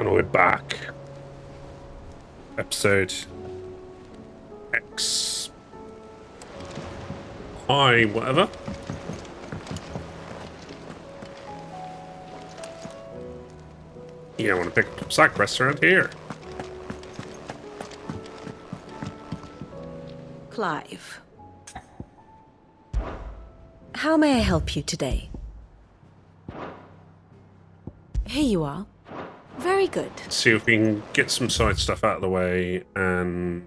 And we're back. Episode X. I whatever. Yeah, I want to pick up some side quests around here. Clive. How may I help you today? Here you are. Very good. See if we can get some side stuff out of the way and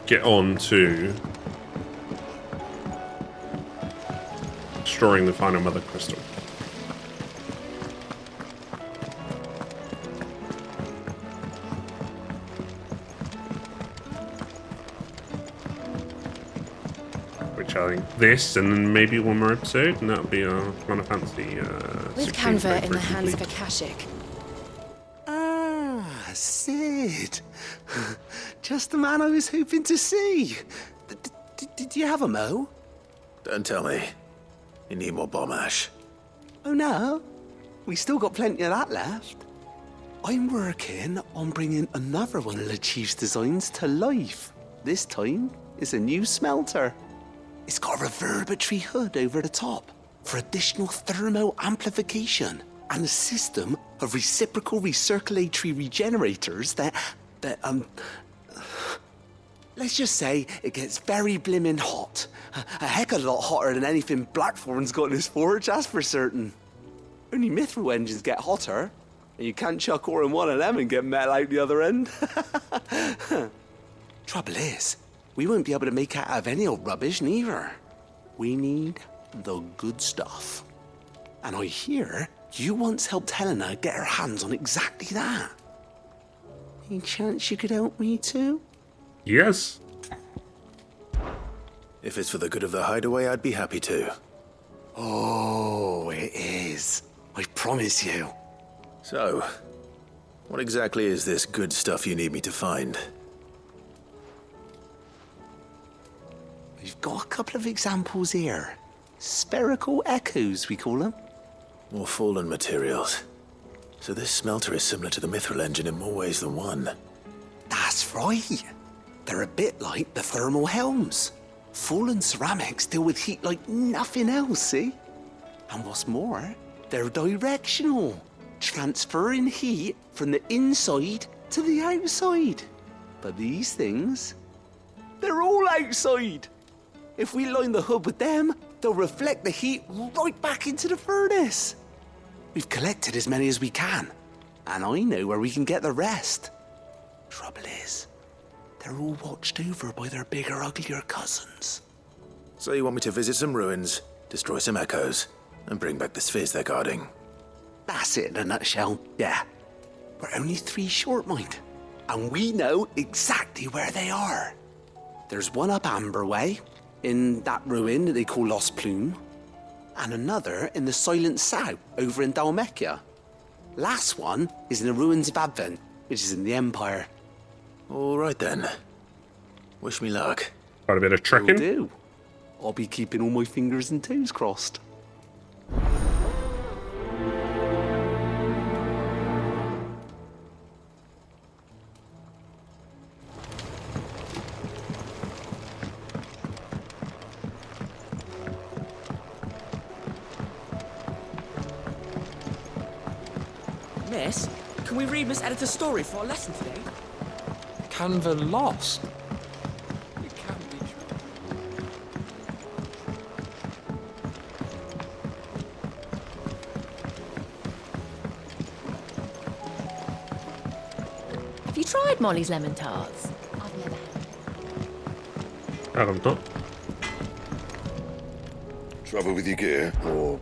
get on to destroying the final mother crystal. Which I think this, and then maybe one more episode, and that'll be our kind of fancy. With Canva in the hands of Akashic. Ah, Sid. Just the man I was hoping to see. Did you have a mo? Don't tell me. You need more bomb ash. Oh no, we still got plenty of that left. I'm working on bringing another one of the Chief's designs to life. This time, it's a new smelter. It's got a reverberatory hood over the top for additional thermo amplification and a system of reciprocal recirculatory regenerators that let's just say it gets very blimmin' hot. A heck of a lot hotter than anything Blackthorn's got in his forge, that's for certain. Only mithril engines get hotter, and you can't chuck ore in one of them and get metal out the other end. Trouble is, we won't be able to make out of any old rubbish, neither. We need the good stuff. And I hear you once helped Helena get her hands on exactly that. Any chance you could help me too? Yes. If it's for the good of the hideaway, I'd be happy to. Oh, it is. I promise you. So, what exactly is this good stuff you need me to find? We've got a couple of examples here. Spherical echoes, we call them. More fallen materials. So this smelter is similar to the mithril engine in more ways than one. That's right. They're a bit like the thermal helms. Fallen ceramics deal with heat like nothing else, see? And what's more, they're directional, transferring heat from the inside to the outside. But these things, they're all outside. If we line the hood with them, they'll reflect the heat right back into the furnace. We've collected as many as we can, and I know where we can get the rest. Trouble is, they're all watched over by their bigger, uglier cousins. So you want me to visit some ruins, destroy some echoes, and bring back the spheres they're guarding? That's it in a nutshell, yeah. We're only 3 short, mind, and we know exactly where they are. There's one up Amber Way, in that ruin that they call Lost Plume, and another in the Silent South over in Dalmekia. Last one is in the ruins of Advent, which is in the Empire. All right then. Wish me luck. Quite a bit of Will trekking. do. I'll be keeping all my fingers and toes crossed. Miss, can we read Miss Editor's story for our lesson today? Canva lost. It can't be true. Have you tried Molly's lemon tarts? I've never had. I don't know. Trouble with your gear, or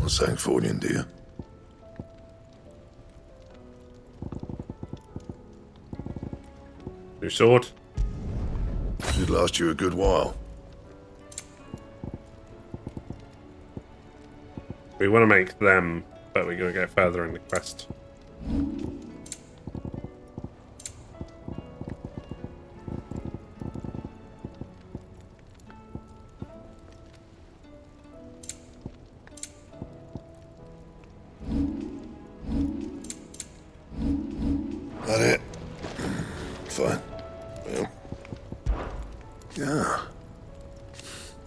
something falling, do you? New sword. Should last you a good while. We want to make them, but we gotta go further in the quest.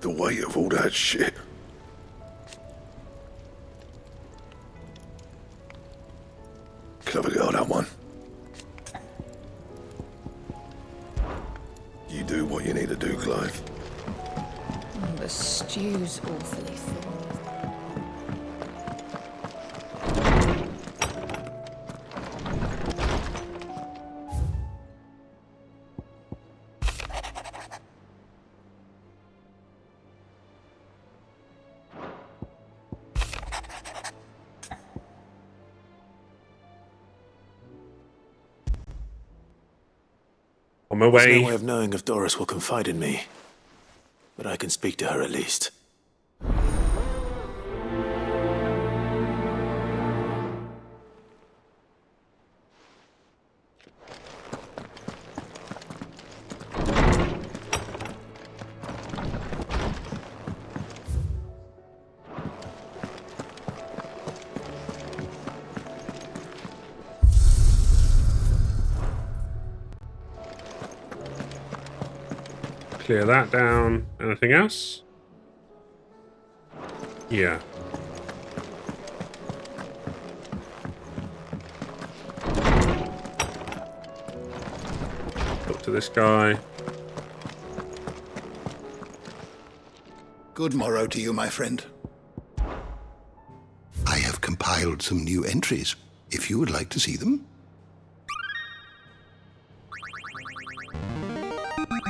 The weight of all that shit. Clever girl, that one. You do what you need to do, Clive. The stew's awfully thin. On my There's way. no way of knowing if Doris will confide in me, but I can speak to her at least. Clear that down. Anything else? Yeah. Talk to this guy. Good morrow to you, my friend. I have compiled some new entries, if you would like to see them.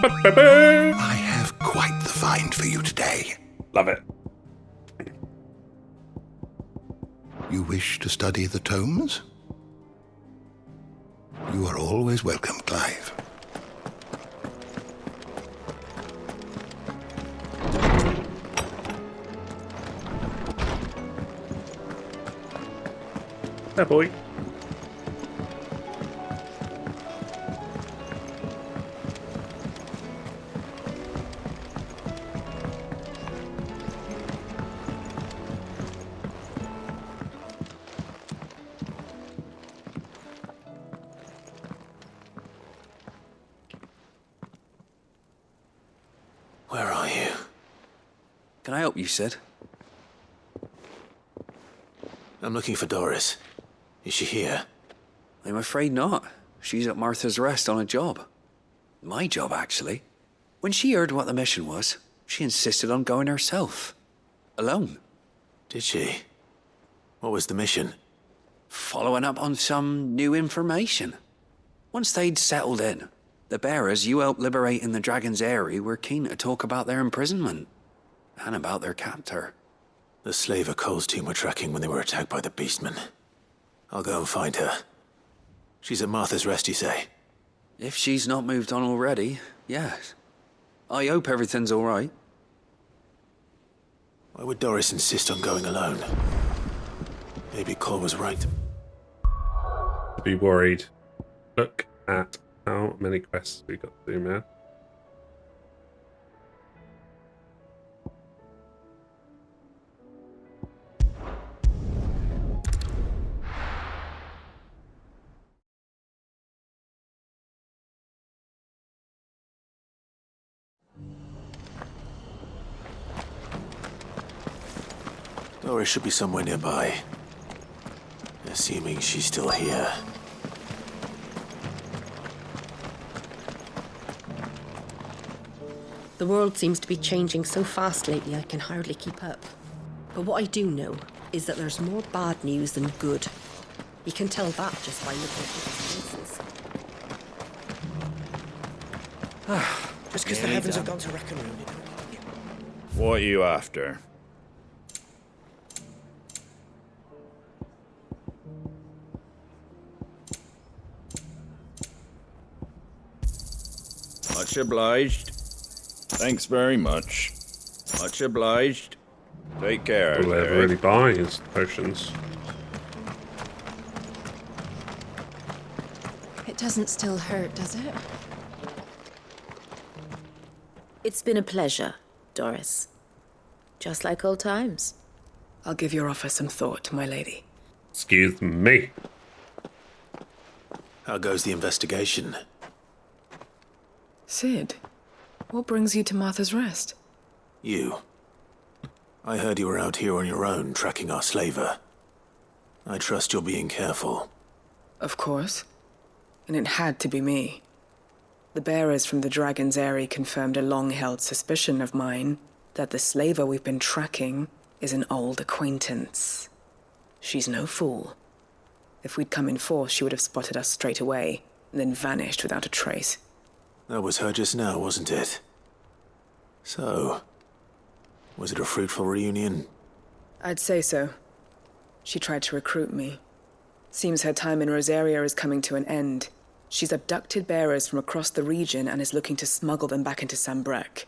I have quite the find for you today. Love it. You wish to study the tomes? You are always welcome, Clive. There, boy. Where are you? Can I help you, Sid? I'm looking for Doris. Is she here? I'm afraid not. She's at Martha's Rest on a job. My job, actually. When she heard what the mission was, she insisted on going herself. Alone. Did she? What was the mission? Following up on some new information. Once they'd settled in, the bearers you helped liberate in the Dragon's Eyrie were keen to talk about their imprisonment. And about their captor. The slaver Cole's team were tracking when they were attacked by the Beastmen. I'll go and find her. She's at Martha's Rest, you say? If she's not moved on already, yes. I hope everything's all right. Why would Doris insist on going alone? Maybe Cole was right. To be worried. Look at how many quests we got to do, man. Doris should be somewhere nearby. Assuming she's still here. The world seems to be changing so fast lately I can hardly keep up. But what I do know is that there's more bad news than good. You can tell that just by looking at people's faces. Just because the heavens have gone to wreck and ruin it. What are you after? Much obliged. Thanks very much. Much obliged. Take care. All they ever really buy is potions. It doesn't still hurt, does it? It's been a pleasure, Doris. Just like old times. I'll give your offer some thought, my lady. Excuse me. How goes the investigation? Sid, what brings you to Martha's Rest? You. I heard you were out here on your own, tracking our slaver. I trust you're being careful. Of course. And it had to be me. The bearers from the Dragon's Eyrie confirmed a long-held suspicion of mine that the slaver we've been tracking is an old acquaintance. She's no fool. If we'd come in force, she would have spotted us straight away, and then vanished without a trace. That was her just now, wasn't it? So, was it a fruitful reunion? I'd say so. She tried to recruit me. Seems her time in Rosaria is coming to an end. She's abducted bearers from across the region and is looking to smuggle them back into Sambrec.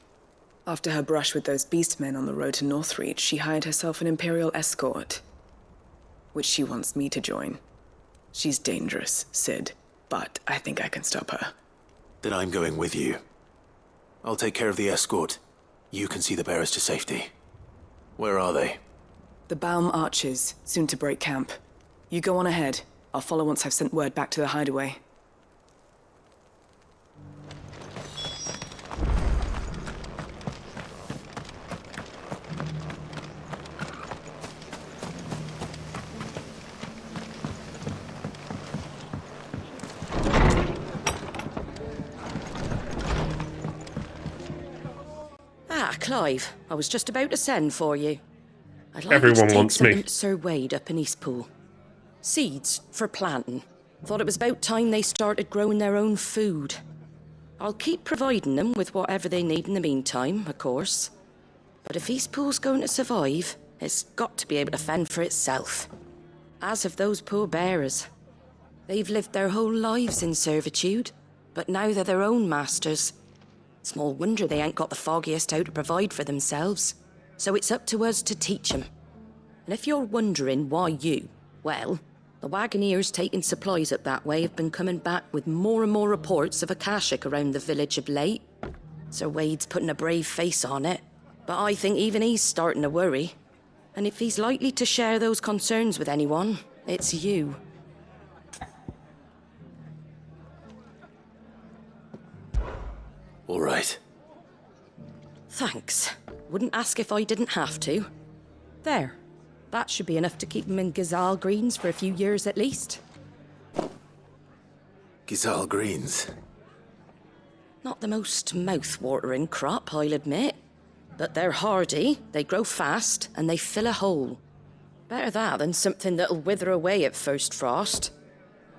After her brush with those beastmen on the road to Northreach, she hired herself an Imperial escort, which she wants me to join. She's dangerous, Sid, but I think I can stop her. Then I'm going with you. I'll take care of the escort. You can see the bearers to safety. Where are they? The Baum Archers, soon to break camp. You go on ahead. I'll follow once I've sent word back to the hideaway. Clive, I was just about to send for you. I'd like Everyone you to take wants something me. to Sir Wade up in Eastpool. Seeds for planting. Thought it was about time they started growing their own food. I'll keep providing them with whatever they need in the meantime, of course. But if Eastpool's going to survive, it's got to be able to fend for itself. As have those poor bearers. They've lived their whole lives in servitude, but now they're their own masters. Small wonder they ain't got the foggiest how to provide for themselves. So it's up to us to teach them. And if you're wondering why you, well, the Wagoneers taking supplies up that way have been coming back with more and more reports of Akashic around the village of late. Sir Wade's putting a brave face on it, but I think even he's starting to worry. And if he's likely to share those concerns with anyone, it's you. All right. Thanks. Wouldn't ask if I didn't have to. There. That should be enough to keep him in Gazal Greens for a few years at least. Gazal Greens. Not the most mouth-watering crop, I'll admit. But they're hardy, they grow fast, and they fill a hole. Better that than something that'll wither away at first frost.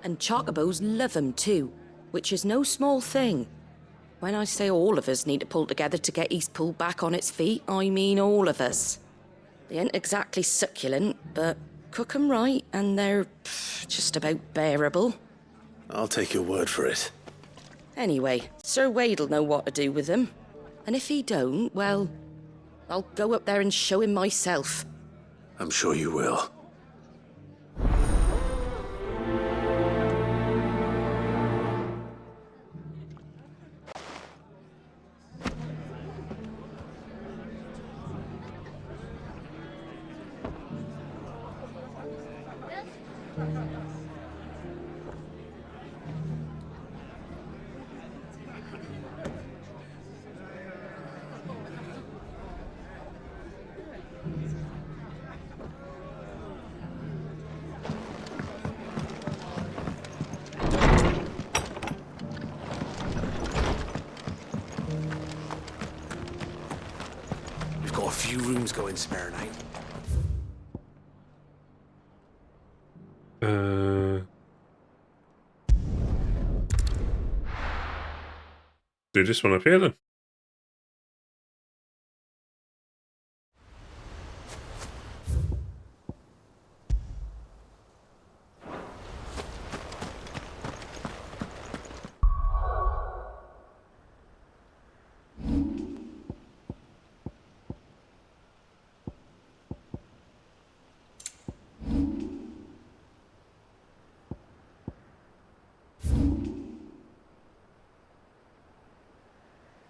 And chocobos love 'em too, which is no small thing. When I say all of us need to pull together to get Eastpool back on its feet, I mean all of us. They ain't exactly succulent, but cook 'em right and they're just about bearable. I'll take your word for it. Anyway, Sir Wade'll know what to do with them. And if he don't, well, I'll go up there and show him myself. I'm sure you will. We've got a few rooms going spare now. Do this one up here then.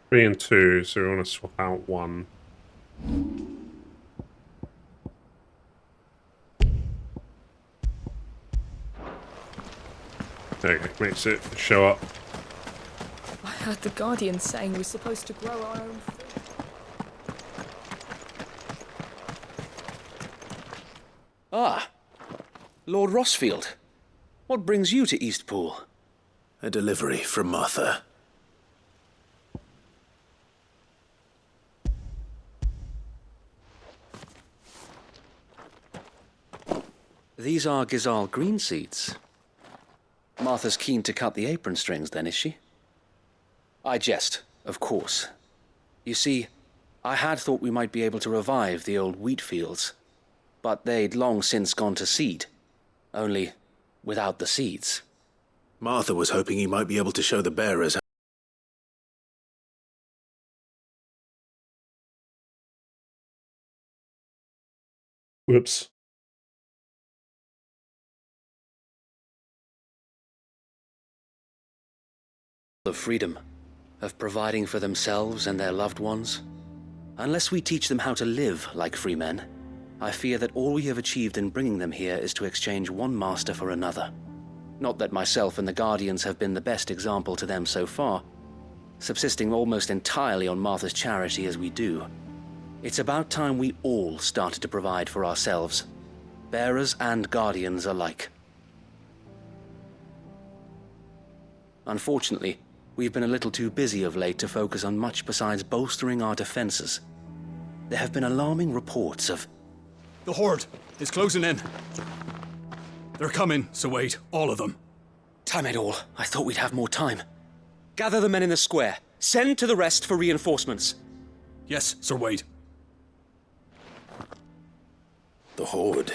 Three and two, so we want to swap out one. There you go, makes it show up. I heard the Guardian saying we're supposed to grow our own food. Ah, Lord Rossfield. What brings you to Eastpool? A delivery from Martha. These are Gizal green seeds. Martha's keen to cut the apron strings then, is she? I jest, of course. You see, I had thought we might be able to revive the old wheat fields, but they'd long since gone to seed, only without the seeds. Martha was hoping he might be able to show the bearers Whoops. Of freedom, of providing for themselves and their loved ones. Unless we teach them how to live like free men, I fear that all we have achieved in bringing them here is to exchange one master for another. Not that myself and the Guardians have been the best example to them so far, subsisting almost entirely on Martha's charity as we do. It's about time we all started to provide for ourselves, bearers and Guardians alike. Unfortunately, we've been a little too busy of late to focus on much besides bolstering our defenses. There have been alarming reports of... The Horde is closing in. They're coming, so wait, all of them. Damn it all, I thought we'd have more time. Gather the men in the square. Send to the rest for reinforcements. Yes, Sir Wade. the Horde.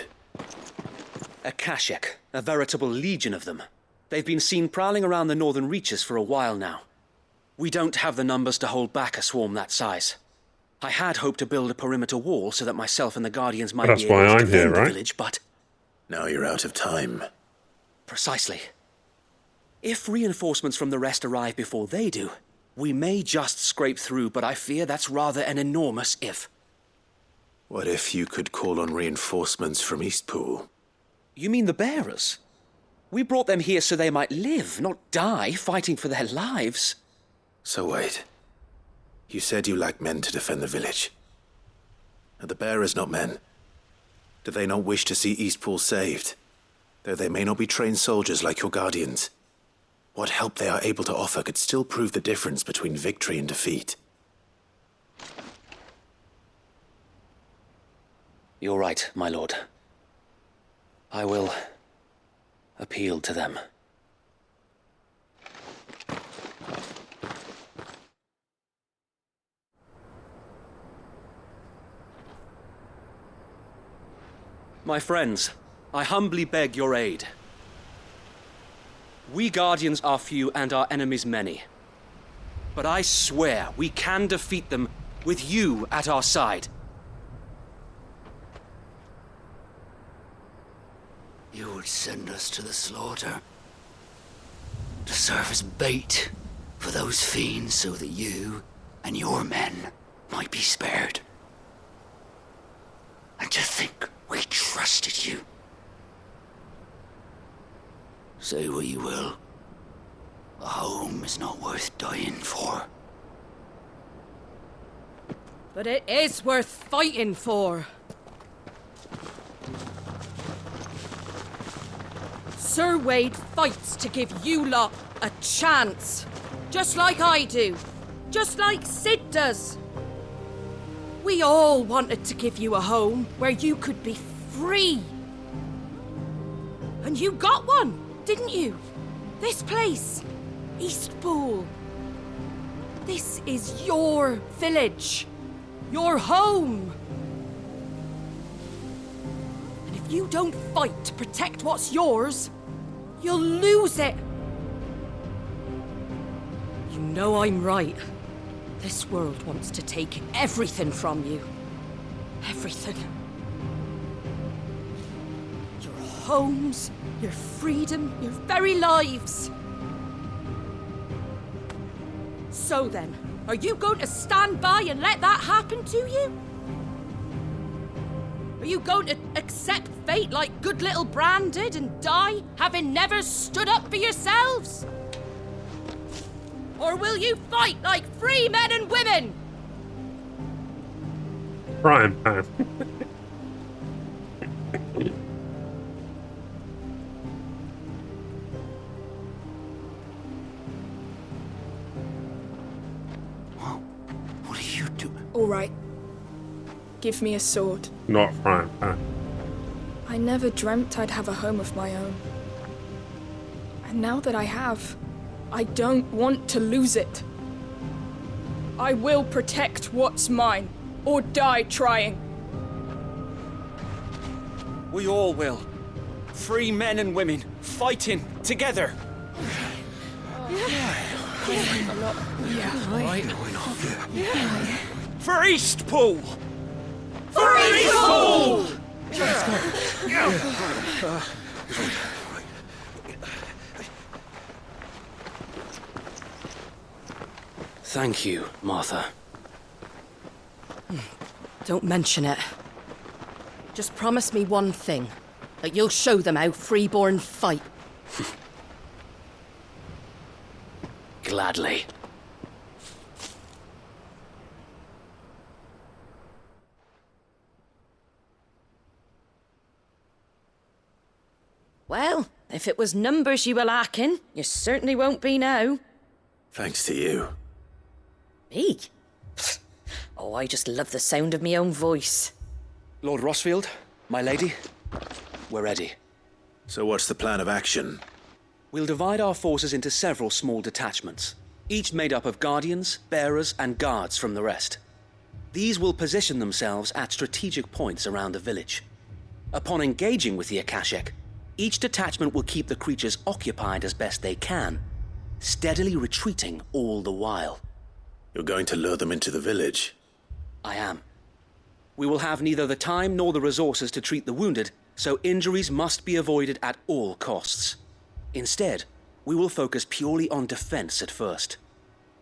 A Kashek, a veritable legion of them. They've been seen prowling around the northern reaches for a while now. We don't have the numbers to hold back a swarm that size. I had hoped to build a perimeter wall so that myself and the Guardians might be able to defend the village, but... Now you're out of time. Precisely. If reinforcements from the rest arrive before they do, we may just scrape through, but I fear that's rather an enormous if. What if you could call on reinforcements from Eastpool? You mean the bearers? We brought them here so they might live, not die fighting for their lives. So wait. You said you lack men to defend the village. Are the bearers not men? Do they not wish to see Eastpool saved? Though they may not be trained soldiers like your Guardians. What help they are able to offer could still prove the difference between victory and defeat. You're right, my lord. I will appeal to them. My friends, I humbly beg your aid. We Guardians are few and our enemies many. But I swear we can defeat them with you at our side. You would send us to the slaughter, to serve as bait for those fiends so that you and your men might be spared. And to think we trusted you. Say what you will, a home is not worth dying for. But it is worth fighting for. Sir Wade fights to give you lot a chance. Just like I do. Just like Sid does. We all wanted to give you a home where you could be free. And you got one, didn't you? This place, Eastpool. This is your village. Your home. And if you don't fight to protect what's yours, you'll lose it. You know I'm right. This world wants to take everything from you. Everything. Your homes, your freedom, your very lives. So then, are you going to stand by and let that happen to you? Are you going to accept fate like good little Bran did and die, having never stood up for yourselves? Or will you fight like free men and women? Prime time. Give me a sword. Not frying pan. I never dreamt I'd have a home of my own. And now that I have, I don't want to lose it. I will protect what's mine, or die trying. We all will. Free men and women, fighting together. For Eastpool! For Eastpool! Thank you, Martha. Don't mention it. Just promise me one thing. That you'll show them how freeborn fight. Gladly. Well, if it was numbers you were lacking, you certainly won't be now. Thanks to you. Me? Oh, I just love the sound of my own voice. Lord Rossfield, my lady, we're ready. So what's the plan of action? We'll divide our forces into several small detachments, each made up of guardians, bearers, and guards from the rest. These will position themselves at strategic points around the village. Upon engaging with the Akashic, each detachment will keep the creatures occupied as best they can, steadily retreating all the while. You're going to lure them into the village? I am. We will have neither the time nor the resources to treat the wounded, so injuries must be avoided at all costs. Instead, we will focus purely on defense at first.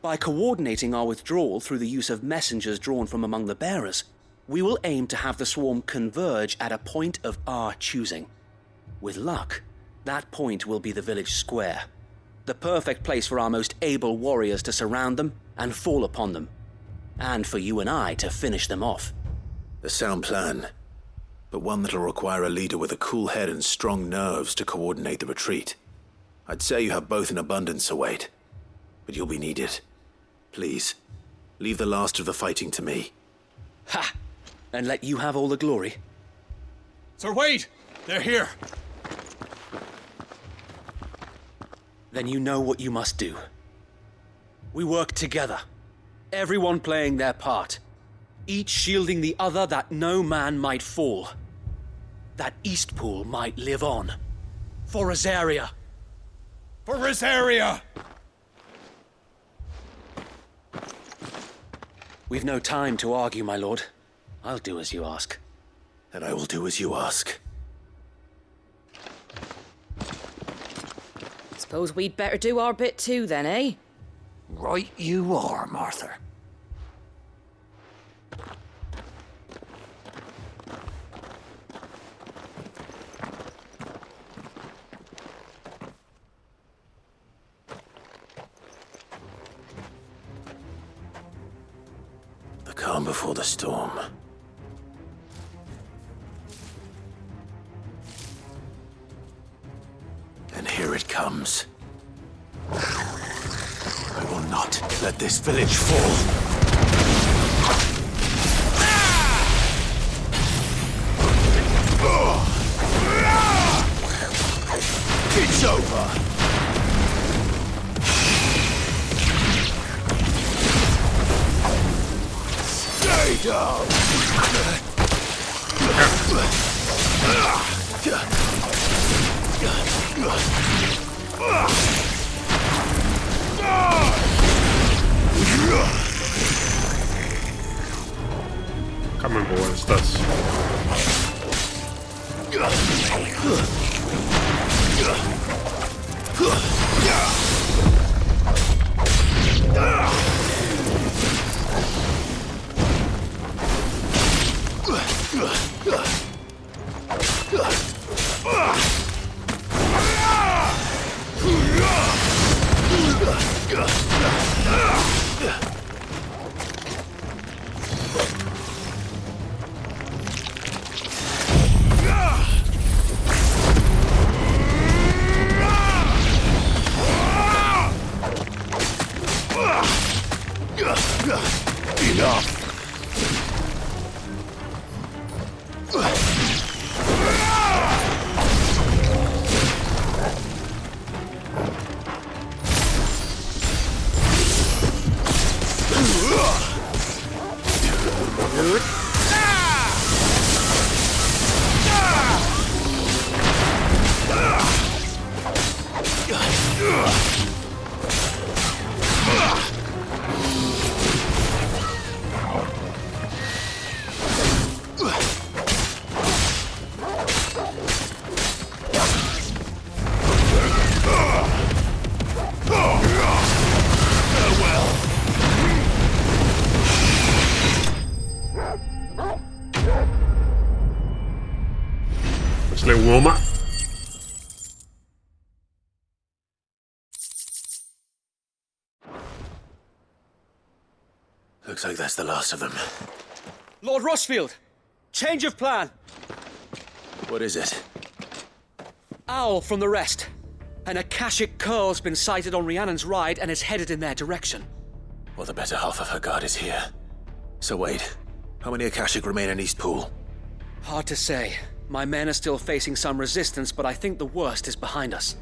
By coordinating our withdrawal through the use of messengers drawn from among the bearers, we will aim to have the swarm converge at a point of our choosing. With luck, that point will be the village square, the perfect place for our most able warriors to surround them and fall upon them, and for you and I to finish them off. A sound plan, but one that'll require a leader with a cool head and strong nerves to coordinate the retreat. I'd say you have both in abundance, Wade, but you'll be needed. Please, leave the last of the fighting to me. Ha! And let you have all the glory. Sir Wade! They're here! Then you know what you must do. We work together, everyone playing their part, each shielding the other that no man might fall, that Eastpool might live on. For Rosaria! For Rosaria! We've no time to argue, my lord. I'll do as you ask. And I will do as you ask. Suppose we'd better do our bit too then, eh? Right you are, Martha. The calm before the storm. And here it comes. I will not let this village fall. It's over. Stay down. Can't remember what it's does. warm up. Looks like that's the last of them. Lord Rossfield, change of plan. What is it? Owl from the rest. An Akashic curl's been sighted on Rhiannon's ride and is headed in their direction. Well, the better half of her guard is here. So wait, how many Akashic remain in Eastpool? Hard to say. My men are still facing some resistance, but I think the worst is behind us.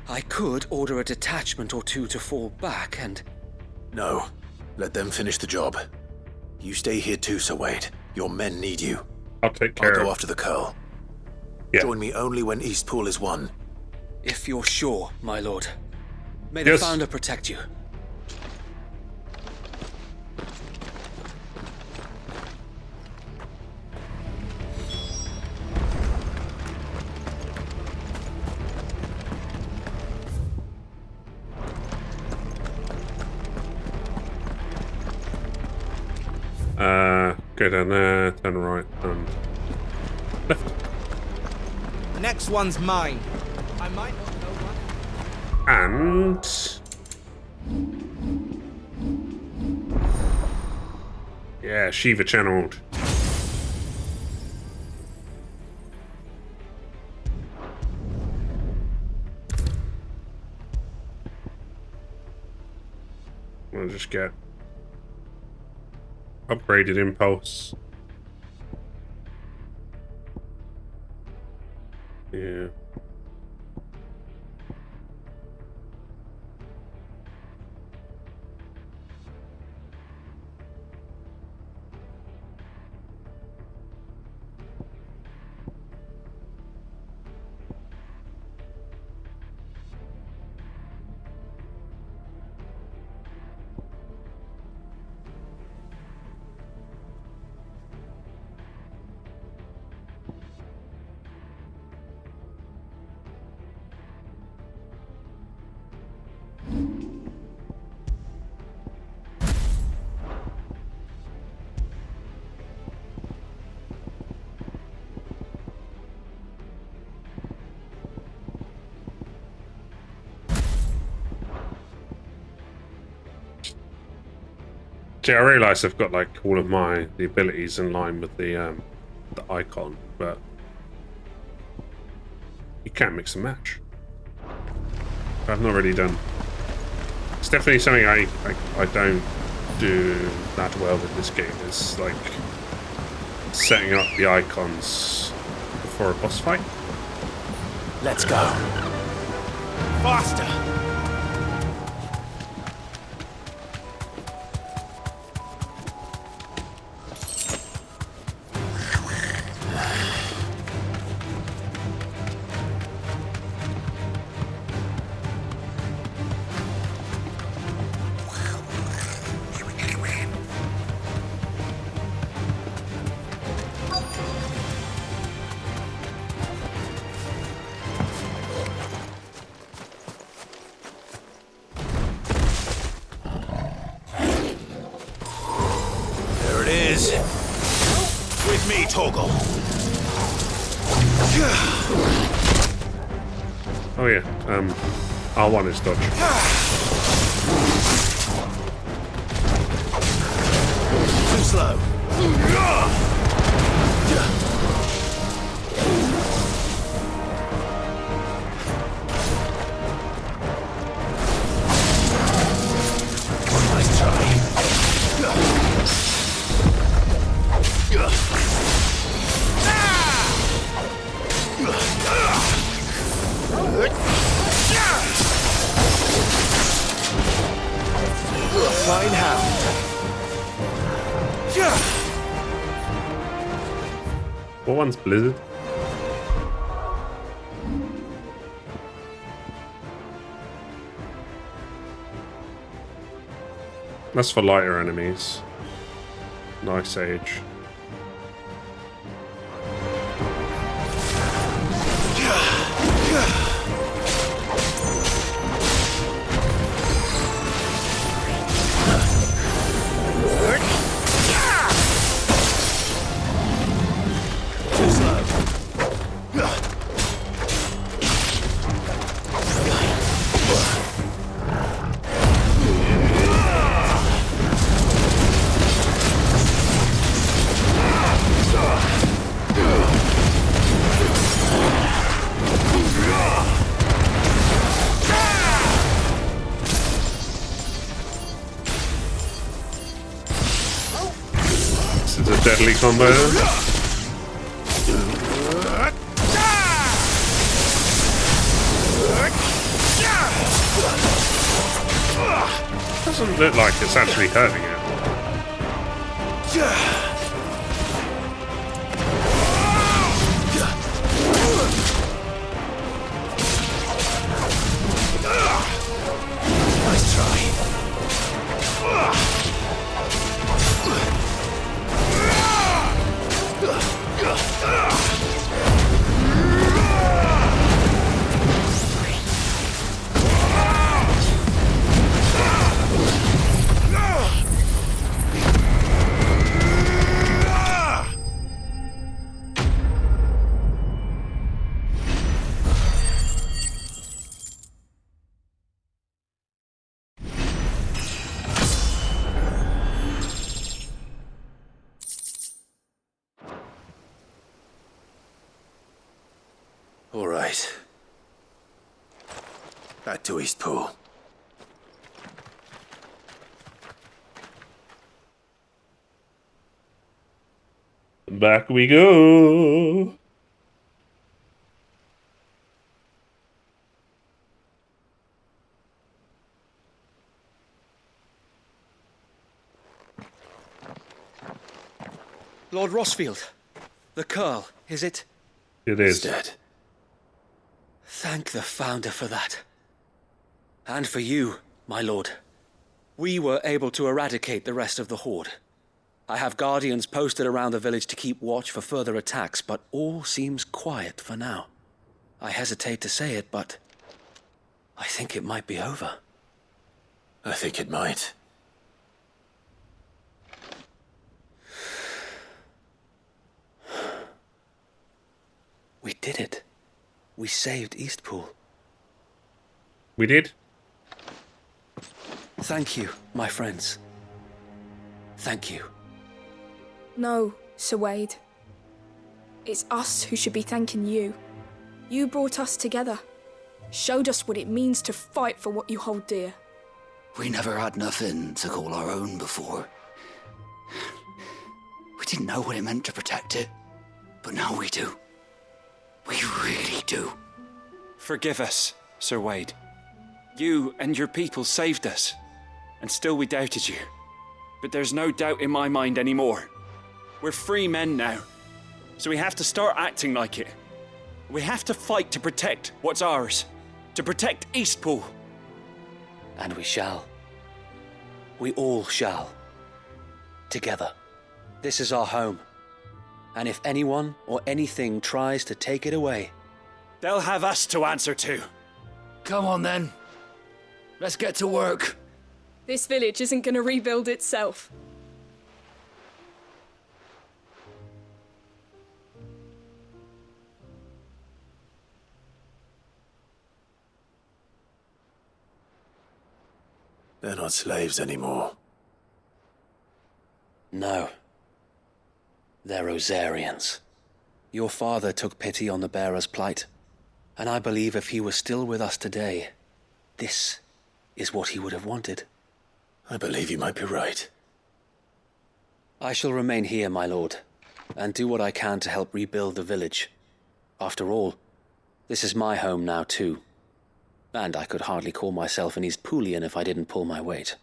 I could order a detachment or two to fall back and... No. Let them finish the job. You stay here too, Sir Wade. Your men need you. I'll take care I'll go after the curl. Yeah. Join me only when Eastpool is won. If you're sure, my lord. May the Founder protect you. Go down there, turn right, and left. Next one's mine. I might not know one. And yeah, Shiva channeled. We'll just get upgraded impulse. Yeah. See, I realise I've got like all of the abilities in line with the icon, but you can't mix and match. I've not really done. It's definitely something I don't do that well with this game. Is like setting up the icons before a boss fight. Let's go. Faster! With me, Torgal. Oh yeah, R1 is dodge. Too slow. Nice try. Fine hound. What one's Blizzard? That's for lighter enemies. Nice Age. deadly combo. Doesn't look like it's actually hurting it. Nice try. All right. Back to Eastpool. Back we go. Lord Rossfield, the Curl, is it? It is. Dead. Thank the Founder for that. And for you, my lord. We were able to eradicate the rest of the Horde. I have guardians posted around the village to keep watch for further attacks, but all seems quiet for now. I hesitate to say it, but I think it might be over. I think it might. We did it. We saved Eastpool. We did? Thank you, my friends. Thank you. No, Sir Wade. It's us who should be thanking you. You brought us together. Showed us what it means to fight for what you hold dear. We never had nothing to call our own before. We didn't know what it meant to protect it, but now we do. We really do. Forgive us, Sir Wade. You and your people saved us, and still we doubted you. But there's no doubt in my mind anymore. We're free men now, so we have to start acting like it. We have to fight to protect what's ours, to protect Eastpool. And we shall. We all shall. Together. This is our home. And if anyone or anything tries to take it away, they'll have us to answer to. Come on then. Let's get to work. This village isn't going to rebuild itself. They're not slaves anymore. no. They're Rosarians. Your father took pity on the bearer's plight, and I believe if he were still with us today, this is what he would have wanted. I believe you might be right. I shall remain here, my lord, and do what I can to help rebuild the village. After all, this is my home now too, and I could hardly call myself an Eastpoolian if I didn't pull my weight.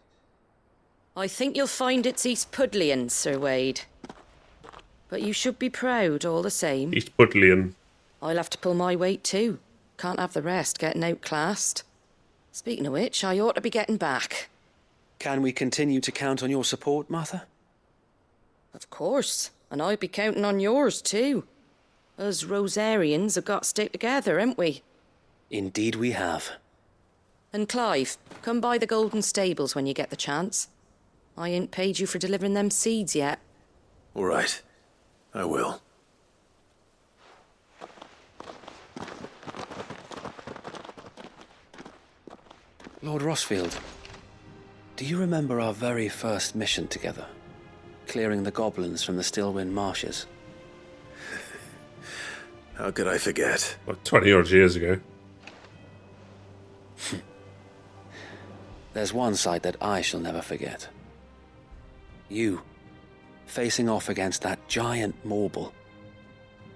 I think you'll find it's Eastpudlian, Sir Wade. But you should be proud all the same. Eastpudlian. I'll have to pull my weight too. Can't have the rest getting outclassed. Speaking of which, I ought to be getting back. Can we continue to count on your support, Martha? Of course, and I'll be counting on yours too. Us Rosarians have got to stick together, haven't we? Indeed we have. And Clive, come by the Golden Stables when you get the chance. I ain't paid you for delivering them seeds yet. All right. I will. Lord Rossfield, do you remember our very first mission together? Clearing the goblins from the Stillwind marshes? How could I forget? What, 20-odd years ago? There's one sight that I shall never forget. You, facing off against that giant marble.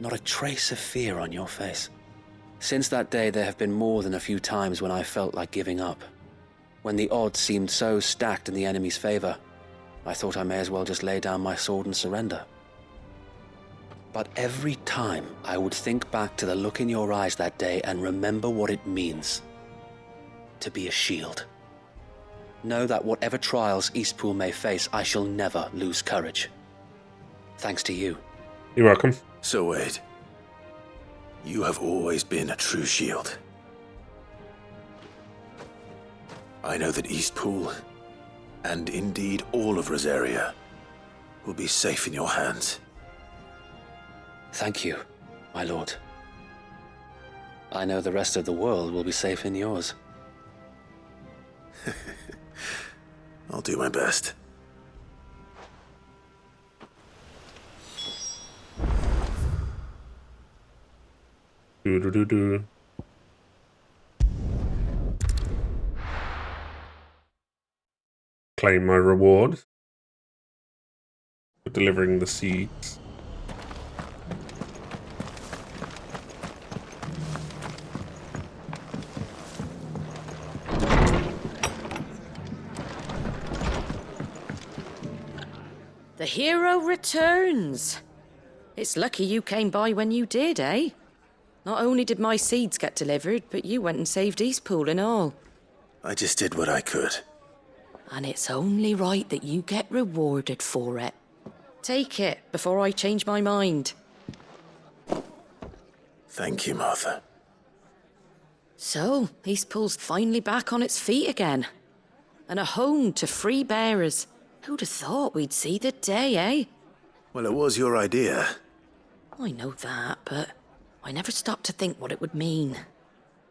Not a trace of fear on your face. Since that day, there have been more than a few times when I felt like giving up. When the odds seemed so stacked in the enemy's favor, I thought I may as well just lay down my sword and surrender. But every time I would think back to the look in your eyes that day and remember what it means to be a shield. Know that whatever trials Eastpool may face, I shall never lose courage. Thanks to you. You're welcome. So Wade, you have always been a true shield. I know that Eastpool, and indeed all of Rosaria, will be safe in your hands. Thank you, my lord. I know the rest of the world will be safe in yours. I'll do my best. Do. Claim my reward for delivering the seeds. The hero returns. It's lucky you came by when you did, eh? Not only did my seeds get delivered, but you went and saved Eastpool and all. I just did what I could. And it's only right that you get rewarded for it. Take it before I change my mind. Thank you, Martha. So, Eastpool's finally back on its feet again. And a home to free bearers. Who'd have thought we'd see the day, eh? Well, it was your idea. I know that, but I never stopped to think what it would mean.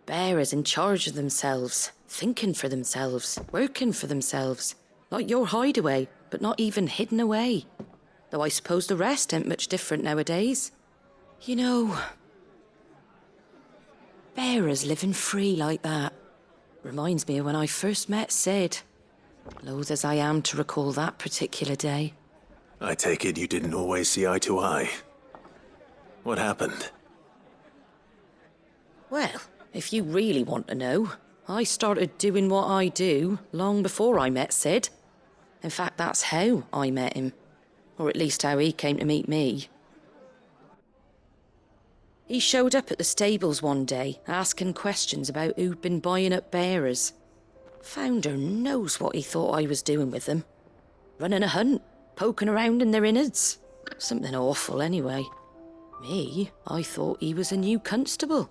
Bearers in charge of themselves, thinking for themselves, working for themselves. Like your hideaway, but not even hidden away. Though I suppose the rest ain't much different nowadays. You know, bearers living free like that reminds me of when I first met Sid. Loath as I am to recall that particular day. I take it you didn't always see eye to eye. What happened? Well, if you really want to know, I started doing what I do long before I met Sid. In fact, that's how I met him. Or at least how he came to meet me. He showed up at the stables one day, asking questions about who'd been buying up bearers. Founder knows what he thought I was doing with them. Running a hunt, poking around in their innards. Something awful, anyway. Me, I thought he was a new constable.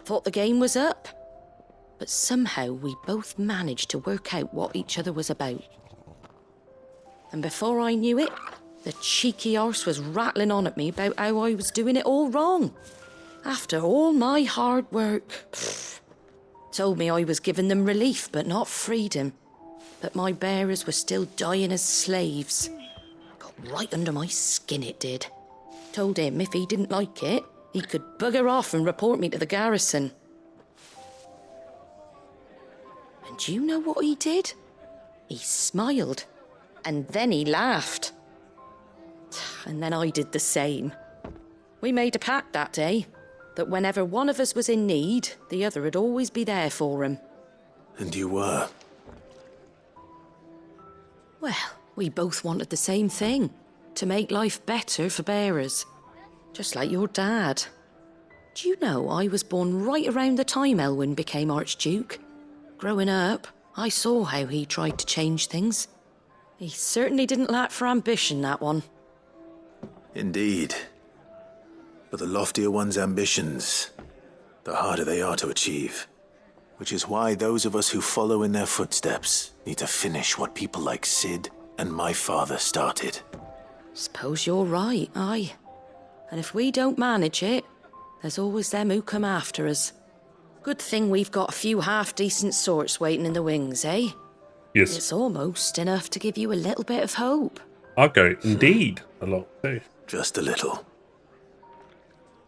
Thought the game was up. But somehow we both managed to work out what each other was about. And before I knew it, the cheeky arse was rattling on at me about how I was doing it all wrong. After all my hard work. Told me I was giving them relief, but not freedom. That my bearers were still dying as slaves. Got right under my skin, it did. Told him if he didn't like it, he could bugger off and report me to the garrison. And do you know what he did? He smiled. And then he laughed. And then I did the same. We made a pact that day. That whenever one of us was in need, the other would always be there for him. And you were? Well, we both wanted the same thing. To make life better for bearers. Just like your dad. Do you know I was born right around the time Elwyn became Archduke? Growing up, I saw how he tried to change things. He certainly didn't lack for ambition, that one. Indeed. But the loftier one's ambitions, the harder they are to achieve. Which is why those of us who follow in their footsteps need to finish what people like Sid and my father started. Suppose you're right, aye. And if we don't manage it, there's always them who come after us. Good thing we've got a few half-decent sorts waiting in the wings, eh? Yes. It's almost enough to give you a little bit of hope. Okay, indeed. A lot too. Just a little.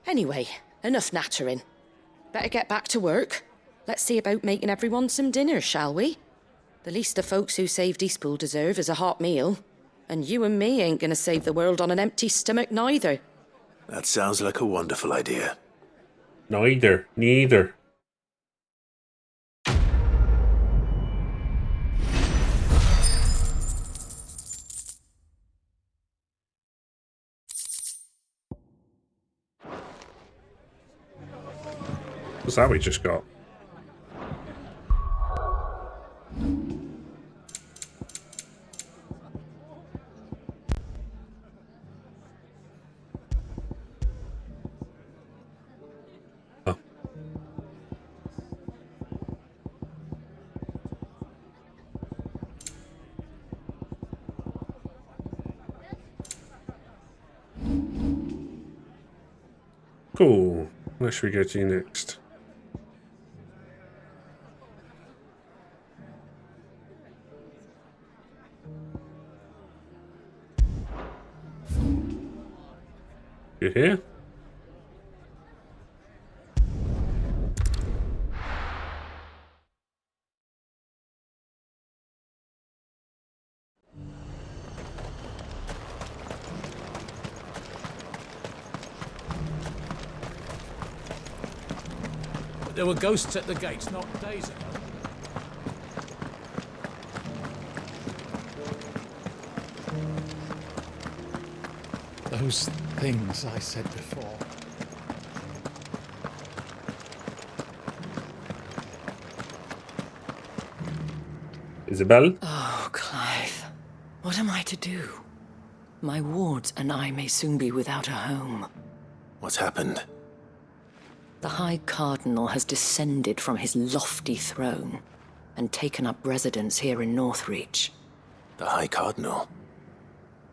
Anyway, enough nattering. Better get back to work. Let's see about making everyone some dinner, shall we? The least the folks who saved Eastpool deserve is a hot meal. And you and me ain't gonna save the world on an empty stomach neither. That sounds like a wonderful idea. Neither. What's that we just got? Oh. Cool. Where should we go to next? You here? There were ghosts at the gates not days ago. Those things I said before. Isabel? Oh, Clive. What am I to do? My wards and I may soon be without a home. What's happened? The High Cardinal has descended from his lofty throne and taken up residence here in Northreach. The High Cardinal?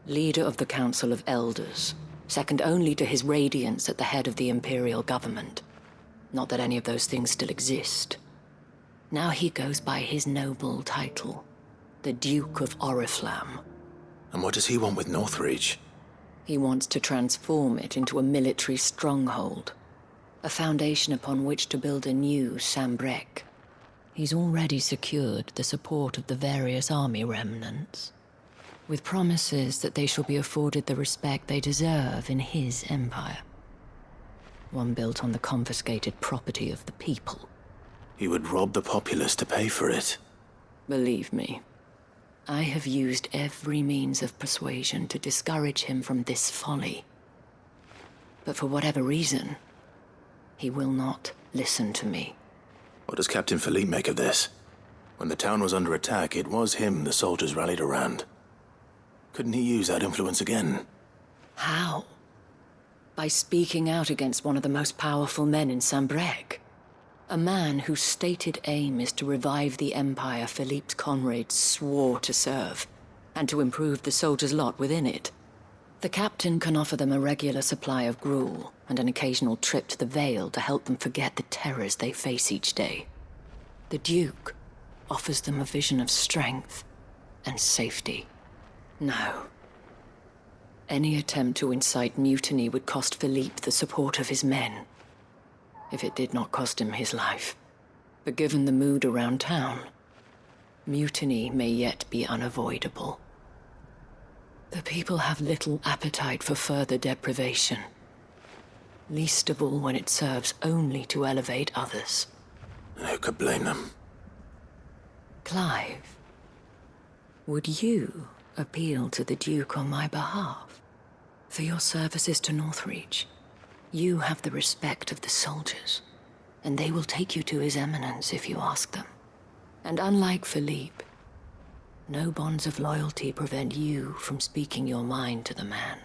Leader of the Council of Elders, second only to his Radiance at the head of the Imperial government. Not that any of those things still exist. Now he goes by his noble title, the Duke of Oriflamme. And what does he want with Northreach? He wants to transform it into a military stronghold, a foundation upon which to build a new Sambrec. He's already secured the support of the various army remnants, with promises that they shall be afforded the respect they deserve in his empire. One built on the confiscated property of the people. He would rob the populace to pay for it. Believe me, I have used every means of persuasion to discourage him from this folly. But for whatever reason, he will not listen to me. What does Captain Philippe make of this? When the town was under attack, it was him the soldiers rallied around. Couldn't he use that influence again? How? By speaking out against one of the most powerful men in Sambrec. A man whose stated aim is to revive the empire Philippe's comrades swore to serve, and to improve the soldiers' lot within it. The captain can offer them a regular supply of gruel, and an occasional trip to the Vale to help them forget the terrors they face each day. The Duke offers them a vision of strength and safety. No. Any attempt to incite mutiny would cost Philippe the support of his men, if it did not cost him his life. But given the mood around town, mutiny may yet be unavoidable. The people have little appetite for further deprivation, least of all when it serves only to elevate others. And who could blame them? Clive, would you appeal to the Duke on my behalf? For your services to Northreach, you have the respect of the soldiers, and they will take you to His Eminence if you ask them. And unlike Philippe, no bonds of loyalty prevent you from speaking your mind to the man.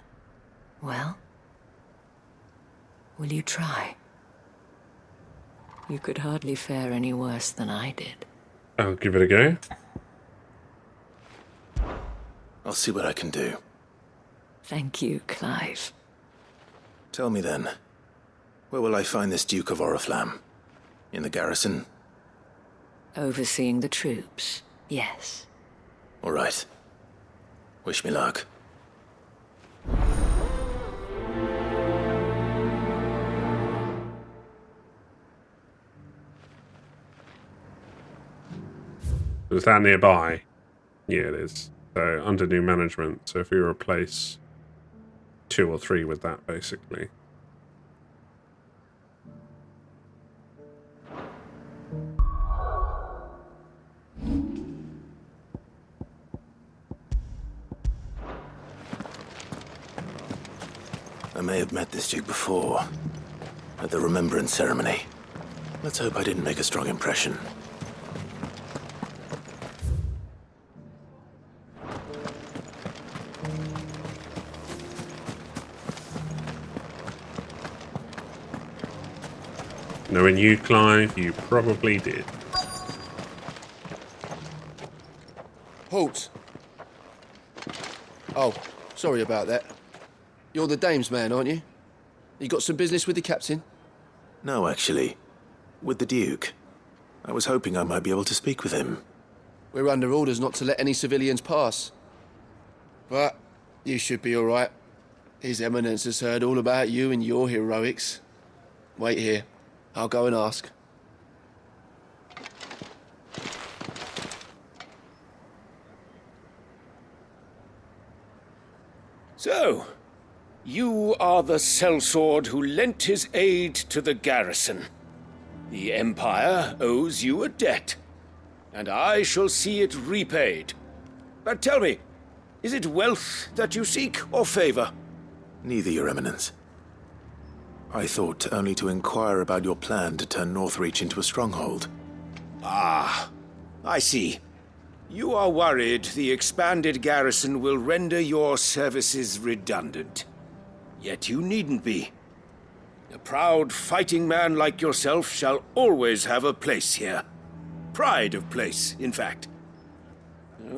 Well, will you try? You could hardly fare any worse than I did. I'll give it a go. I'll see what I can do. Thank you, Clive. Tell me then, where will I find this Duke of Oriflamme? In the garrison? Overseeing the troops, yes. All right. Wish me luck. Is that nearby? Yeah, it is. So under new management, so if we replace 2 or 3 with that, basically. I may have met this Duke before, at the Remembrance Ceremony. Let's hope I didn't make a strong impression. Knowing you, Clive, you probably did. Halt! Oh, sorry about that. You're the dame's man, aren't you? You got some business with the captain? No, actually. With the Duke. I was hoping I might be able to speak with him. We're under orders not to let any civilians pass. But you should be all right. His Eminence has heard all about you and your heroics. Wait here. I'll go and ask. So, you are the sellsword who lent his aid to the garrison. The Empire owes you a debt, and I shall see it repaid. But tell me, is it wealth that you seek, or favor? Neither, Your Eminence. I thought only to inquire about your plan to turn Northreach into a stronghold. Ah, I see. You are worried the expanded garrison will render your services redundant. Yet you needn't be. A proud fighting man like yourself shall always have a place here. Pride of place, in fact.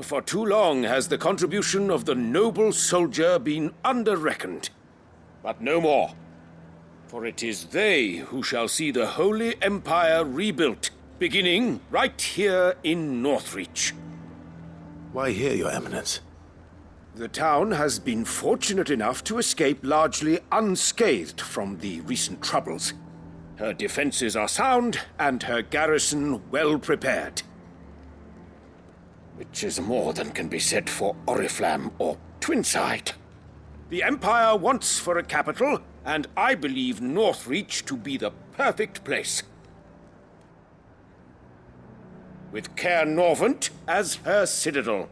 For too long has the contribution of the noble soldier been under-reckoned. But no more. For it is they who shall see the Holy Empire rebuilt, beginning right here in Northreach. Why here, Your Eminence? The town has been fortunate enough to escape largely unscathed from the recent troubles. Her defenses are sound, and her garrison well prepared. Which is more than can be said for Oriflamme or Twinside. The Empire wants for a capital, and I believe Northreach to be the perfect place. With Caer Norvent as her citadel.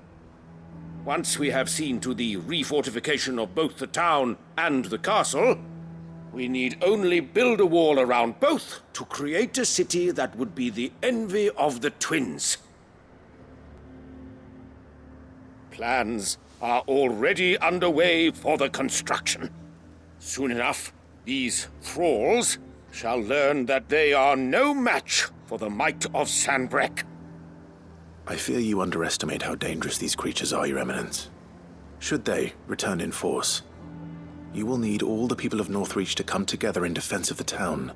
Once we have seen to the refortification of both the town and the castle, we need only build a wall around both to create a city that would be the envy of the twins. Plans are already underway for the construction. Soon enough, these thralls shall learn that they are no match for the might of Sanbreque. I fear you underestimate how dangerous these creatures are, Your Eminence. Should they return in force, you will need all the people of Northreach to come together in defense of the town.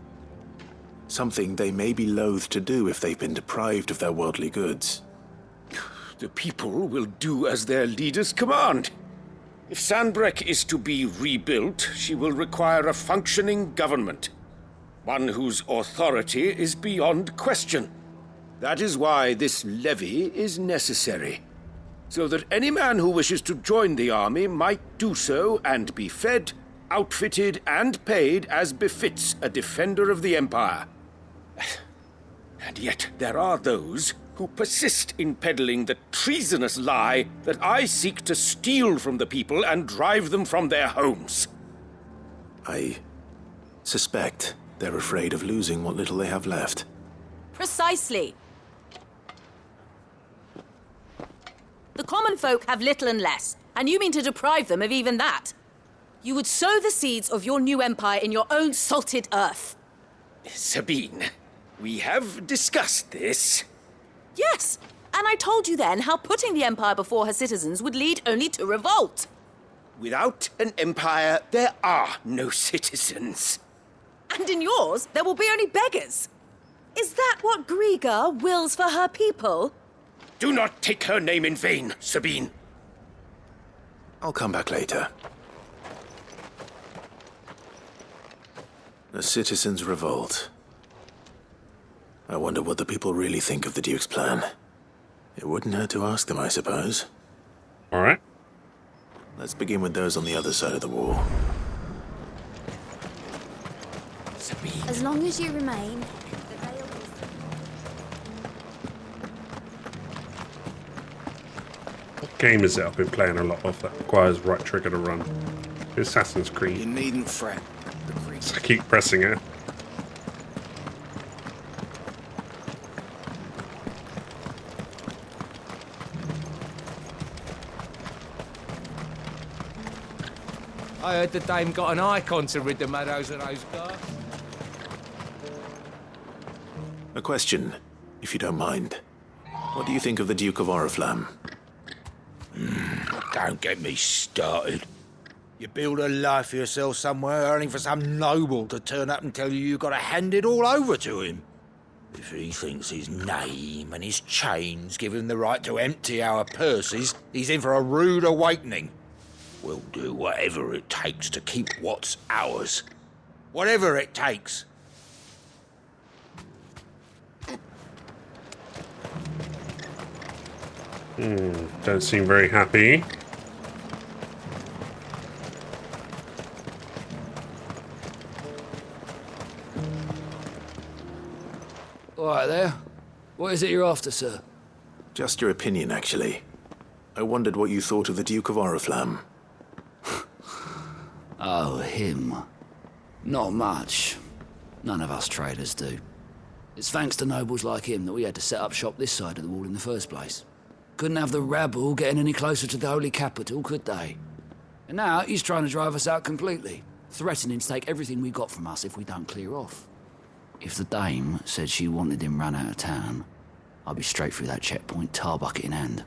Something they may be loath to do if they've been deprived of their worldly goods. The people will do as their leaders command. If Sanbreque is to be rebuilt, she will require a functioning government. One whose authority is beyond question. That is why this levy is necessary. So that any man who wishes to join the army might do so and be fed, outfitted, and paid as befits a defender of the Empire. And yet there are those who persist in peddling the treasonous lie that I seek to steal from the people and drive them from their homes. I suspect they're afraid of losing what little they have left. Precisely. The common folk have little and less, and you mean to deprive them of even that. You would sow the seeds of your new empire in your own salted earth. Sabine, we have discussed this. Yes, and I told you then how putting the empire before her citizens would lead only to revolt. Without an empire, there are no citizens. And in yours, there will be only beggars. Is that what Griga wills for her people? Do not take her name in vain, Sabine. I'll come back later. A citizens' revolt. I wonder what the people really think of the Duke's plan. It wouldn't hurt to ask them, I suppose. All right. Let's begin with those on the other side of the wall. As long as you remain, What game is it I've been playing a lot of that requires right trigger to run? Assassin's Creed. You needn't fret. So I keep pressing it. I heard the dame got an icon to rid the meadows of those guards. A question, if you don't mind. What do you think of the Duke of Oriflamme? Don't get me started. You build a life for yourself somewhere, earning for some noble to turn up and tell you got to hand it all over to him. If he thinks his name and his chains give him the right to empty our purses, he's in for a rude awakening. We'll do whatever it takes to keep what's ours. Whatever it takes. Don't seem very happy. All right there. What is it you're after, sir? Just your opinion, actually. I wondered what you thought of the Duke of Oriflamme. Oh, him. Not much. None of us traders do. It's thanks to nobles like him that we had to set up shop this side of the wall in the first place. Couldn't have the rabble getting any closer to the holy capital, could they? And now he's trying to drive us out completely, threatening to take everything we got from us if we don't clear off. If the dame said she wanted him run out of town, I'd be straight through that checkpoint, tar bucket in hand.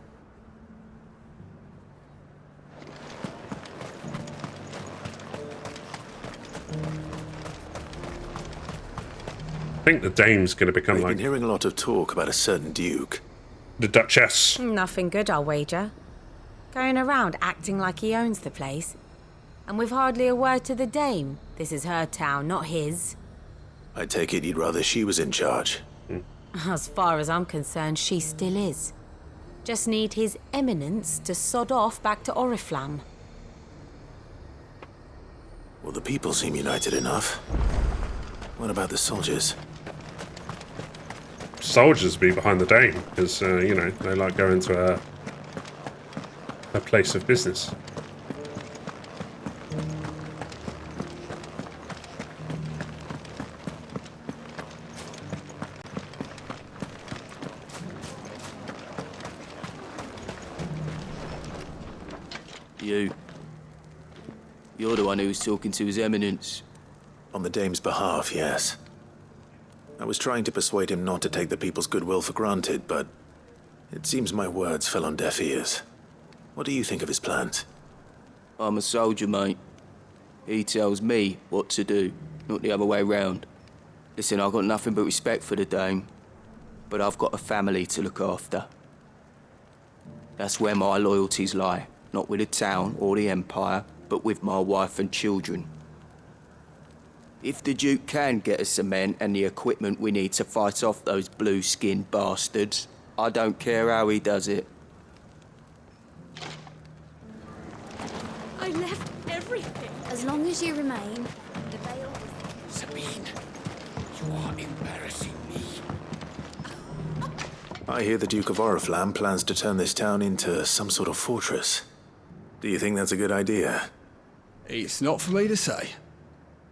I think the dame's going to become I've like been hearing a lot of talk about a certain duke. the Duchess. Nothing good, I'll wager. Going around acting like he owns the place. And with hardly a word to the dame. This is her town, not his. I take it you'd rather she was in charge. As far as I'm concerned, she still is. Just need his eminence to sod off back to Oriflamme. Well, the people seem united enough. What about the soldiers? Soldiers be behind the dame because you know, they like going to a place of business. You're the one who was talking to His Eminence. On the dame's behalf, yes. I was trying to persuade him not to take the people's goodwill for granted, but it seems my words fell on deaf ears. What do you think of his plans? I'm a soldier, mate. He tells me what to do, not the other way round. Listen, I've got nothing but respect for the dame, but I've got a family to look after. That's where my loyalties lie, not with the town or the Empire, but with my wife and children. If the Duke can get us the men and the equipment we need to fight off those blue-skinned bastards, I don't care how he does it. I left everything. As long as you remain, the veil is... Sabine, you are embarrassing me. I hear the Duke of Oriflamme plans to turn this town into some sort of fortress. Do you think that's a good idea? It's not for me to say.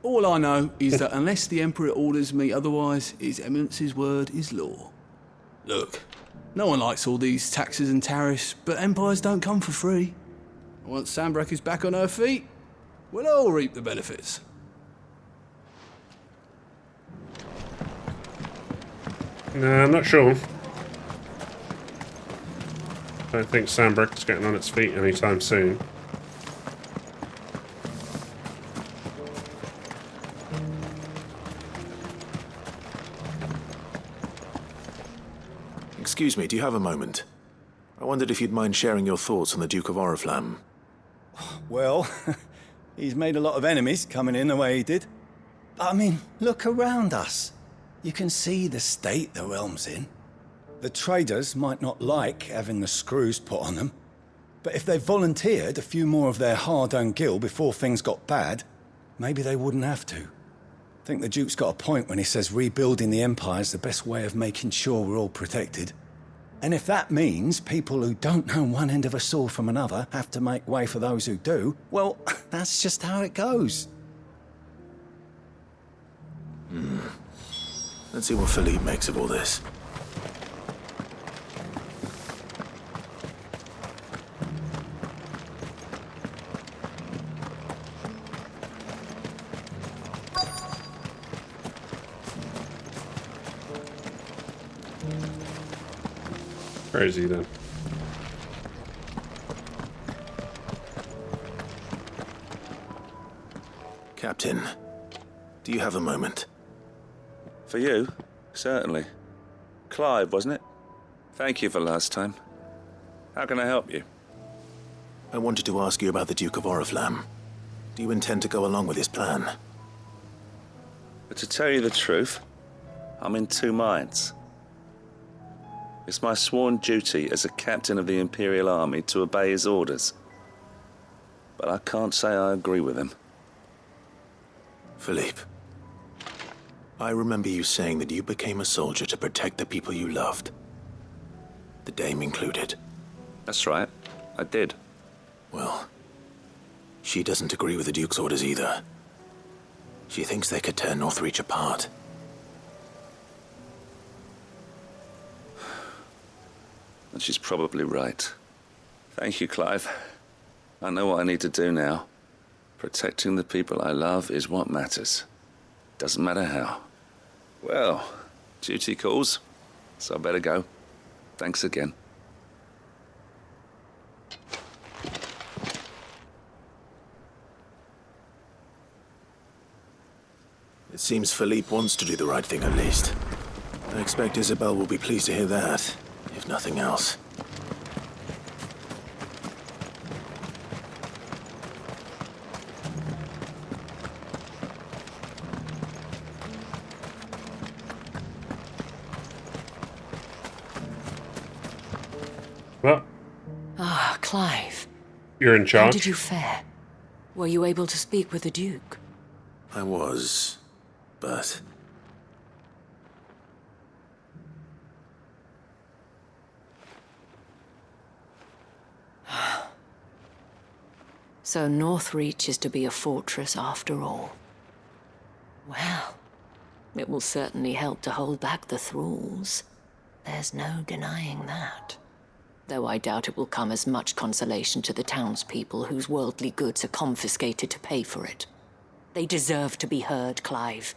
All I know is that unless the Emperor orders me otherwise, His Eminence's word is law. Look, no one likes all these taxes and tariffs, but empires don't come for free. Once Sanbreque is back on her feet, we'll all reap the benefits. No, I'm not sure. I don't think Sanbreque's getting on its feet anytime soon. Excuse me, do you have a moment? I wondered if you'd mind sharing your thoughts on the Duke of Oriflamme. Well, he's made a lot of enemies coming in the way he did. But I mean, look around us. You can see the state the realm's in. The traders might not like having the screws put on them, But if they volunteered a few more of their hard-earned gil before things got bad, maybe they wouldn't have to. I think the Duke's got a point when he says rebuilding the Empire is the best way of making sure we're all protected. And if that means people who don't know one end of a sword from another have to make way for those who do, well, that's just how it goes. Let's see what Philippe makes of all this. Where is he then? Captain, do you have a moment? For you? Certainly. Clive, wasn't it? Thank you for last time. How can I help you? I wanted to ask you about the Duke of Oriflamme. Do you intend to go along with his plan? But to tell you the truth, I'm in two minds. It's my sworn duty as a captain of the Imperial Army to obey his orders. But I can't say I agree with him. Philippe, I remember you saying that you became a soldier to protect the people you loved. The Dame included. That's right, I did. Well, she doesn't agree with the Duke's orders either. She thinks they could tear Northreach apart. And she's probably right. Thank you, Clive. I know what I need to do now. Protecting the people I love is what matters. Doesn't matter how. Well, duty calls, so I better go. Thanks again. It seems Philippe wants to do the right thing at least. I expect Isabel will be pleased to hear that, if nothing else. Well, Clive. You're in charge. How did you fare? Were you able to speak with the Duke? I was, but... So Northreach is to be a fortress after all. Well, it will certainly help to hold back the thralls. There's no denying that. Though I doubt it will come as much consolation to the townspeople whose worldly goods are confiscated to pay for it. They deserve to be heard, Clive.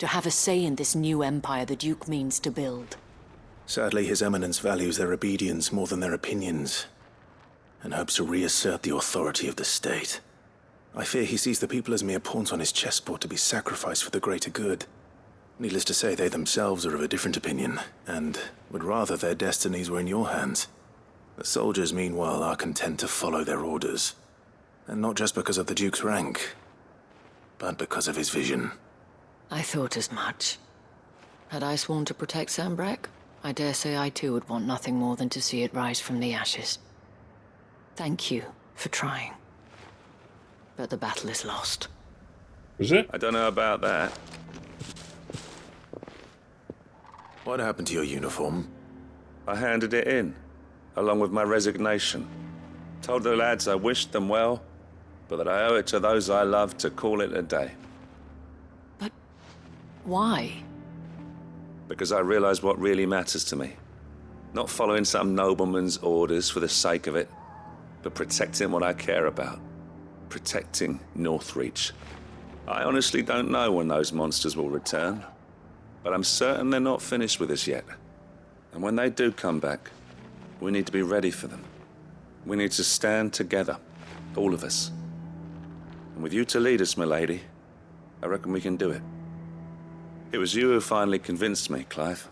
To have a say in this new empire the Duke means to build. Sadly, His Eminence values their obedience more than their opinions, and hopes to reassert the authority of the state. I fear he sees the people as mere pawns on his chessboard to be sacrificed for the greater good. Needless to say, they themselves are of a different opinion, and would rather their destinies were in your hands. The soldiers, meanwhile, are content to follow their orders. And not just because of the Duke's rank, but because of his vision. I thought as much. Had I sworn to protect Sanbreque, I dare say I too would want nothing more than to see it rise from the ashes. Thank you for trying. But the battle is lost. Is it? I don't know about that. What happened to your uniform? I handed it in, along with my resignation. Told the lads I wished them well, but that I owe it to those I love to call it a day. But why? Because I realize what really matters to me. Not following some nobleman's orders for the sake of it, but protecting what I care about. Protecting Northreach. I honestly don't know when those monsters will return, but I'm certain they're not finished with us yet. And when they do come back, we need to be ready for them. We need to stand together, all of us. And with you to lead us, milady, I reckon we can do it. It was you who finally convinced me, Clive.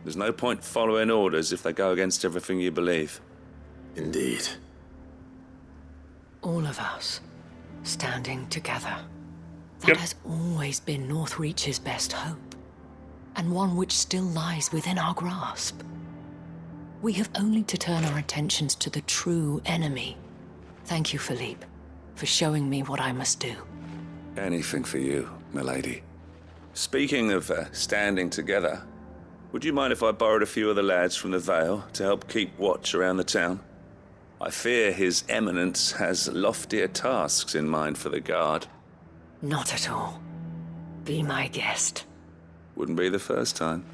There's no point following orders if they go against everything you believe. Indeed. All of us, standing together. That has always been Northreach's best hope, and one which still lies within our grasp. We have only to turn our attentions to the true enemy. Thank you, Philippe, for showing me what I must do. Anything for you, milady. Speaking of standing together, would you mind if I borrowed a few of the lads from the Vale to help keep watch around the town? I fear His Eminence has loftier tasks in mind for the guard. Not at all. Be my guest. Wouldn't be the first time.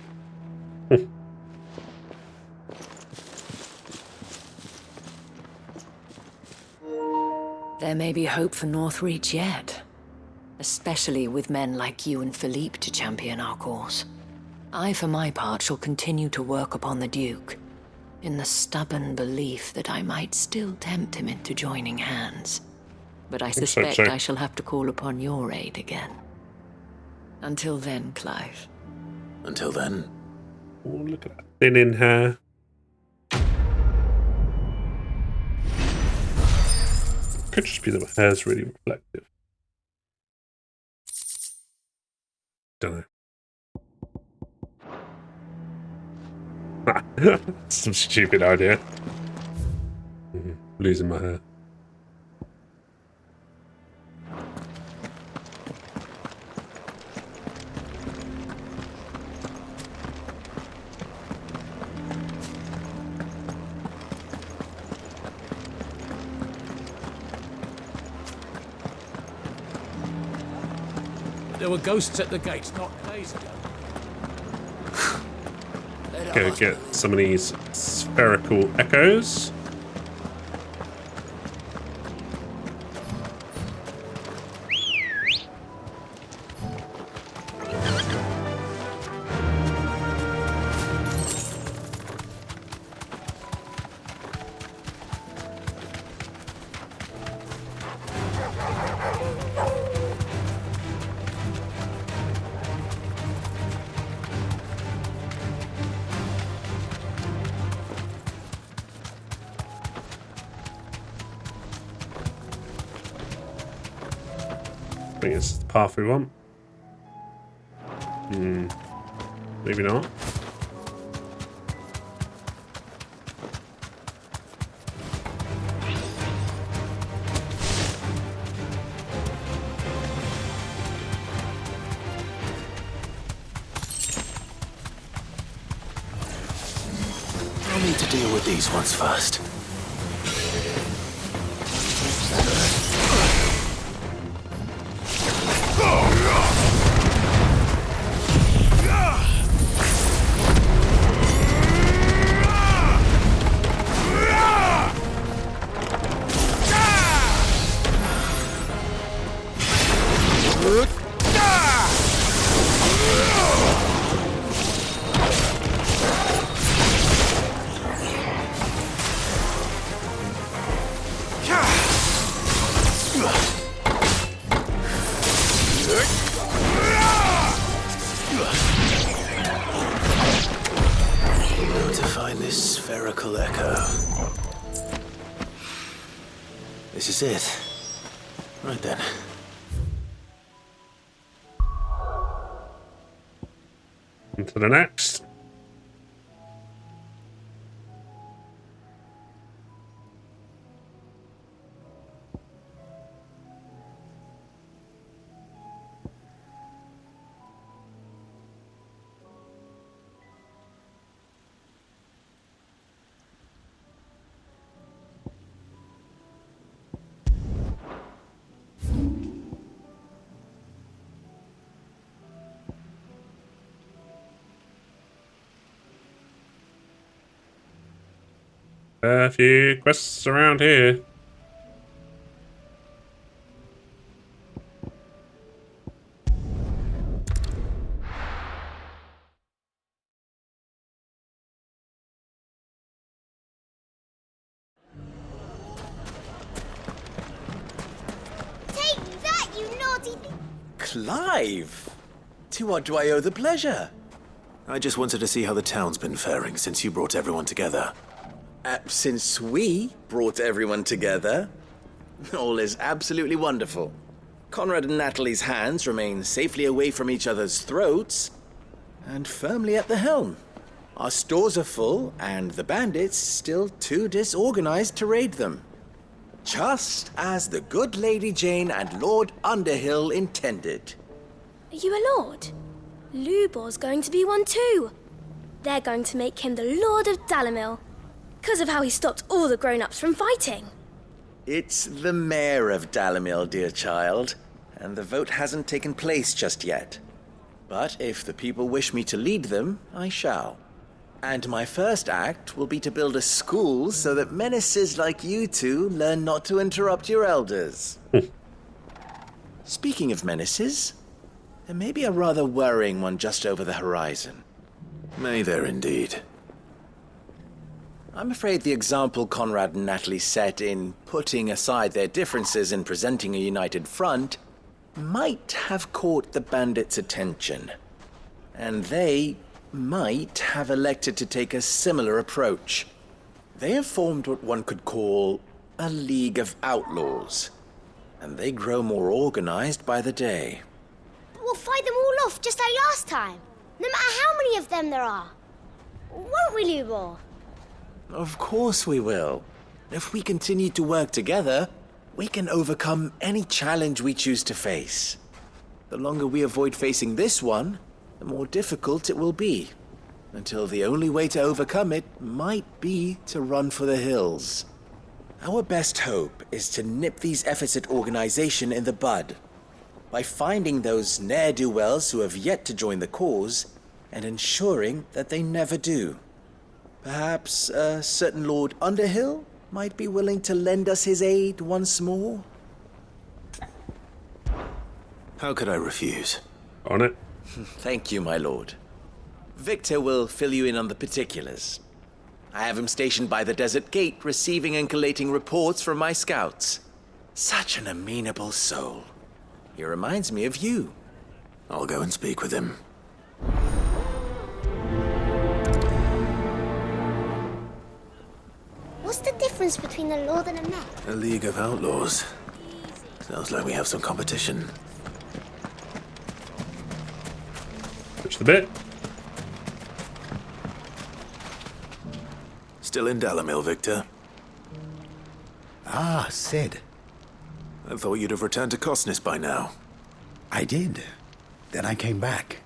There may be hope for Northreach yet. Especially with men like you and Philippe to champion our cause. I, for my part, shall continue to work upon the Duke, in the stubborn belief that I might still tempt him into joining hands. But I suspect I shall have to call upon your aid again. Until then, Clive. Until then? Oh, look at that thinning hair. Could just be that my hair's really reflective. Don't know. Some stupid idea. Losing my hair. There were ghosts at the gates not days ago. Go get some of these spherical echoes. I think it's the path we want. Maybe not. I'll need to deal with these ones first. This is it. Right then. On to the next. A few quests around here. Take that, you naughty thing! Clive! To what do I owe the pleasure? I just wanted to see how the town's been faring since you brought everyone together. Since we brought everyone together, all is absolutely wonderful. Conrad and Natalie's hands remain safely away from each other's throats, and firmly at the helm. Our stores are full, and the bandits still too disorganized to raid them. Just as the good Lady Jane and Lord Underhill intended. Are you a lord? Lubor's going to be one too. They're going to make him the Lord of Dalimil, because of how he stopped all the grown-ups from fighting. It's the mayor of Dalimil, dear child, and the vote hasn't taken place just yet. But if the people wish me to lead them, I shall. And my first act will be to build a school so that menaces like you two learn not to interrupt your elders. Speaking of menaces, there may be a rather worrying one just over the horizon. May there indeed. I'm afraid the example Conrad and Natalie set in putting aside their differences and presenting a united front might have caught the bandits' attention. And they might have elected to take a similar approach. They have formed what one could call a League of Outlaws, and they grow more organized by the day. But we'll fight them all off just like last time, no matter how many of them there are. Won't we, Lubor? Of course we will. If we continue to work together, we can overcome any challenge we choose to face. The longer we avoid facing this one, the more difficult it will be, until the only way to overcome it might be to run for the hills. Our best hope is to nip these efforts at organization in the bud, by finding those ne'er-do-wells who have yet to join the cause, and ensuring that they never do. Perhaps a certain Lord Underhill might be willing to lend us his aid once more? How could I refuse? On it. Thank you, my lord. Victor will fill you in on the particulars. I have him stationed by the desert gate, receiving and collating reports from my scouts. Such an amenable soul. He reminds me of you. I'll go and speak with him. What's the difference between a lord and a man? A League of Outlaws. Sounds like we have some competition. Push the bit. Still in Dalimil, Victor? Ah, Sid. I thought you'd have returned to Cosnes by now. I did. Then I came back.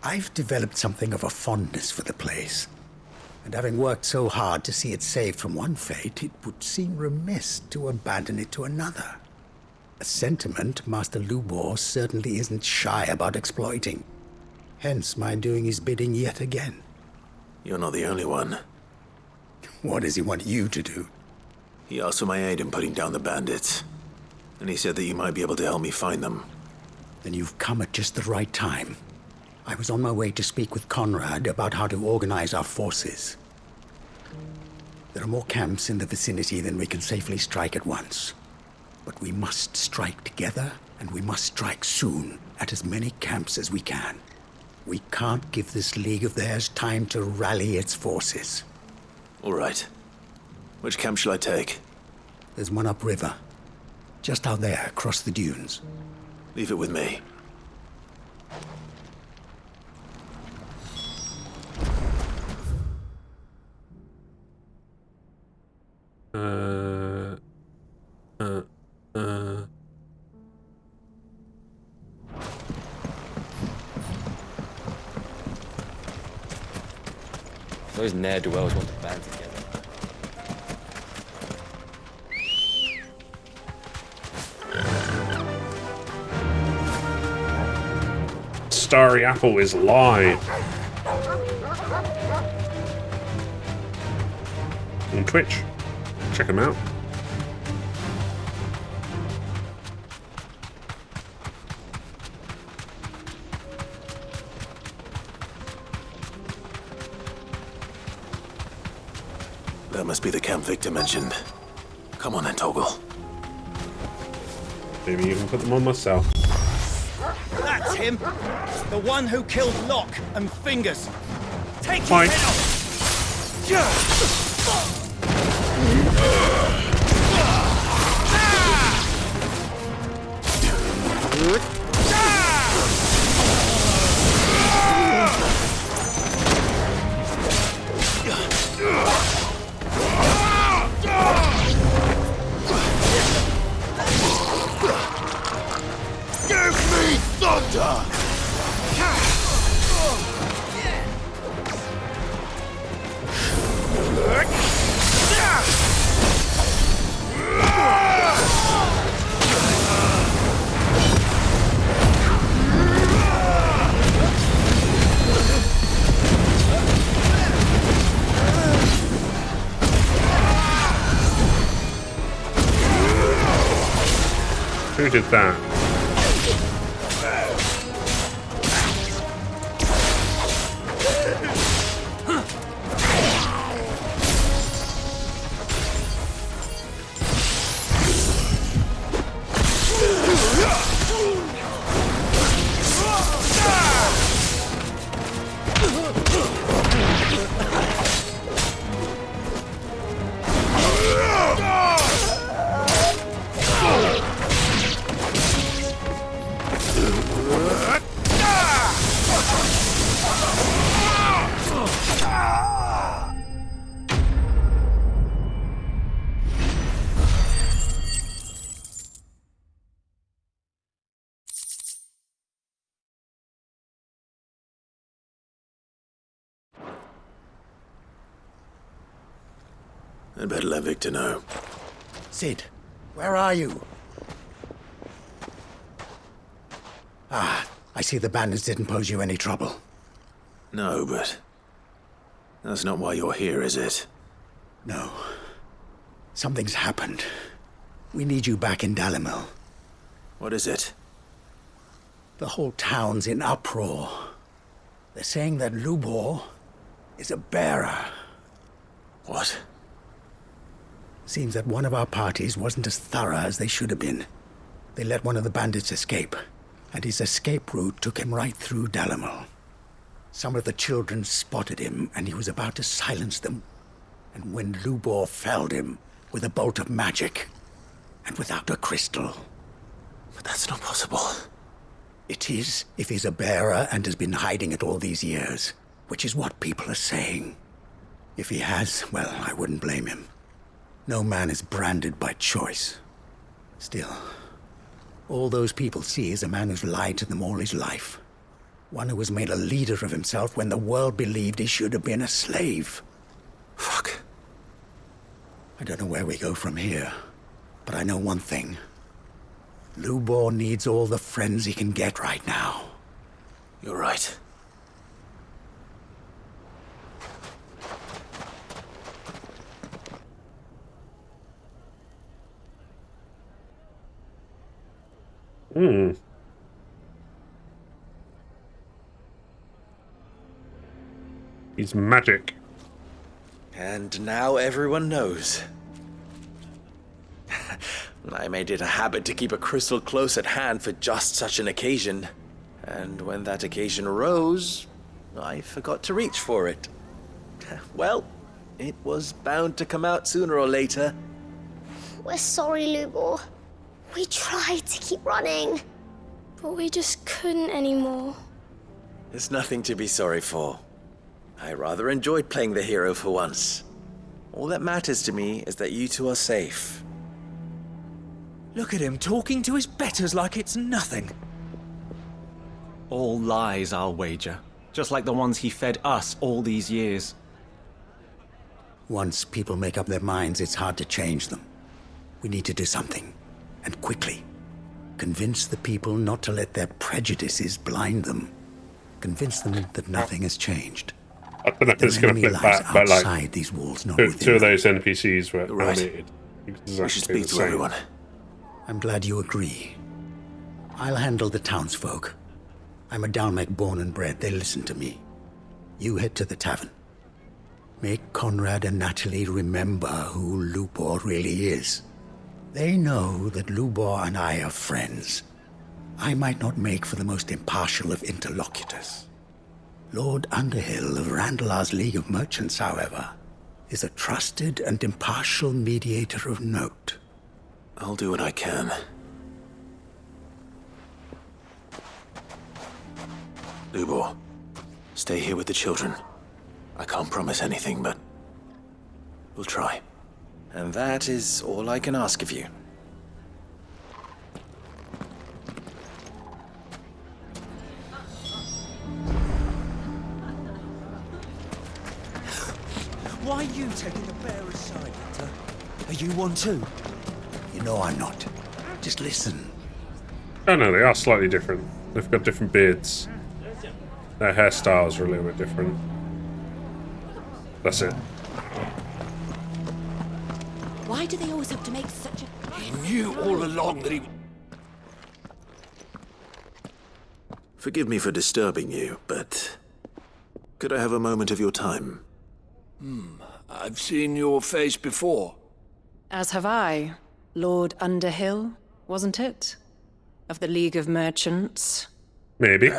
I've developed something of a fondness for the place. And having worked so hard to see it saved from one fate, it would seem remiss to abandon it to another. A sentiment Master Lubor certainly isn't shy about exploiting. Hence my doing his bidding yet again. You're not the only one. What does he want you to do? He asked for my aid in putting down the bandits. And he said that you might be able to help me find them. Then you've come at just the right time. I was on my way to speak with Conrad about how to organize our forces. There are more camps in the vicinity than we can safely strike at once. But we must strike together, and we must strike soon at as many camps as we can. We can't give this league of theirs time to rally its forces. All right. Which camp shall I take? There's one upriver. Just out there, across the dunes. Leave it with me. Those ne'er-do-wells want to band together. Starry Apple is live on Twitch. Check them out. That must be the camp Victor mentioned. Come on then, Toggle. Maybe even put them on myself. That's him! The one who killed Locke and Fingers! Take his Fine. head off! did that. I'd better let Victor know. Sid, where are you? Ah, I see the bandits didn't pose you any trouble. No, but that's not why you're here, is it? No. Something's happened. We need you back in Dalimil. What is it? The whole town's in uproar. They're saying that Lubor is a bearer. What? Seems that one of our parties wasn't as thorough as they should have been. They let one of the bandits escape, and his escape route took him right through Dalimil. Some of the children spotted him, and he was about to silence them. And when Lubor felled him with a bolt of magic, and without a crystal. But that's not possible. It is, if he's a bearer and has been hiding it all these years, which is what people are saying. If he has, well, I wouldn't blame him. No man is branded by choice. Still, all those people see is a man who's lied to them all his life. One who was made a leader of himself when the world believed he should have been a slave. Fuck. I don't know where we go from here, but I know one thing. Lubor needs all the friends he can get right now. You're right. He's magic. And now everyone knows. I made it a habit to keep a crystal close at hand for just such an occasion. And when that occasion arose, I forgot to reach for it. Well, it was bound to come out sooner or later. We're sorry, Lubor. We tried to keep running. But we just couldn't anymore. There's nothing to be sorry for. I rather enjoyed playing the hero for once. All that matters to me is that you two are safe. Look at him talking to his betters like it's nothing. All lies, I'll wager. Just like the ones he fed us all these years. Once people make up their minds, it's hard to change them. We need to do something, and quickly. Convince the people not to let their prejudices blind them. Convince them that nothing has changed. I don't know if it's going to flip back, but like these walls, not two of those NPCs were Right. animated. Exactly We should speak the to same. everyone. I'm glad you agree. I'll handle the townsfolk. I'm a Dalmec born and bred. They listen to me. You head to the tavern. Make Conrad and Natalie remember who Lubor really is. They know that Lubor and I are friends. I might not make for the most impartial of interlocutors. Lord Underhill of Randalar's League of Merchants, however, is a trusted and impartial mediator of note. I'll do what I can. Lubor, stay here with the children. I can't promise anything, but we'll try. And that is all I can ask of you. Why are you taking the bearer's side, Victor? Are you one too? You know I'm not. Just listen. Oh no, they are slightly different. They've got different beards. Their hairstyles are a little bit different. That's it. Why do they always have to make such a... He knew all along that he... Forgive me for disturbing you, but could I have a moment of your time? I've seen your face before. As have I. Lord Underhill, wasn't it? Of the League of Merchants. Maybe.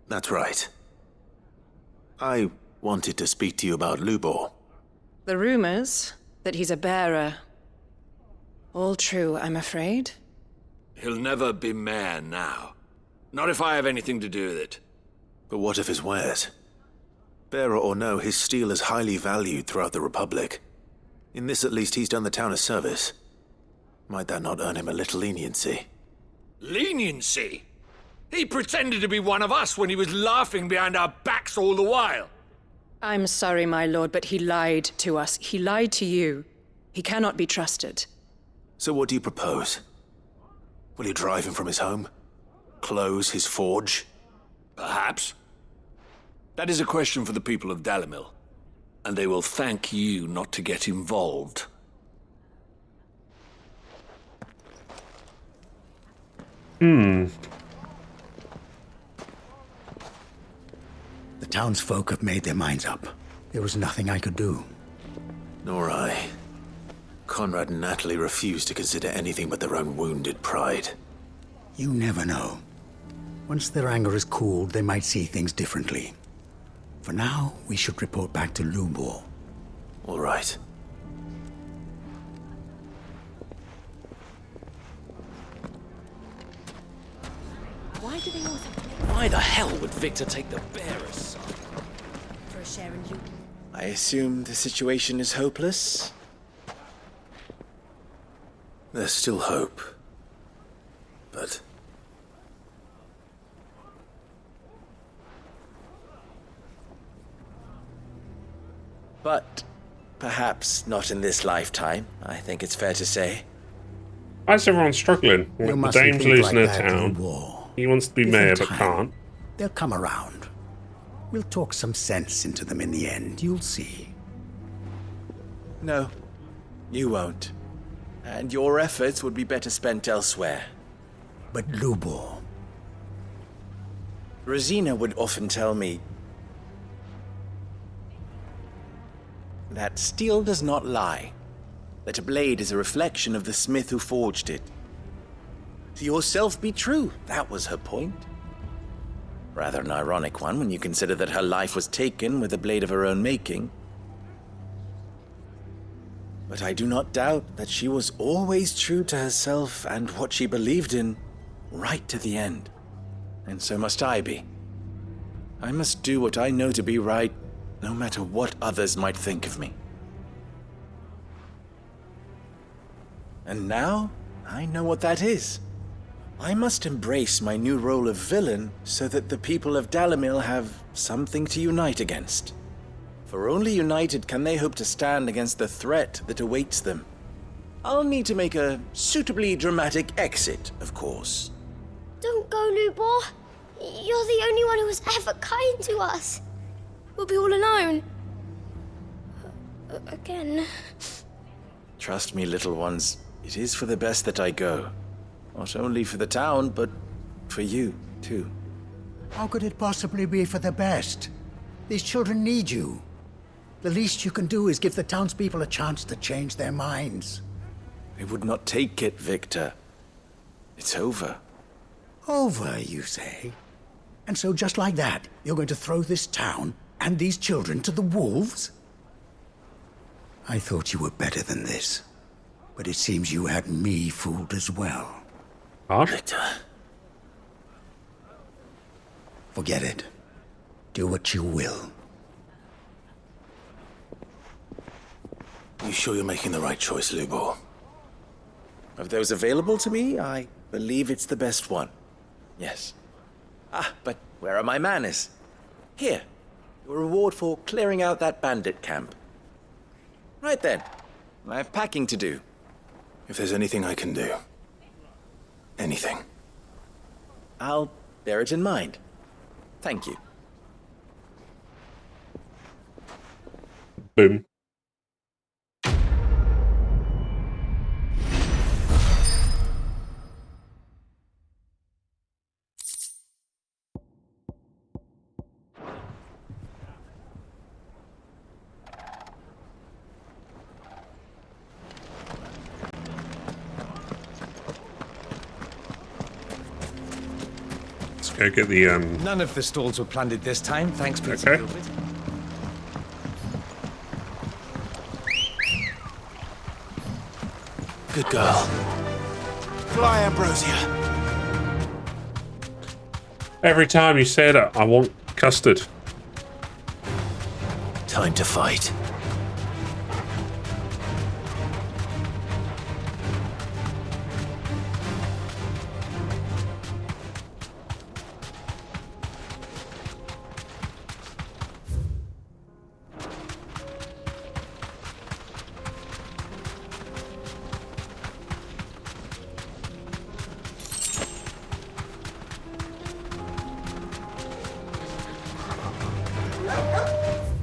That's right. I wanted to speak to you about Lubor. The rumors that he's a bearer. All true, I'm afraid. He'll never be mayor now. Not if I have anything to do with it. But what of his wares? Bearer or no, his steel is highly valued throughout the Republic. In this at least he's done the town a service. Might that not earn him a little leniency? Leniency? He pretended to be one of us when he was laughing behind our backs all the while. I'm sorry, my lord, but he lied to us. He lied to you. He cannot be trusted. So what do you propose? Will you drive him from his home? Close his forge? Perhaps. That is a question for the people of Dalimil. And they will thank you not to get involved. The townsfolk have made their minds up. There was nothing I could do. Nor I. Conrad and Natalie refused to consider anything but their own wounded pride. You never know. Once their anger is cooled, they might see things differently. For now, we should report back to Lubor. All right. Why the hell would Victor take the bearer's side? For a share in loot. I assume the situation is hopeless? There's still hope. But... But perhaps not in this lifetime, I think it's fair to say. Why is everyone struggling? You The mustn't Dame's think losing like her that, town. Lubor. He wants to be Give them mayor but time. can't. They'll come around. We'll talk some sense into them in the end, you'll see. No, you won't. And your efforts would be better spent elsewhere. But Lubor... Rosina would often tell me that steel does not lie, that a blade is a reflection of the smith who forged it. To yourself be true, that was her point. Rather an ironic one when you consider that her life was taken with a blade of her own making. But I do not doubt that she was always true to herself and what she believed in, right to the end. And so must I be. I must do what I know to be right, no matter what others might think of me. And now, I know what that is. I must embrace my new role of villain so that the people of Dalimil have something to unite against. For only united can they hope to stand against the threat that awaits them. I'll need to make a suitably dramatic exit, of course. Don't go, Lubor. You're the only one who was ever kind to us. We'll be all alone. Again. Trust me, little ones, it is for the best that I go. Not only for the town, but for you, too. How could it possibly be for the best? These children need you. The least you can do is give the townspeople a chance to change their minds. They would not take it, Victor. It's over. Over, you say? And so just like that, you're going to throw this town and these children to the wolves? I thought you were better than this. But it seems you had me fooled as well. Victor. Forget it. Do what you will. You sure you're making the right choice, Lubor? Of those available to me, I believe it's the best one. Yes. Ah, but where are my manners? Here, your reward for clearing out that bandit camp. Right then, I have packing to do. If there's anything I can do. Anything. I'll bear it in mind. Thank you. Boom. Go get the None of the stalls were planted this time, thanks, Peter Okay. Gilbert. Good girl. Fly, Ambrosia. Every time you say that, I want custard. Time to fight.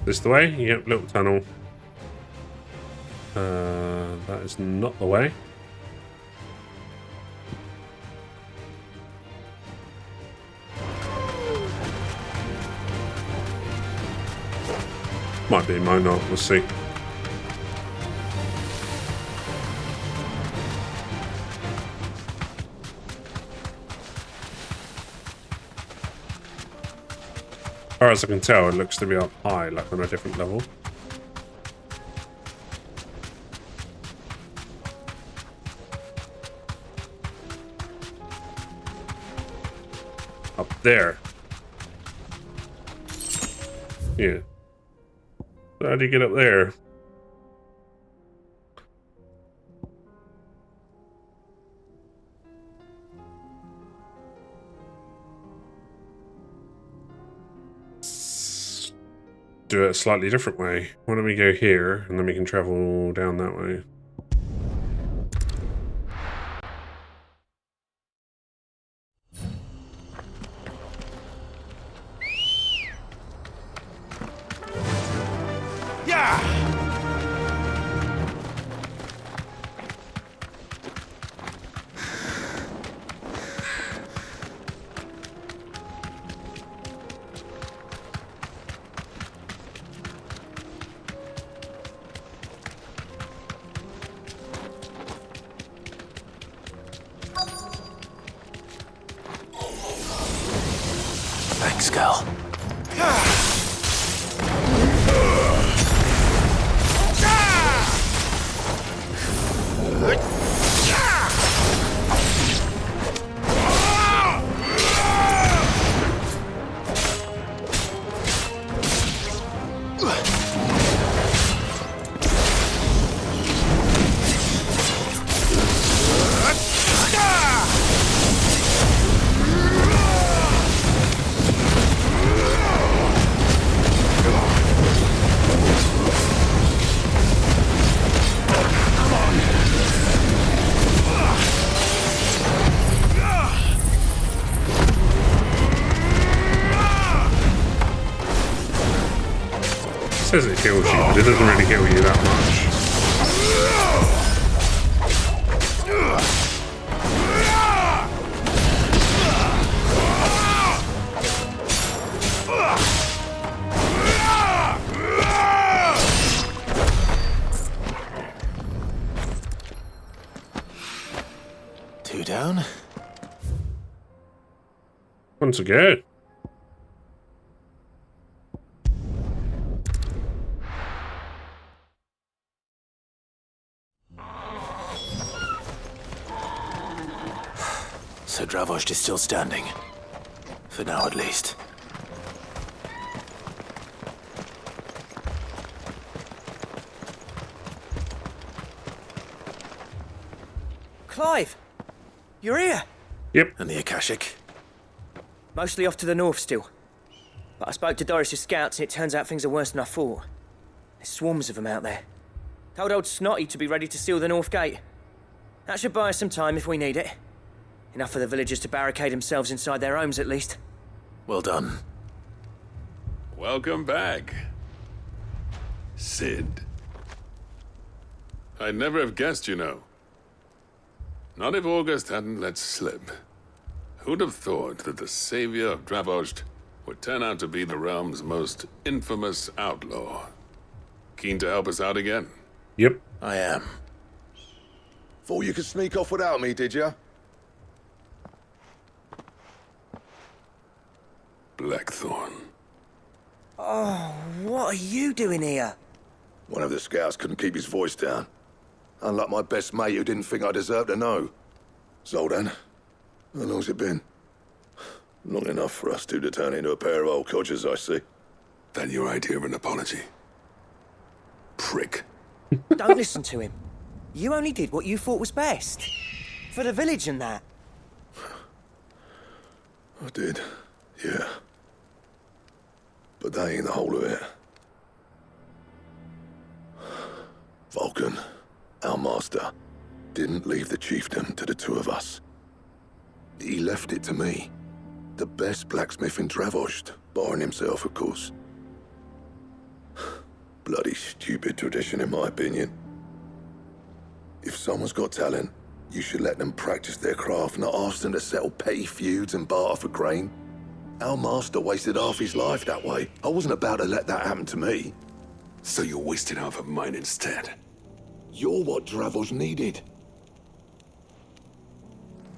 This the way? Yep, little tunnel. That is not the way. Might be, might not. We'll see. As far as I can tell, it looks to be up high, like on a different level. Up there. Yeah. So how do you get up there? Do it a slightly different way. Why don't we go here and then we can travel down that way? Thanks, girl. It says it heals you, but it doesn't really heal you that much. Two down. Once again. So Dravost is still standing. For now, at least. Clive! You're here! Yep. And the Akashic? Mostly off to the north still. But I spoke to Doris's scouts and it turns out things are worse than I thought. There's swarms of them out there. Told old Snotty to be ready to seal the north gate. That should buy us some time if we need it. Enough for the villagers to barricade themselves inside their homes, at least. Well done. Welcome back, Sid. I'd never have guessed, you know. Not if August hadn't let slip. Who'd have thought that the savior of Dravost would turn out to be the realm's most infamous outlaw? Keen to help us out again? Yep. I am. Thought you could sneak off without me, did ya? Blackthorn. Oh, what are you doing here? One of the scouts couldn't keep his voice down. Unlike my best mate who didn't think I deserved to know. Zoldan, how long's it been? Long enough for us two to turn into a pair of old codgers, I see. That your idea of an apology? Prick. Don't listen to him. You only did what you thought was best. For the village and that. I did, yeah. But that ain't the whole of it. Vulcan, our master, didn't leave the chiefdom to the two of us. He left it to me. The best blacksmith in Dravost, barring himself, of course. Bloody stupid tradition, in my opinion. If someone's got talent, you should let them practice their craft, not ask them to settle petty feuds and barter for grain. Our master wasted half his life that way. I wasn't about to let that happen to me. So you wasted half of mine instead. You're what Dravost needed.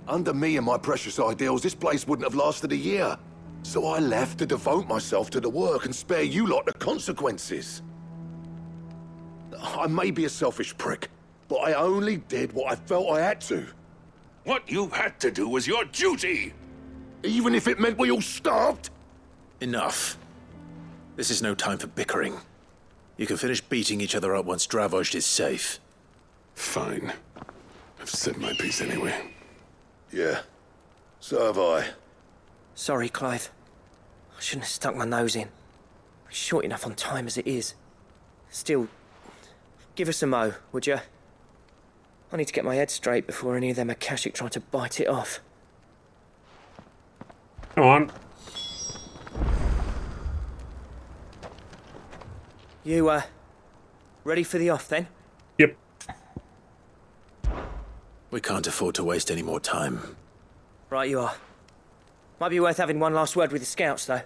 Under me and my precious ideals, this place wouldn't have lasted a year. So I left to devote myself to the work and spare you lot the consequences. I may be a selfish prick, but I only did what I felt I had to. What you had to do was your duty! Even if it meant we all starved? Enough. This is no time for bickering. You can finish beating each other up once Dravost is safe. Fine. I've said my piece anyway. Yeah, so have I. Sorry, Clive. I shouldn't have stuck my nose in. We're short enough on time as it is. Still, give us a mo, would you? I need to get my head straight before any of them Akashic try to bite it off. Come on. You, ready for the off, then? Yep. We can't afford to waste any more time. Right you are. Might be worth having one last word with the scouts, though.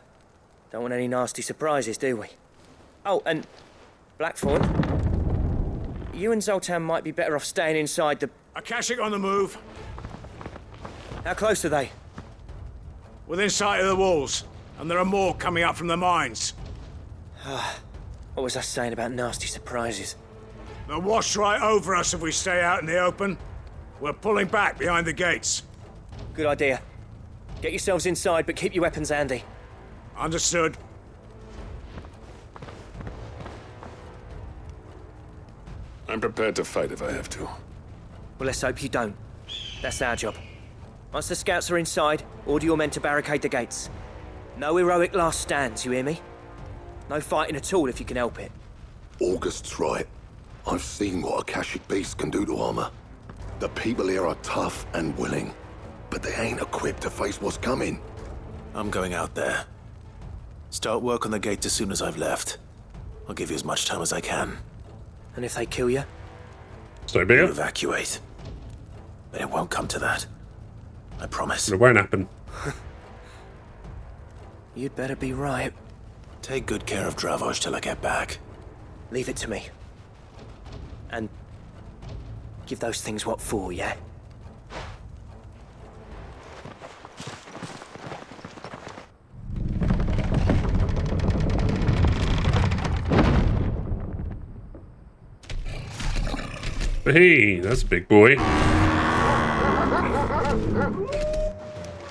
Don't want any nasty surprises, do we? Oh, and Blackthorn, you and Zoltan might be better off staying inside the... Akashic on the move. How close are they? Within sight of the walls, and there are more coming up from the mines. What was I saying about nasty surprises? They'll wash right over us if we stay out in the open. We're pulling back behind the gates. Good idea. Get yourselves inside, but keep your weapons handy. Understood. I'm prepared to fight if I have to. Well, let's hope you don't. That's our job. Once the scouts are inside, order your men to barricade the gates. No heroic last stands, you hear me? No fighting at all if you can help it. August's right. I've seen what Akashic beasts can do to armor. The people here are tough and willing, but they ain't equipped to face what's coming. I'm going out there. Start work on the gate as soon as I've left. I'll give you as much time as I can. And if they kill you? So be it. Evacuate. But it won't come to that. I promise. It won't happen. You'd better be right. Take good care of Dravost till I get back. Leave it to me. And give those things what for, yeah? Hey, that's a big boy.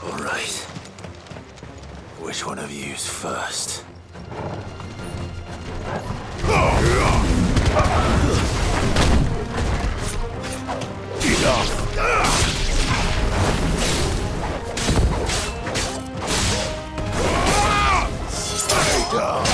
All right. Which one of you's first? Stay down.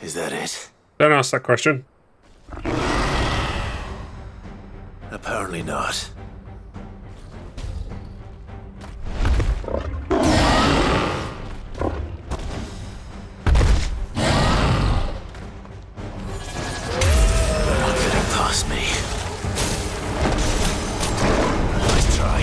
Is that it? Don't ask that question. Apparently not. Past me. Nice try.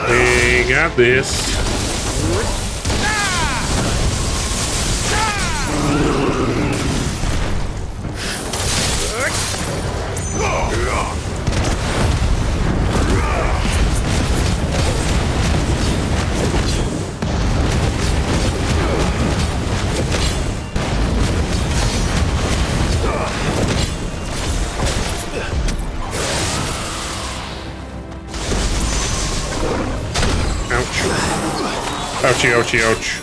We got this. Ouchie, ouchie, ouch.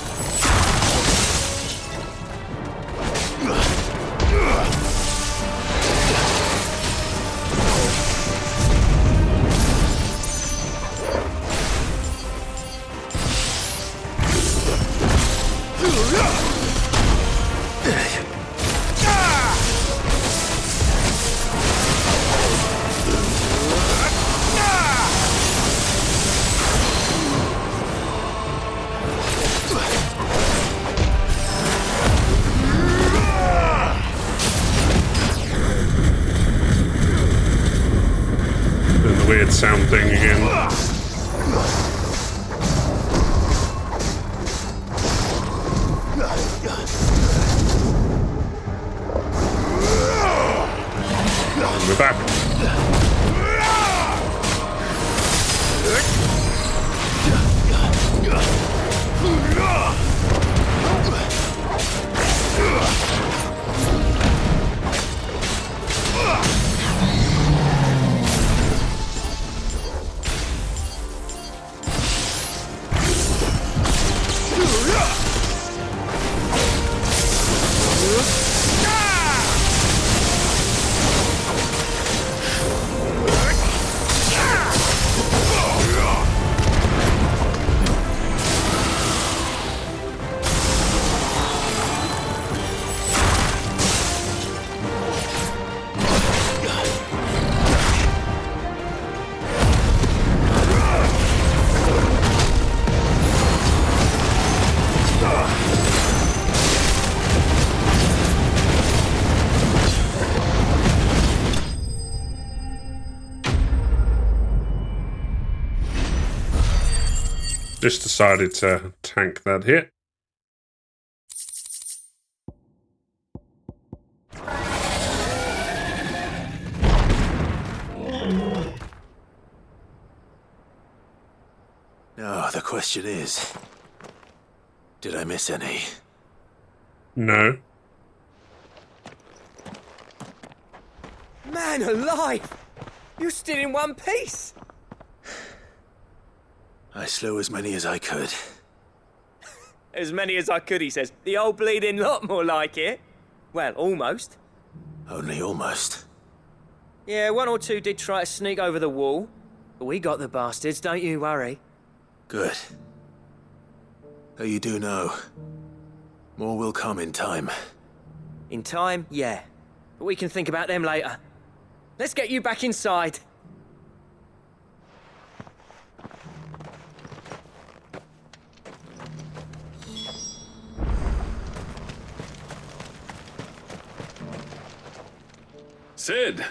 Weird sound thing again. And we're back. Just decided to tank that hit. Now, the question is, did I miss any? No. Man alive! You're still in one piece! I slew as many as I could. As many as I could, he says. The old bleeding lot, more like it. Well, almost. Only almost. Yeah, one or two did try to sneak over the wall. But we got the bastards, don't you worry. Good. Though you do know, more will come in time. In time, yeah. But we can think about them later. Let's get you back inside. Sid!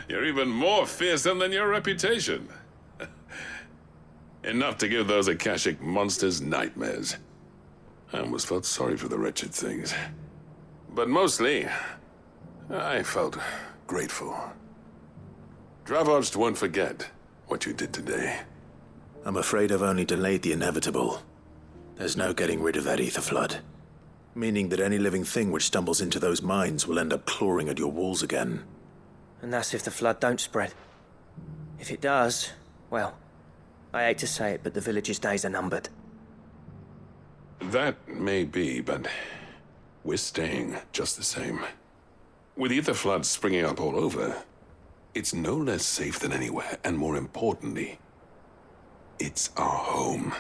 You're even more fearsome than your reputation. Enough to give those Akashic monsters nightmares. I almost felt sorry for the wretched things. But mostly, I felt grateful. Dravojst won't forget what you did today. I'm afraid I've only delayed the inevitable. There's no getting rid of that ether flood. Meaning that any living thing which stumbles into those mines will end up clawing at your walls again. And that's if the flood don't spread. If it does, well, I hate to say it, but the village's days are numbered. That may be, but we're staying just the same. With ether floods springing up all over, it's no less safe than anywhere, and more importantly, it's our home.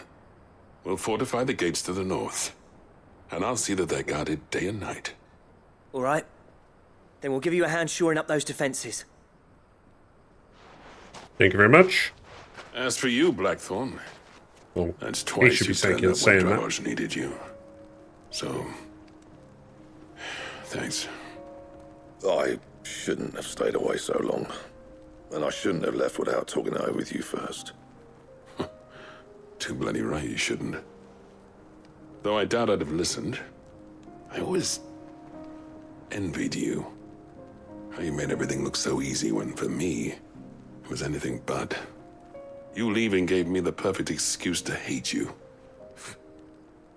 We'll fortify the gates to the north, and I'll see that they're guarded day and night. All right. Then we'll give you a hand shoring up those defenses. Thank you very much. As for you, Blackthorn, well, that's twice should you be turned up when saying that. Dravoj needed you. So, thanks. I shouldn't have stayed away so long. And I shouldn't have left without talking it over with you first. Too bloody right you shouldn't. Though I doubt I'd have listened. I always envied you. How you made everything look so easy when, for me, it was anything but. You leaving gave me the perfect excuse to hate you.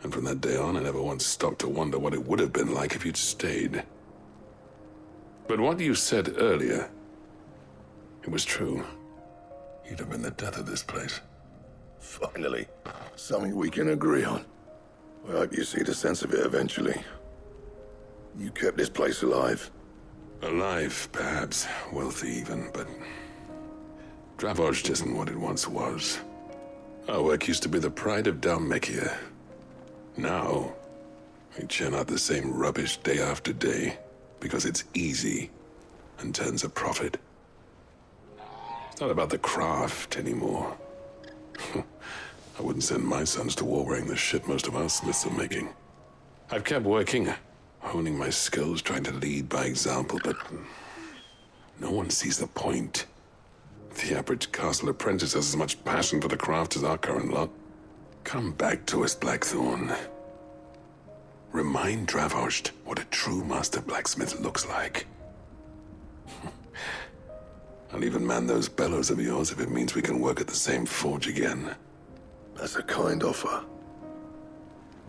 And from that day on, I never once stopped to wonder what it would have been like if you'd stayed. But what you said earlier, it was true. You'd have been the death of this place. Finally, something we can agree on. I hope you see the sense of it eventually. You kept this place alive. Alive, perhaps. Wealthy even, but Dravoj isn't what it once was. Our work used to be the pride of Dalmekia. Now, we churn out the same rubbish day after day because it's easy and turns a profit. It's not about the craft anymore. I wouldn't send my sons to war wearing the shit most of our smiths are making. I've kept working, honing my skills, trying to lead by example, but no one sees the point. The average castle apprentice has as much passion for the craft as our current lot. Come back to us, Blackthorn. Remind Dravoj what a true master blacksmith looks like. I'll even man those bellows of yours if it means we can work at the same forge again. That's a kind offer.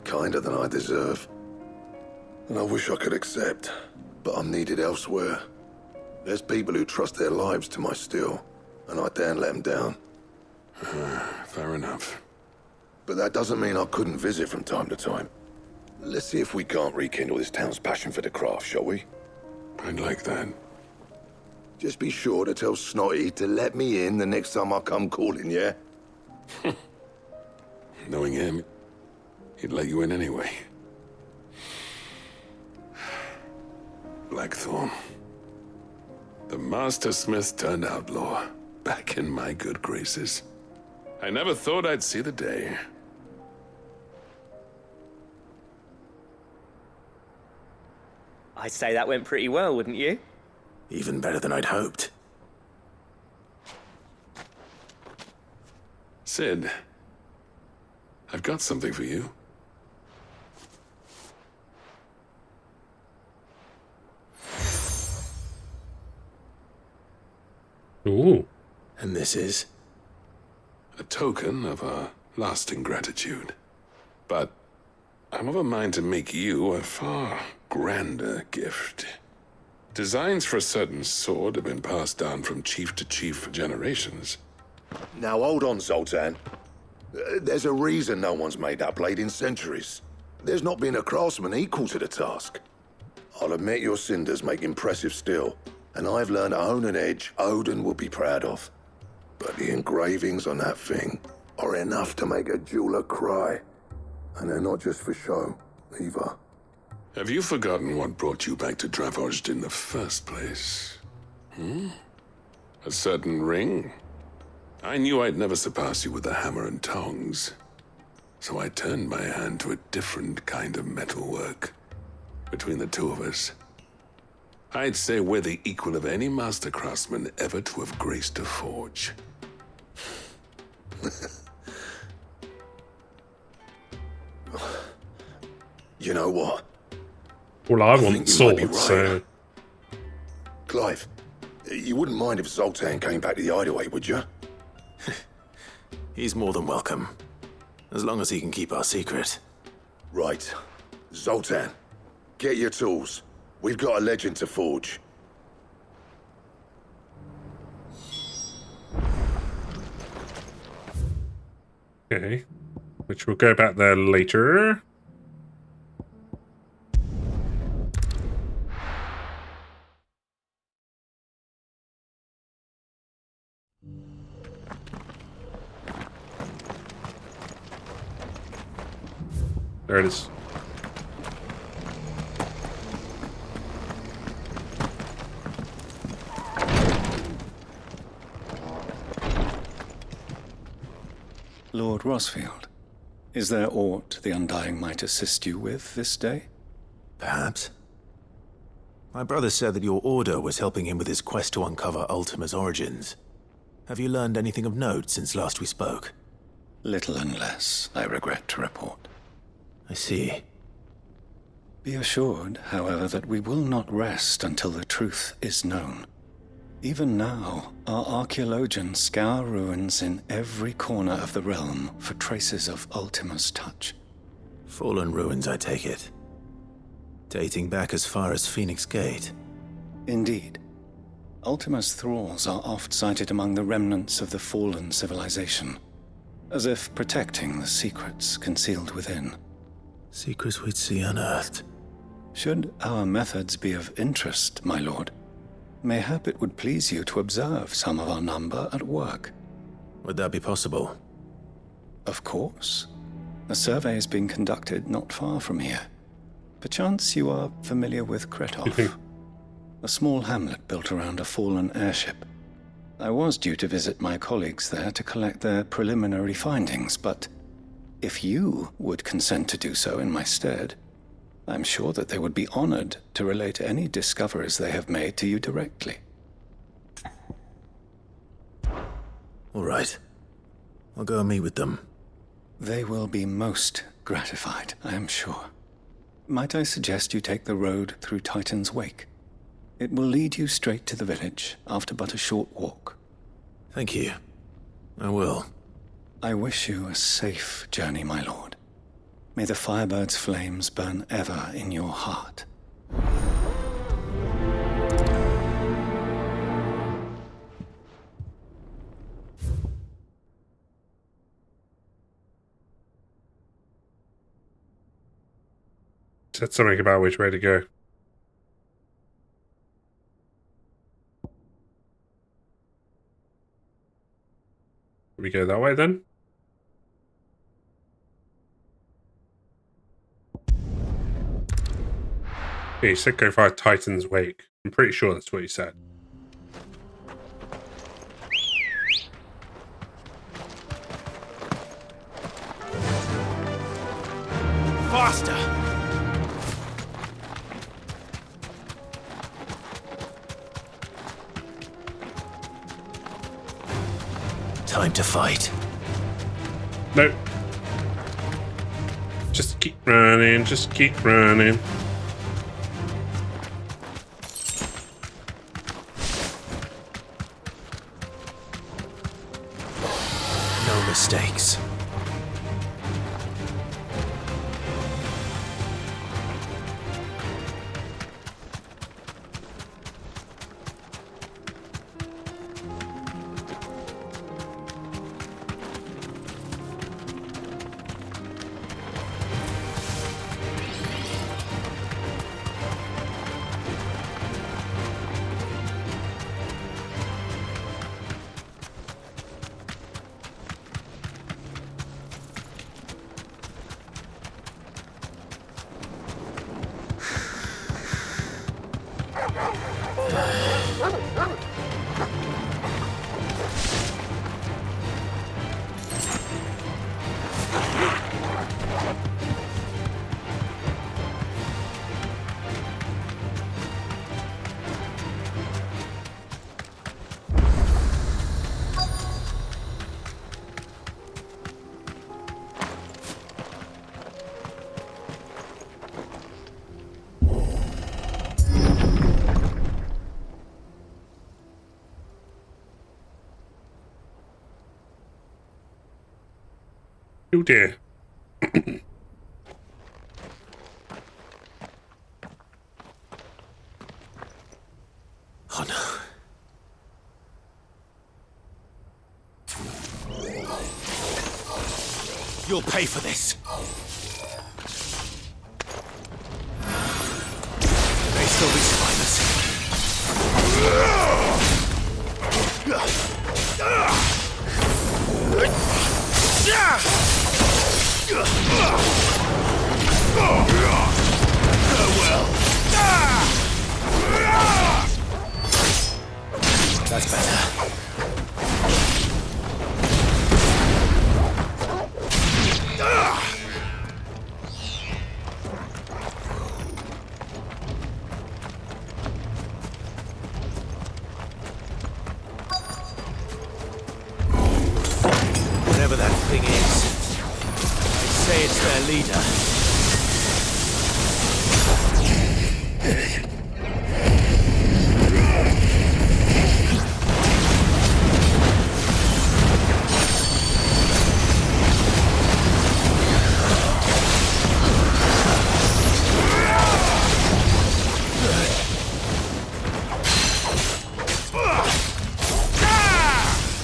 Kinder than I deserve. And I wish I could accept, but I'm needed elsewhere. There's people who trust their lives to my steel, and I daren't let them down. Fair enough. But that doesn't mean I couldn't visit from time to time. Let's see if we can't rekindle this town's passion for the craft, shall we? I'd like that. Just be sure to tell Snotty to let me in the next time I come calling, yeah? Knowing him, he'd let you in anyway. Blackthorn. The Master Smith turned outlaw, back in my good graces. I never thought I'd see the day. I'd say that went pretty well, wouldn't you? Even better than I'd hoped. Sid, I've got something for you. Ooh. And this is? A token of our lasting gratitude. But I'm of a mind to make you a far grander gift. Designs for a certain sword have been passed down from chief to chief for generations. Now hold on, Zoltan. There's a reason no one's made that blade in centuries. There's not been a craftsman equal to the task. I'll admit your cinders make impressive steel, and I've learned to own an edge Odin will be proud of. But the engravings on that thing are enough to make a jeweler cry. And they're not just for show, either. Have you forgotten what brought you back to Dravoj in the first place? A certain ring? I knew I'd never surpass you with the hammer and tongs. So I turned my hand to a different kind of metalwork. Between the two of us, I'd say we're the equal of any master craftsman ever to have graced a forge. You know what? Well, I want think you might be swords, right. so... Clive, you wouldn't mind if Zoltan came back to the hideaway, would you? He's more than welcome. As long as he can keep our secret. Right. Zoltan, get your tools. We've got a legend to forge. Okay. Which we'll go back there later. There it is. Lord Rosfield, is there aught the Undying might assist you with this day? Perhaps. My brother said that your order was helping him with his quest to uncover Ultima's origins. Have you learned anything of note since last we spoke? Little and less, I regret to report. I see. Be assured, however, that we will not rest until the truth is known. Even now, our archaeologians scour ruins in every corner of the realm for traces of Ultima's touch. Fallen ruins, I take it. Dating back as far as Phoenix Gate. Indeed. Ultima's thralls are oft sighted among the remnants of the fallen civilization, as if protecting the secrets concealed within. Secrets we'd see unearthed. Should our methods be of interest, my lord, mayhap it would please you to observe some of our number at work. Would that be possible? Of course. A survey is being conducted not far from here. Perchance you are familiar with Kretov, a small hamlet built around a fallen airship. I was due to visit my colleagues there to collect their preliminary findings, but if you would consent to do so in my stead, I'm sure that they would be honored to relate any discoveries they have made to you directly. All right. I'll go and meet with them. They will be most gratified, I am sure. Might I suggest you take the road through Titan's Wake? It will lead you straight to the village after but a short walk. Thank you. I will. I wish you a safe journey, my lord. May the Firebird's flames burn ever in your heart. Said something about which way to go. We go that way then? Yeah, he said go via Titan's Wake. I'm pretty sure that's what he said. Faster! Time to fight. Nope. Just keep running, just keep running. No mistakes. Oh dear. Oh no. You'll pay for this. They still be survivors. That's better. Whatever that thing is, I'd say it's their leader.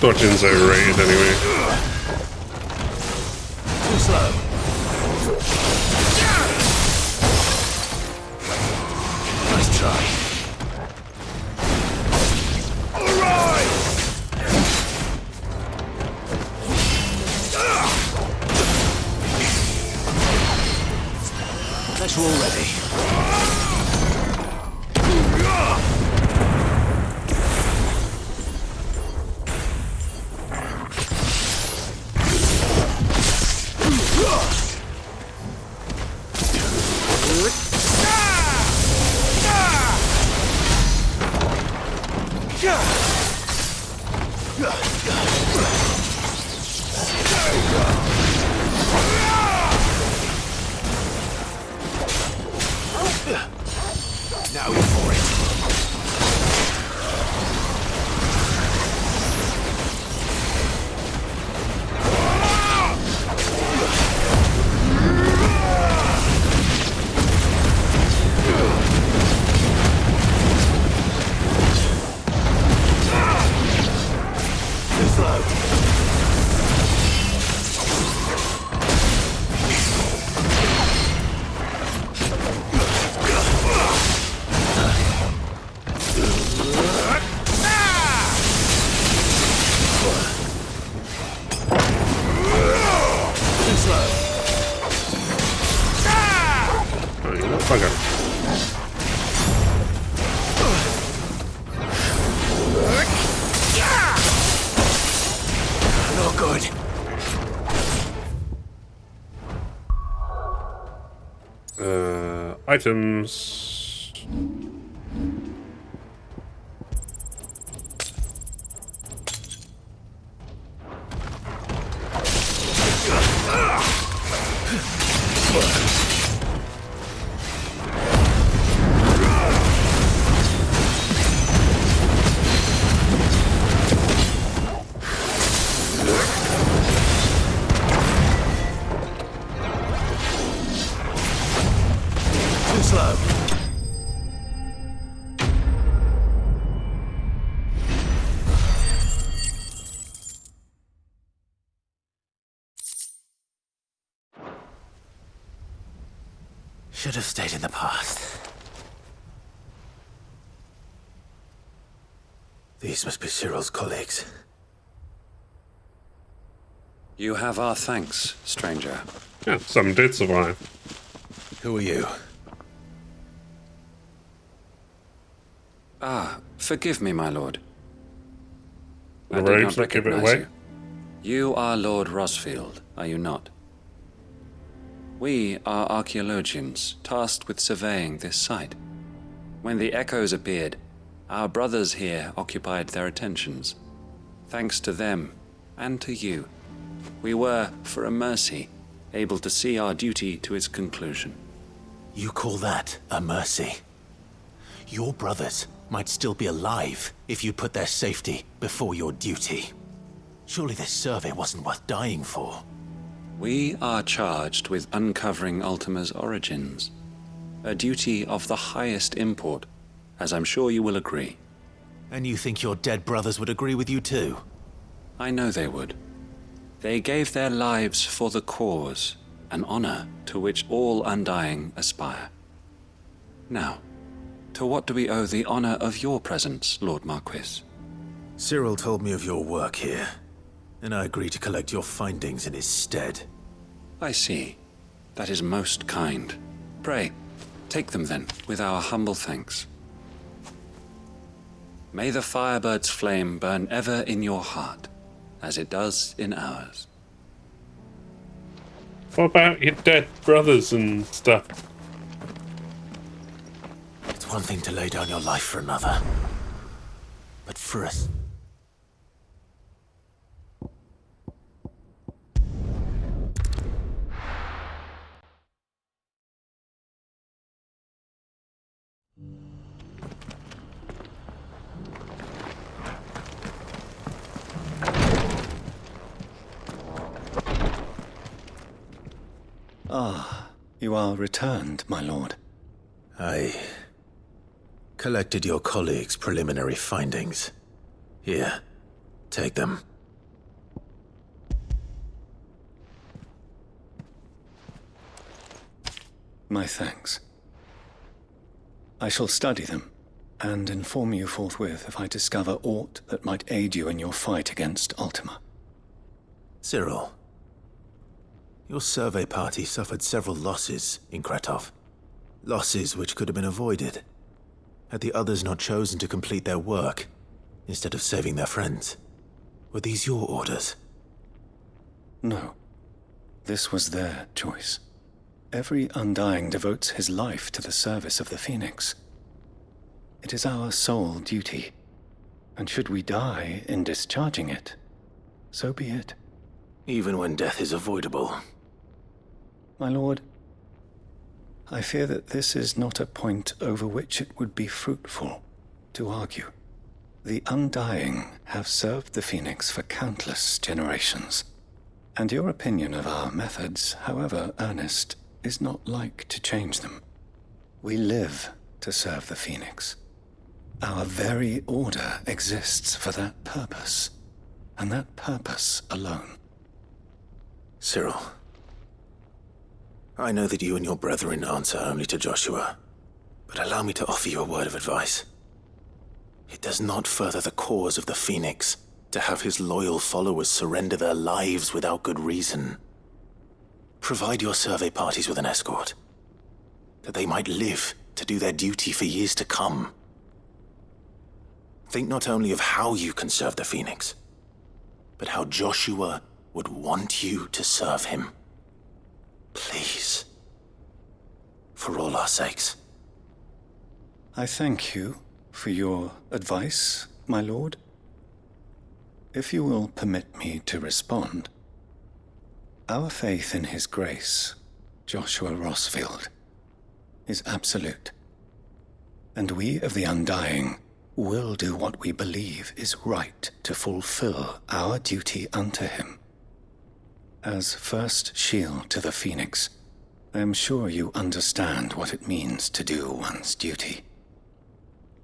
Dodging's overrated anyway. Too slow. Nice try. All right. Guess we're all ready. Now you're for it. Too slow. Not good. Items. Too slow. Should have stayed in the past. These must be Cyril's colleagues. You have our thanks, stranger. Yeah, some did survive. Who are you? Ah, forgive me, my lord. The I did robes not that give it recognize away? you. You are Lord Rosfield, are you not? We are archaeologians, tasked with surveying this site. When the echoes appeared, our brothers here occupied their attentions. Thanks to them, and to you, we were, for a mercy, able to see our duty to its conclusion. You call that a mercy? Your brothers might still be alive if you put their safety before your duty. Surely this survey wasn't worth dying for. We are charged with uncovering Ultima's origins. A duty of the highest import, as I'm sure you will agree. And you think your dead brothers would agree with you too? I know they would. They gave their lives for the cause, an honor to which all Undying aspire. Now, to what do we owe the honor of your presence, Lord Marquis? Cyril told me of your work here, and I agreed to collect your findings in his stead. I see. That is most kind. Pray, take them then, with our humble thanks. May the Firebird's flame burn ever in your heart, as it does in ours. What about your dead brothers and stuff? It's one thing to lay down your life for another, but Frith. Ah, you are returned, my lord. I collected your colleagues' preliminary findings. Here, take them. My thanks. I shall study them, and inform you forthwith if I discover aught that might aid you in your fight against Ultima. Cyril, your survey party suffered several losses in Kretov. Losses which could have been avoided, had the others not chosen to complete their work, instead of saving their friends. Were these your orders? No. This was their choice. Every Undying devotes his life to the service of the Phoenix. It is our sole duty, and should we die in discharging it, so be it. Even when death is avoidable. My lord, I fear that this is not a point over which it would be fruitful to argue. The Undying have served the Phoenix for countless generations, and your opinion of our methods, however earnest, is not like to change them. We live to serve the Phoenix. Our very order exists for that purpose, and that purpose alone. Cyril, I know that you and your brethren answer only to Joshua, but allow me to offer you a word of advice. It does not further the cause of the Phoenix to have his loyal followers surrender their lives without good reason. Provide your survey parties with an escort, that they might live to do their duty for years to come. Think not only of how you can serve the Phoenix, but how Joshua would want you to serve him. Please. For all our sakes. I thank you for your advice, my lord. If you will permit me to respond, our faith in his grace, Joshua Rossfield, is absolute. And we of the Undying will do what we believe is right to fulfill our duty unto him. As first shield to the Phoenix, I am sure you understand what it means to do one's duty.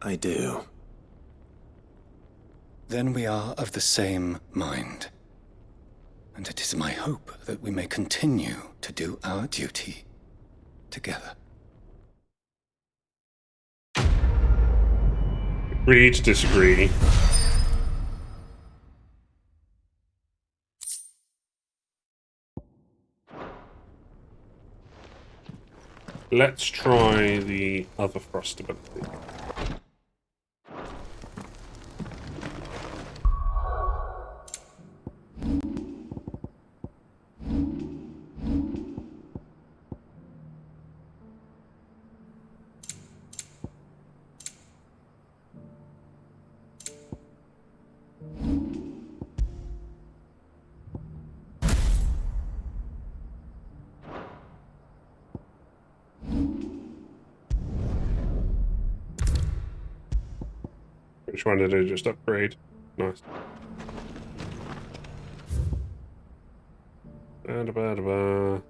I do. Then we are of the same mind. And it is my hope that we may continue to do our duty together. Agree to disagree. Let's try the other frost ability. Which one did I just upgrade? Nice. Ba-da-ba-da-ba.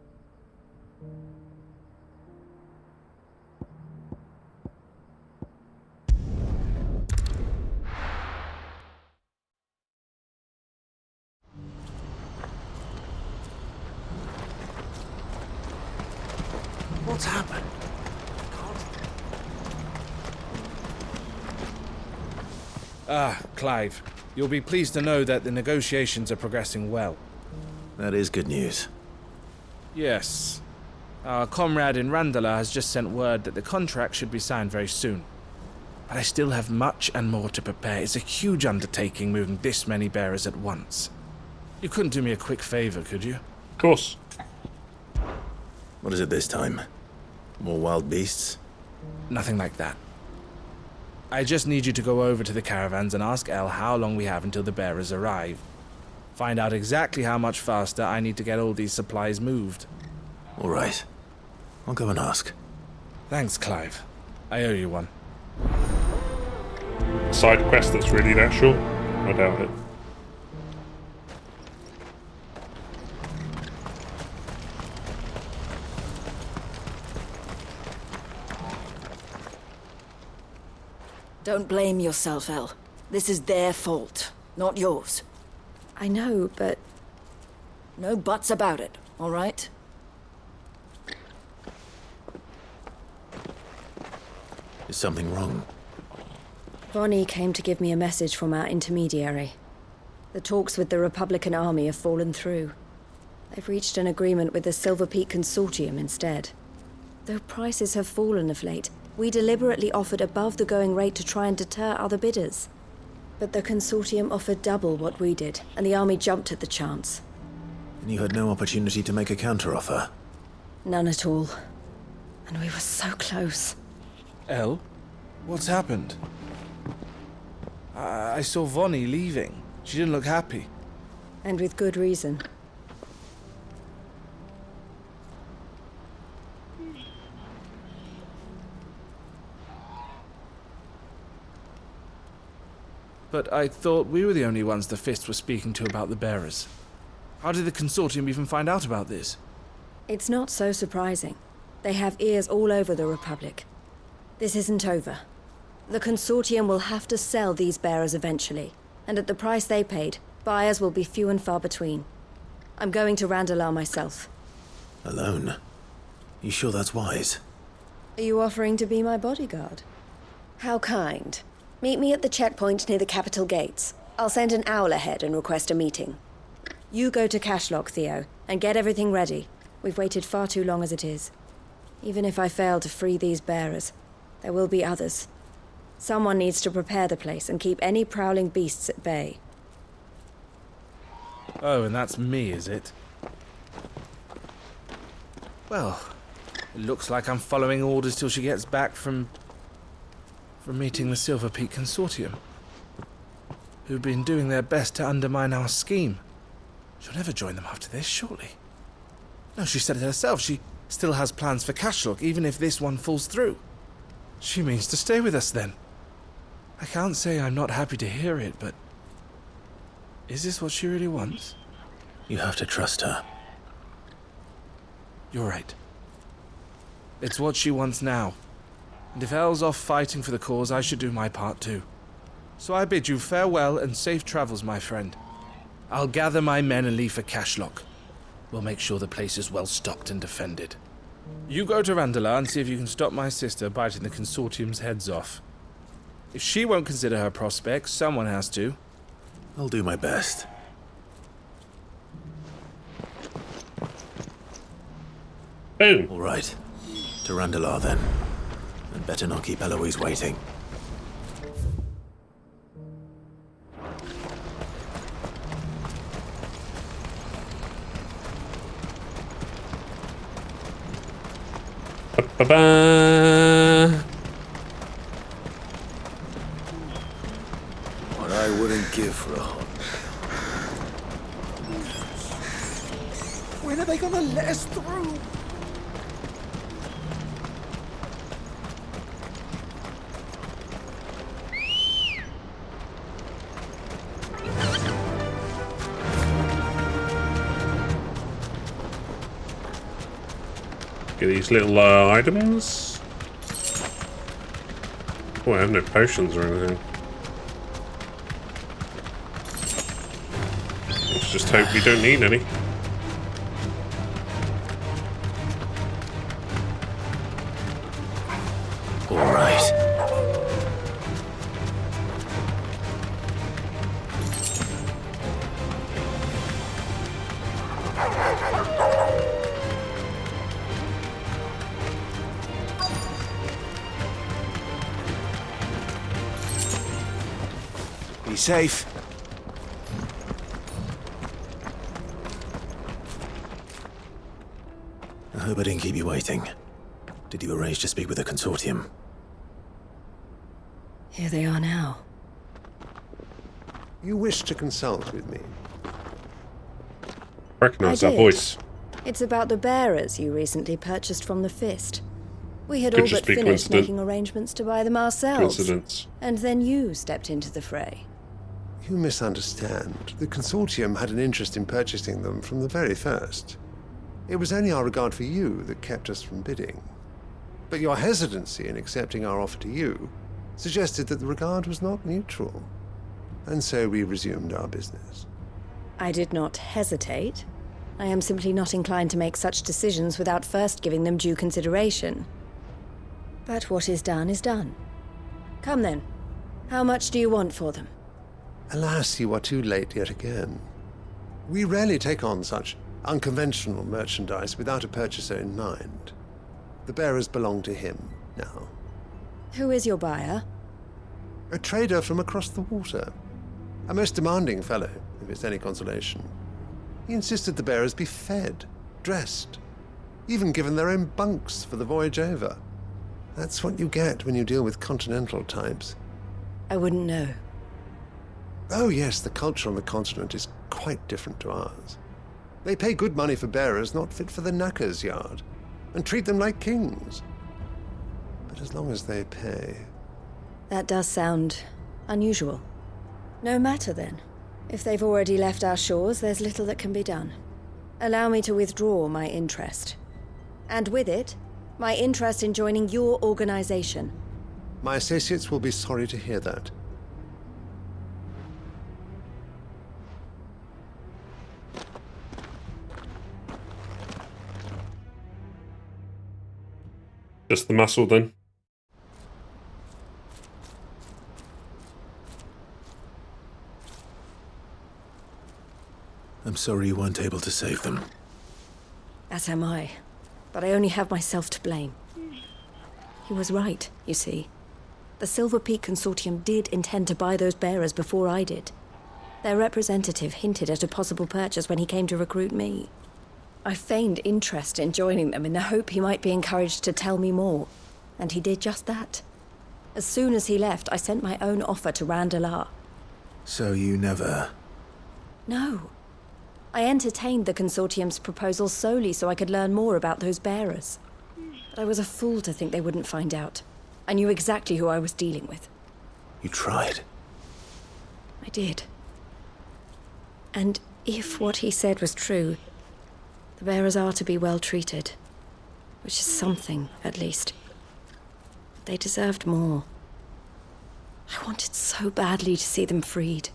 What's happened? Clive. You'll be pleased to know that the negotiations are progressing well. That is good news. Yes. Our comrade in Randala has just sent word that the contract should be signed very soon. But I still have much and more to prepare. It's a huge undertaking moving this many bearers at once. You couldn't do me a quick favor, could you? Of course. What is it this time? More wild beasts? Nothing like that. I just need you to go over to the caravans and ask El how long we have until the bearers arrive. Find out exactly how much faster I need to get all these supplies moved. All right. I'll go and ask. Thanks, Clive. I owe you one. A side quest that's really that short? I doubt it. Don't blame yourself, El. This is their fault, not yours. I know, but... No buts about it, all right? Is something wrong? Vonnie came to give me a message from our intermediary. The talks with the Republican army have fallen through. They've reached an agreement with the Silver Peak Consortium instead. Though prices have fallen of late, we deliberately offered above the going rate to try and deter other bidders. But the Consortium offered double what we did, and the army jumped at the chance. And you had no opportunity to make a counteroffer? None at all. And we were so close. El? What's happened? I saw Vonnie leaving. She didn't look happy. And with good reason. But I thought we were the only ones the Fist were speaking to about the bearers. How did the Consortium even find out about this? It's not so surprising. They have ears all over the Republic. This isn't over. The Consortium will have to sell these bearers eventually, and at the price they paid, buyers will be few and far between. I'm going to Randalar myself. Alone? You sure that's wise? Are you offering to be my bodyguard? How kind. Meet me at the checkpoint near the capital gates. I'll send an owl ahead and request a meeting. You go to Cashlock, Theo, and get everything ready. We've waited far too long as it is. Even if I fail to free these bearers, there will be others. Someone needs to prepare the place and keep any prowling beasts at bay. Oh, and that's me, is it? Well, it looks like I'm following orders till she gets back from meeting the Silver Peak Consortium, who've been doing their best to undermine our scheme. She'll never join them after this, surely. No, she said it herself. She still has plans for Cashlock, even if this one falls through. She means to stay with us, then. I can't say I'm not happy to hear it, but... is this what she really wants? You have to trust her. You're right. It's what she wants now. And if Elle's off fighting for the cause, I should do my part too. So I bid you farewell and safe travels, my friend. I'll gather my men and leave for Cashlock. We'll make sure the place is well stocked and defended. You go to Randalar and see if you can stop my sister biting the Consortium's heads off. If she won't consider her prospects, someone has to. I'll do my best. Boom. All right. To Randalar, then. And better not keep Eloise waiting. Ba-ba. What I wouldn't give for a hot. When are they gonna let us through? Get these little items. Oh, I have no potions or anything. Let's just hope we don't need any. All right. Be safe. I hope I didn't keep you waiting. Did you arrange to speak with the consortium? Here they are now. You wish to consult with me? Recognize I that did. voice. It's about the bearers you recently purchased from the Fist. We had Could all just but be finished coincident- making arrangements to buy them ourselves. Coincidence. And then you stepped into the fray. You misunderstand. The consortium had an interest in purchasing them from the very first. It was only our regard for you that kept us from bidding. But your hesitancy in accepting our offer to you suggested that the regard was not mutual. And so we resumed our business. I did not hesitate. I am simply not inclined to make such decisions without first giving them due consideration. But what is done is done. Come then. How much do you want for them? Alas, you are too late yet again. We rarely take on such unconventional merchandise without a purchaser in mind. The bearers belong to him now. Who is your buyer? A trader from across the water. A most demanding fellow, if it's any consolation. He insisted the bearers be fed, dressed, even given their own bunks for the voyage over. That's what you get when you deal with continental types. I wouldn't know. Oh yes, the culture on the continent is quite different to ours. They pay good money for bearers not fit for the knacker's yard, and treat them like kings. But as long as they pay... That does sound unusual. No matter then. If they've already left our shores, there's little that can be done. Allow me to withdraw my interest. And with it, my interest in joining your organization. My associates will be sorry to hear that. Just the muscle then. I'm sorry you weren't able to save them. As am I. But I only have myself to blame. He was right, you see. The Silver Peak Consortium did intend to buy those bearers before I did. Their representative hinted at a possible purchase when he came to recruit me. I feigned interest in joining them in the hope he might be encouraged to tell me more, and he did just that. As soon as he left, I sent my own offer to Randalar. So you never... No. I entertained the Consortium's proposal solely so I could learn more about those bearers. But I was a fool to think they wouldn't find out. I knew exactly who I was dealing with. You tried. I did. And if what he said was true, the bearers are to be well treated. Which is something, at least. They deserved more. I wanted so badly to see them freed.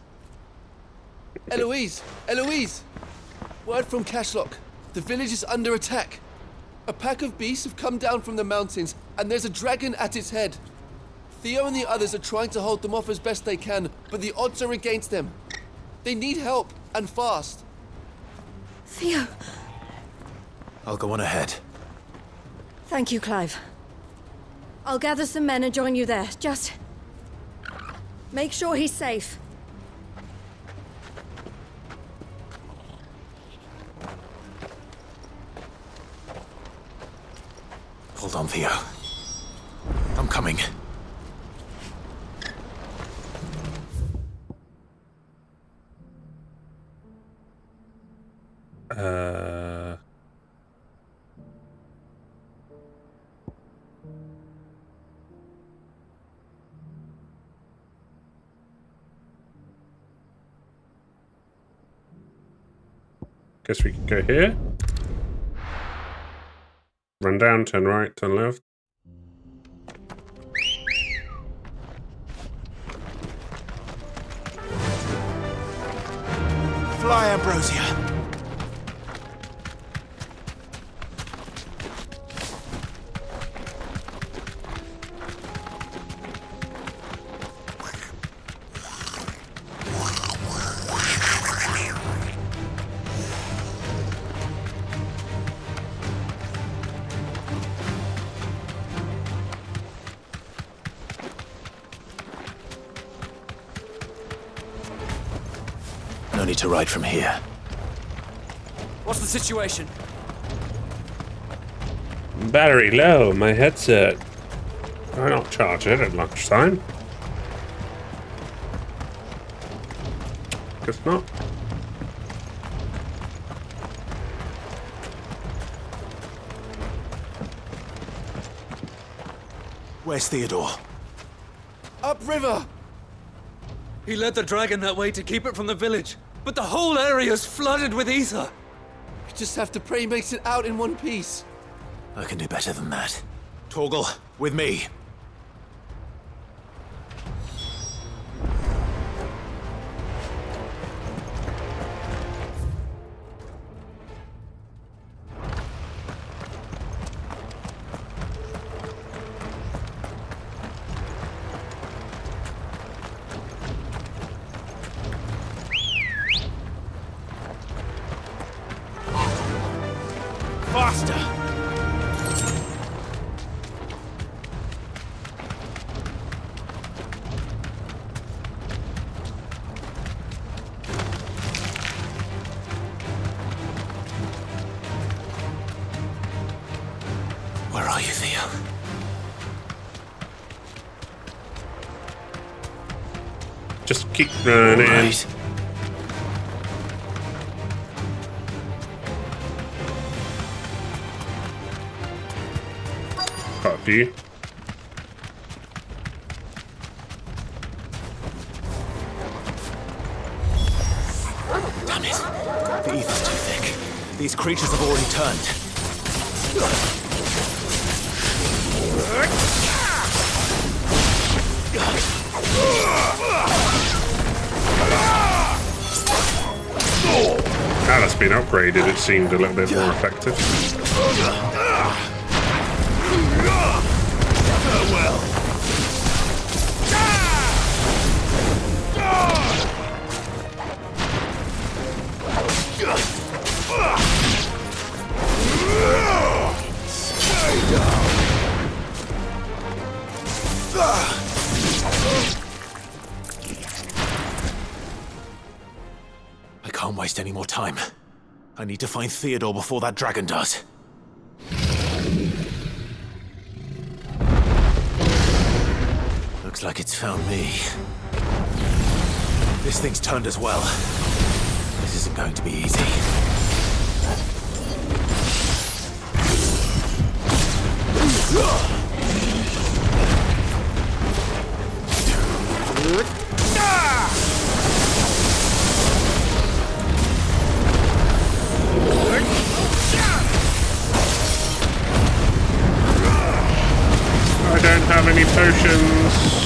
Eloise! Eloise! Word from Cashlock. The village is under attack. A pack of beasts have come down from the mountains, and there's a dragon at its head. Theo and the others are trying to hold them off as best they can, but the odds are against them. They need help, and fast. Theo! I'll go on ahead. Thank you, Clive. I'll gather some men and join you there. Just... make sure he's safe. Hold on, Theo. I'm coming. Guess we can go here. Run down, turn right, turn left. Fly, Ambrosia. No need to ride from here. What's the situation? Battery low, my headset. Why not charge it at lunchtime? Guess not. Where's Theodore? Upriver! He led the dragon that way to keep it from the village, but the whole area's flooded with ether. We just have to pray he makes it out in one piece. I can do better than that. Torgal, with me. Faster! Where are you, Theo? Just keep running. Right. Copy. Damn it. The ether's too thick. These creatures have already turned. Now that's been upgraded, it seemed a little bit more effective. I can't waste any more time. I need to find Theodore before that dragon does. Looks like it's found me. This thing's turned as well. This isn't going to be easy. I don't have any potions.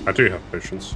I do have potions.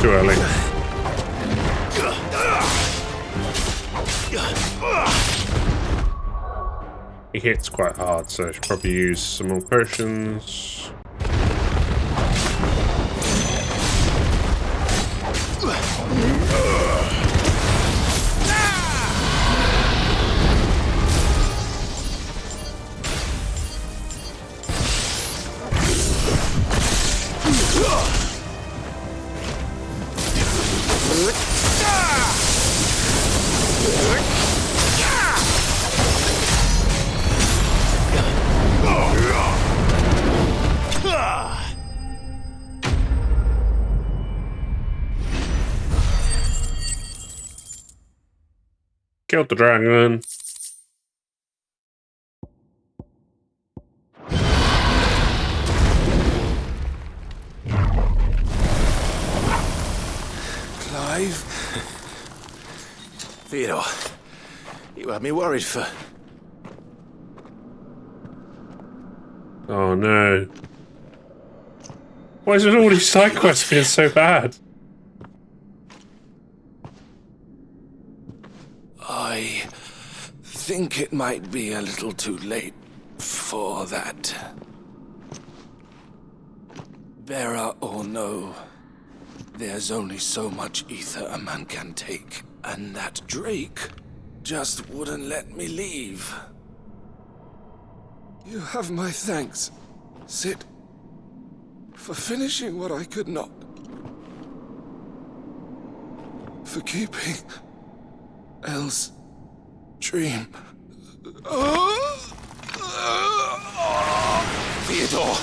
Too early. He hits quite hard, so I should probably use some more potions. Killed the dragon. Clive? Theodore, you had me worried for... Oh no. Why is it all these side quests feel so bad? I think it might be a little too late for that. Bearer or no, there's only so much ether a man can take, and that Drake just wouldn't let me leave. You have my thanks, Sid, for finishing what I could not. For keeping Elle's dream. Theodore!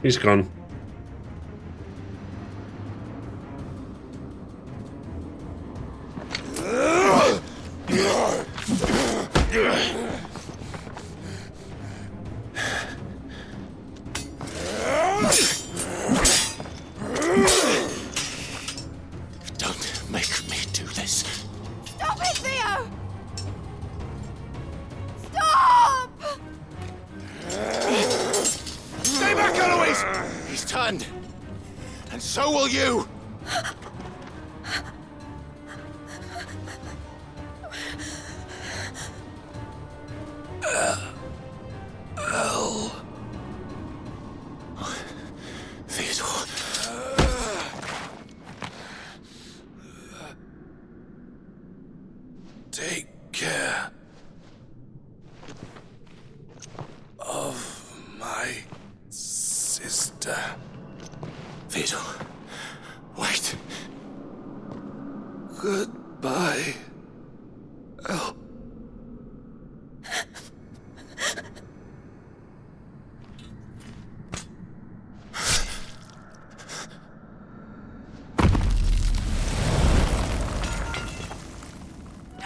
He's gone. Don't make me do this. Stop it, Theo! Stop! Stay back, Eloise! He's turned. And so will you! Theodore. Take care of my sister. Theodore, wait. Goodbye, Elle.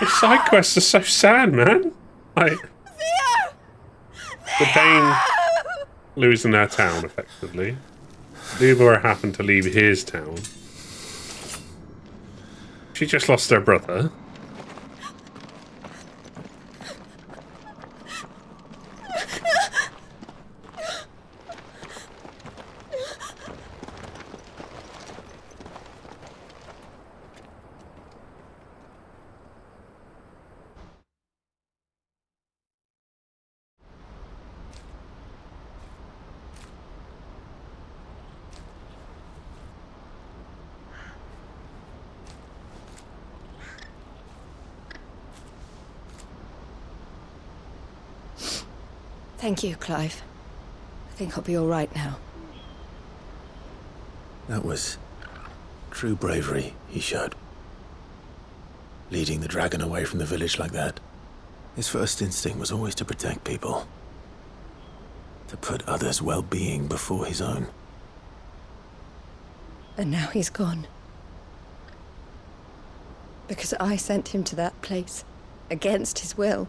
The side quests are so sad, man. Like, the Dane losing their town, effectively. Lubor happened to leave his town. She just lost her brother. Thank you, Clive. I think I'll be all right now. That was true bravery he showed. Leading the dragon away from the village like that. His first instinct was always to protect people. To put others' well-being before his own. And now he's gone. Because I sent him to that place, against his will.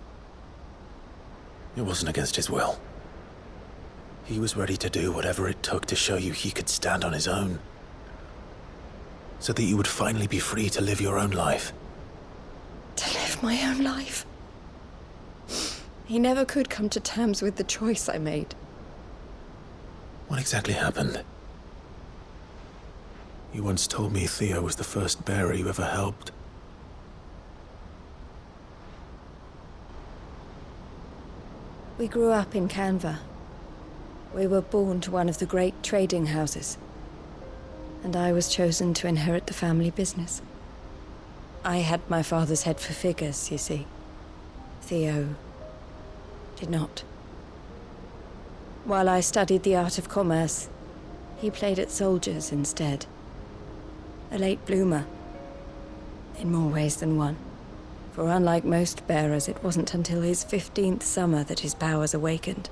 It wasn't against his will. He was ready to do whatever it took to show you he could stand on his own. So that you would finally be free to live your own life. To live my own life? He never could come to terms with the choice I made. What exactly happened? You once told me Theo was the first bearer you ever helped. We grew up in Canva. We were born to one of the great trading houses. And I was chosen to inherit the family business. I had my father's head for figures, you see. Theo did not. While I studied the art of commerce, he played at soldiers instead. A late bloomer, in more ways than one. For unlike most bearers, it wasn't until his 15th summer that his powers awakened.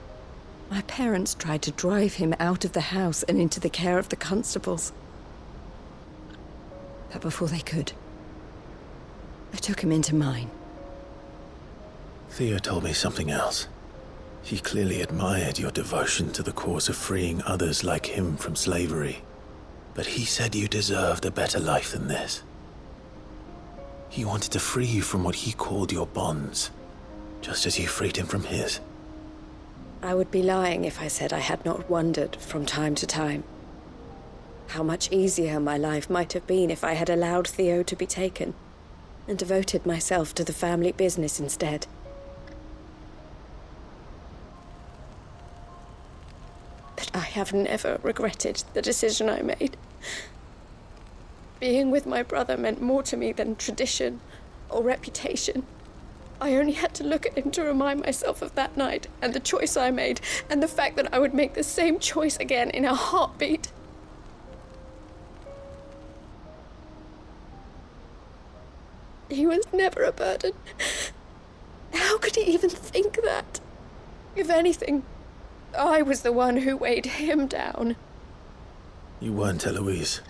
My parents tried to drive him out of the house and into the care of the constables. But before they could, I took him into mine. Theo told me something else. He clearly admired your devotion to the cause of freeing others like him from slavery. But he said you deserved a better life than this. He wanted to free you from what he called your bonds, just as you freed him from his. I would be lying if I said I had not wondered from time to time how much easier my life might have been if I had allowed Theo to be taken and devoted myself to the family business instead. But I have never regretted the decision I made. Being with my brother meant more to me than tradition or reputation. I only had to look at him to remind myself of that night and the choice I made and the fact that I would make the same choice again in a heartbeat. He was never a burden. How could he even think that? If anything, I was the one who weighed him down. You weren't, Eloise.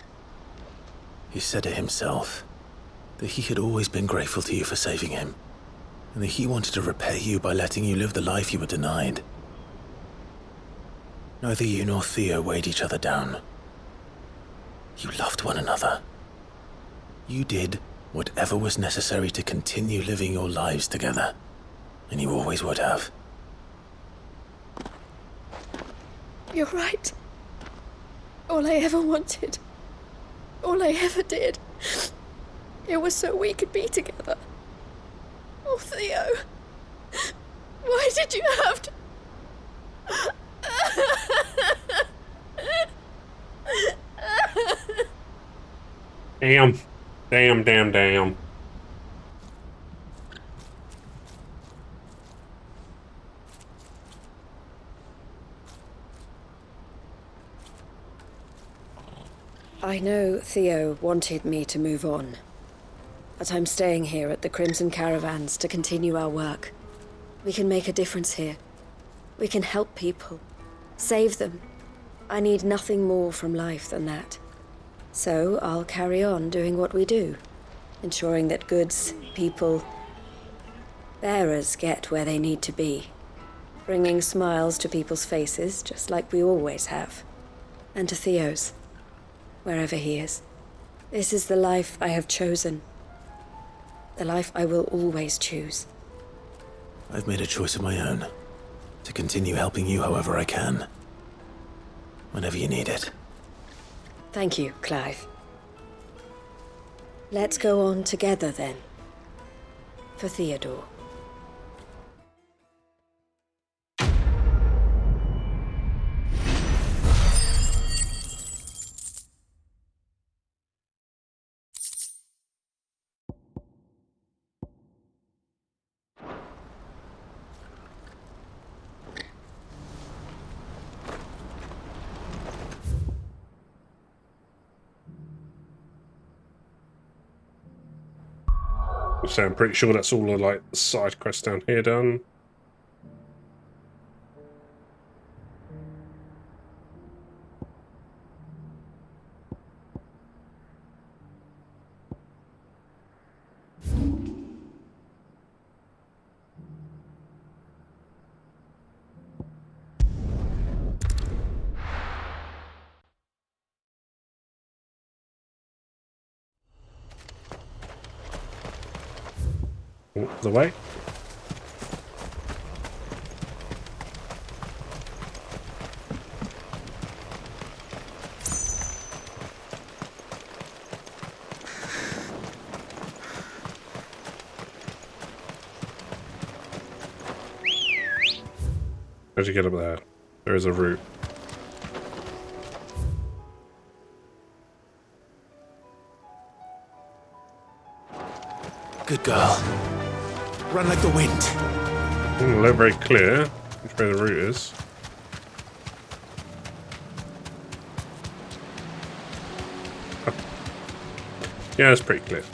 He said it himself, that he had always been grateful to you for saving him, and that he wanted to repay you by letting you live the life you were denied. Neither you nor Theo weighed each other down. You loved one another. You did whatever was necessary to continue living your lives together, and you always would have. You're right. All I ever wanted, all I ever did, it was so we could be together. Oh, Theo, why did you have to... Damn. Damn, damn, damn. I know Theo wanted me to move on, but I'm staying here at the Crimson Caravans to continue our work. We can make a difference here. We can help people, save them. I need nothing more from life than that. So I'll carry on doing what we do, ensuring that goods, people, Bearers get where they need to be, bringing smiles to people's faces, just like we always have. And to Theo's, wherever he is. This is the life I have chosen. The life I will always choose. I've made a choice of my own. To continue helping you however I can. Whenever you need it. Thank you, Clive. Let's go on together, then. For Theodore. So I'm pretty sure that's all the like side quests down here done. The way. How'd you get up there? There is a route. Good girl. Run like the wind. Not very clear which way the route is. Oh. Yeah, it's pretty clear.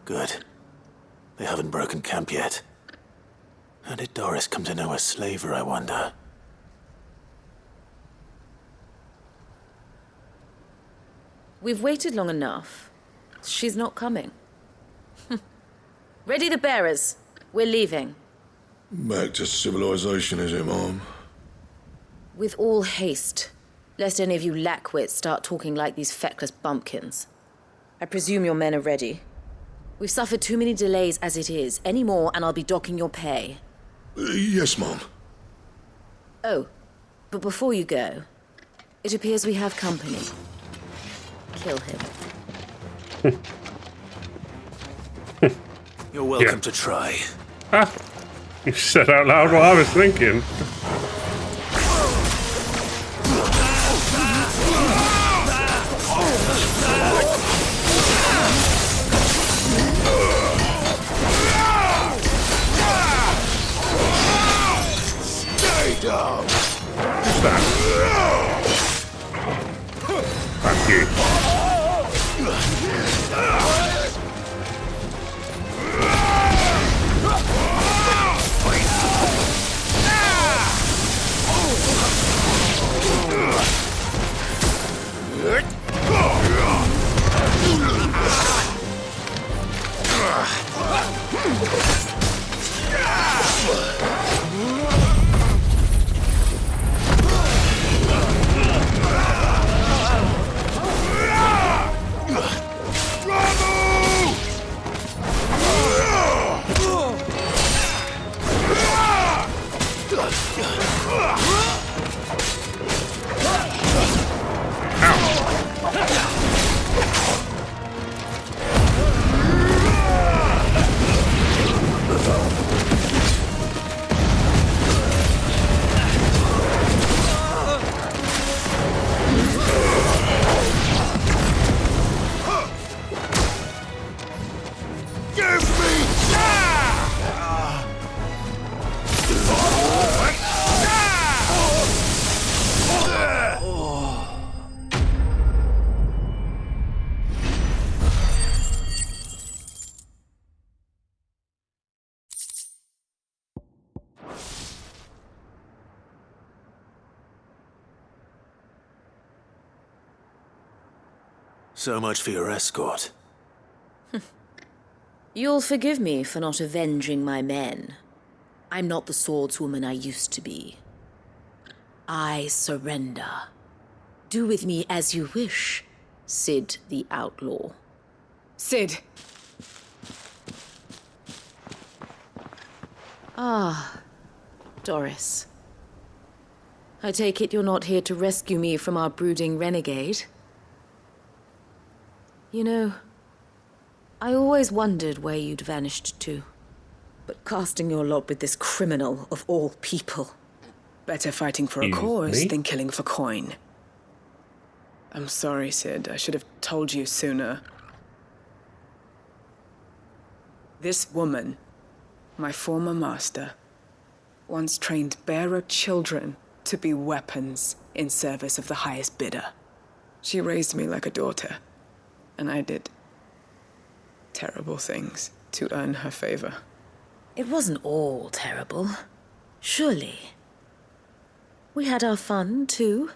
Good. They haven't broken camp yet. How did Doris come to know a slaver, I wonder? We've waited long enough. She's not coming. Ready the bearers. We're leaving. Back to civilization, is it, Mom? With all haste, lest any of you lackwits start talking like these feckless bumpkins. I presume your men are ready. We've suffered too many delays as it is. Any more and I'll be docking your pay. Yes, Mom. Oh, but before you go, it appears we have company. Kill him. You're welcome to try. Ah, you said out loud what I was thinking. Stay down. What's that? Thank you. So much for your escort. You'll forgive me for not avenging my men. I'm not the swordswoman I used to be. I surrender. Do with me as you wish, Sid the Outlaw. Sid! Ah, Doris. I take it you're not here to rescue me from our brooding renegade? You know, I always wondered where you'd vanished to. But casting your lot with this criminal of all people. Better fighting for a cause than killing for coin. I'm sorry, Sid. I should have told you sooner. This woman, my former master, once trained bearer children to be weapons in service of the highest bidder. She raised me like a daughter, and I did terrible things to earn her favor. It wasn't all terrible, surely. We had our fun, too.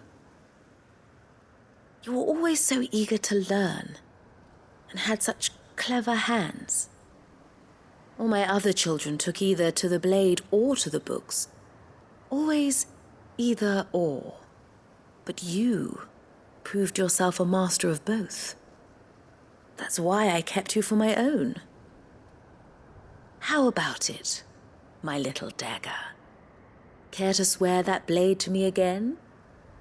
You were always so eager to learn, and had such clever hands. All my other children took either to the blade or to the books. Always either or. But you proved yourself a master of both. That's why I kept you for my own. How about it, my little dagger? Care to swear that blade to me again?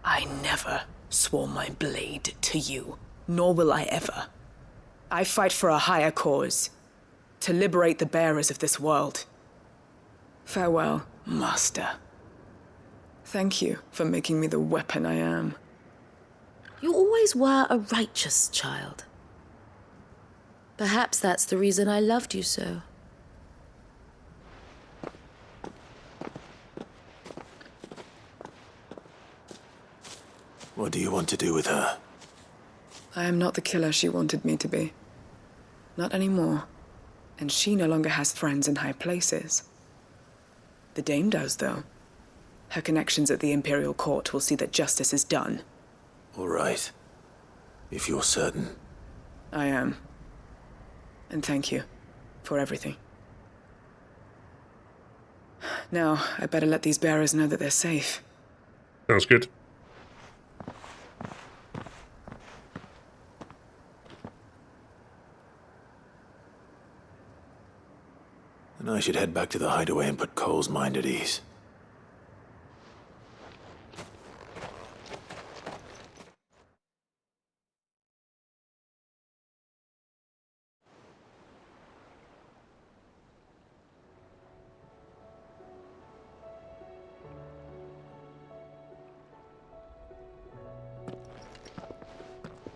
I never swore my blade to you, nor will I ever. I fight for a higher cause, to liberate the bearers of this world. Farewell, Master. Thank you for making me the weapon I am. You always were a righteous child. Perhaps that's the reason I loved you so. What do you want to do with her? I am not the killer she wanted me to be. Not anymore. And she no longer has friends in high places. The Dame does, though. Her connections at the Imperial Court will see that justice is done. All right. If you're certain. I am. And thank you for everything. Now, I better let these bearers know that they're safe. Sounds good. And I should head back to the hideaway and put Cole's mind at ease.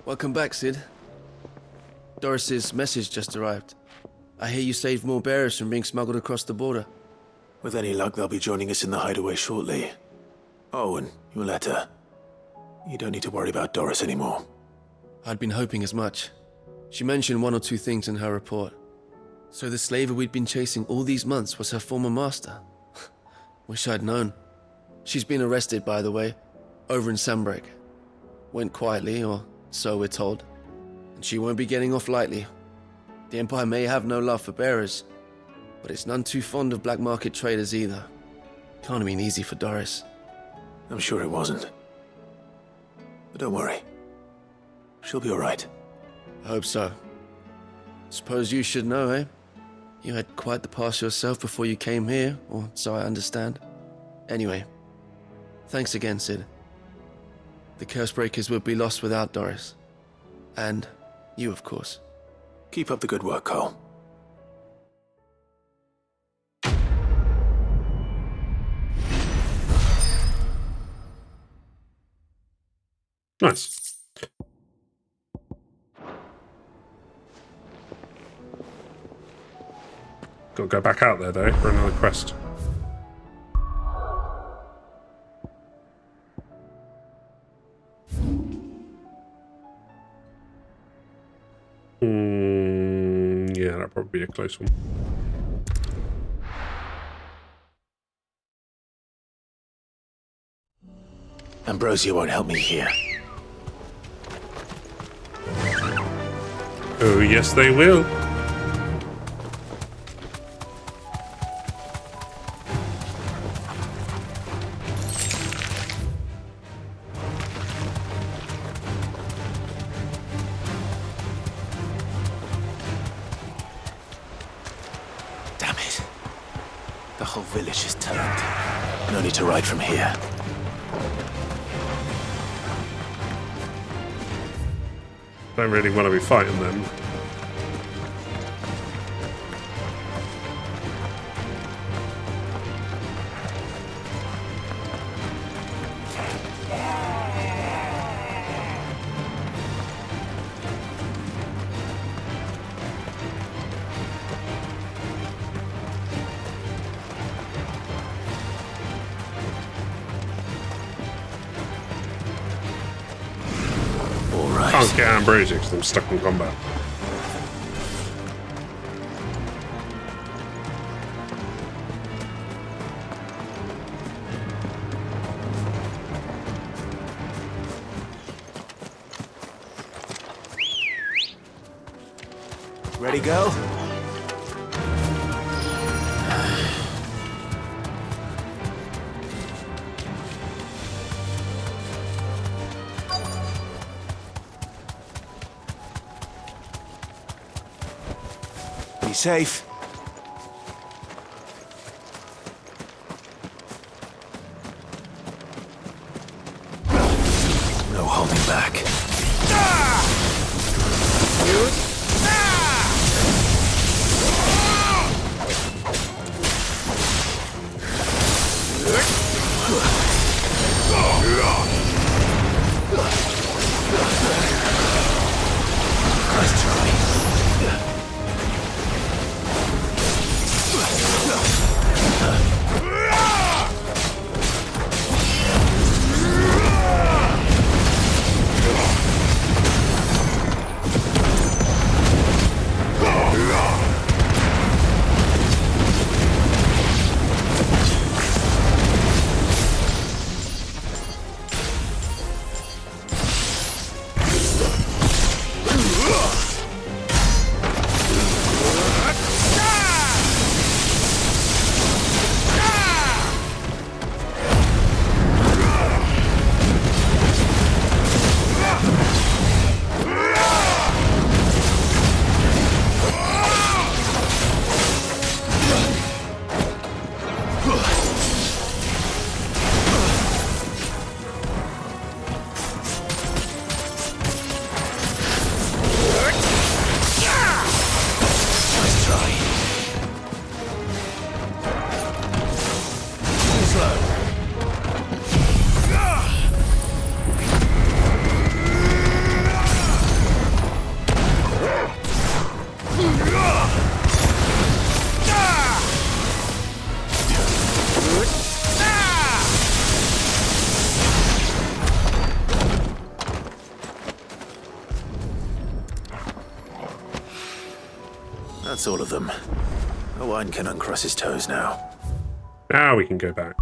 Welcome back, Sid. Doris's message just arrived. I hear you saved more bearers from being smuggled across the border. With any luck, they'll be joining us in the hideaway shortly. Oh, and your letter. You don't need to worry about Doris anymore. I'd been hoping as much. She mentioned one or two things in her report. So the slaver we'd been chasing all these months was her former master. Wish I'd known. She's been arrested, by the way, over in Sandbreak. Went quietly, or so we're told. And she won't be getting off lightly. The Empire may have no love for bearers, but it's none too fond of black market traders either. Can't have been easy for Doris. I'm sure it wasn't. But don't worry. She'll be all right. I hope so. Suppose you should know, eh? You had quite the past yourself before you came here, or so I understand. Anyway, thanks again, Sid. The Cursebreakers would be lost without Doris. And you, of course. Keep up the good work, Cole. Nice. Got to go back out there, though, for another quest. Yeah, that'd probably be a close one. Ambrosia won't help me here. Oh, yes, they will. Damn it. The whole village is turned. No need to ride from here. Don't really want to be fighting them. Can't get ambrosia because I'm stuck in combat. Ready, go? Be safe. No holding back. Nice try. That's all of them. Owain can uncross his toes now. Now we can go back.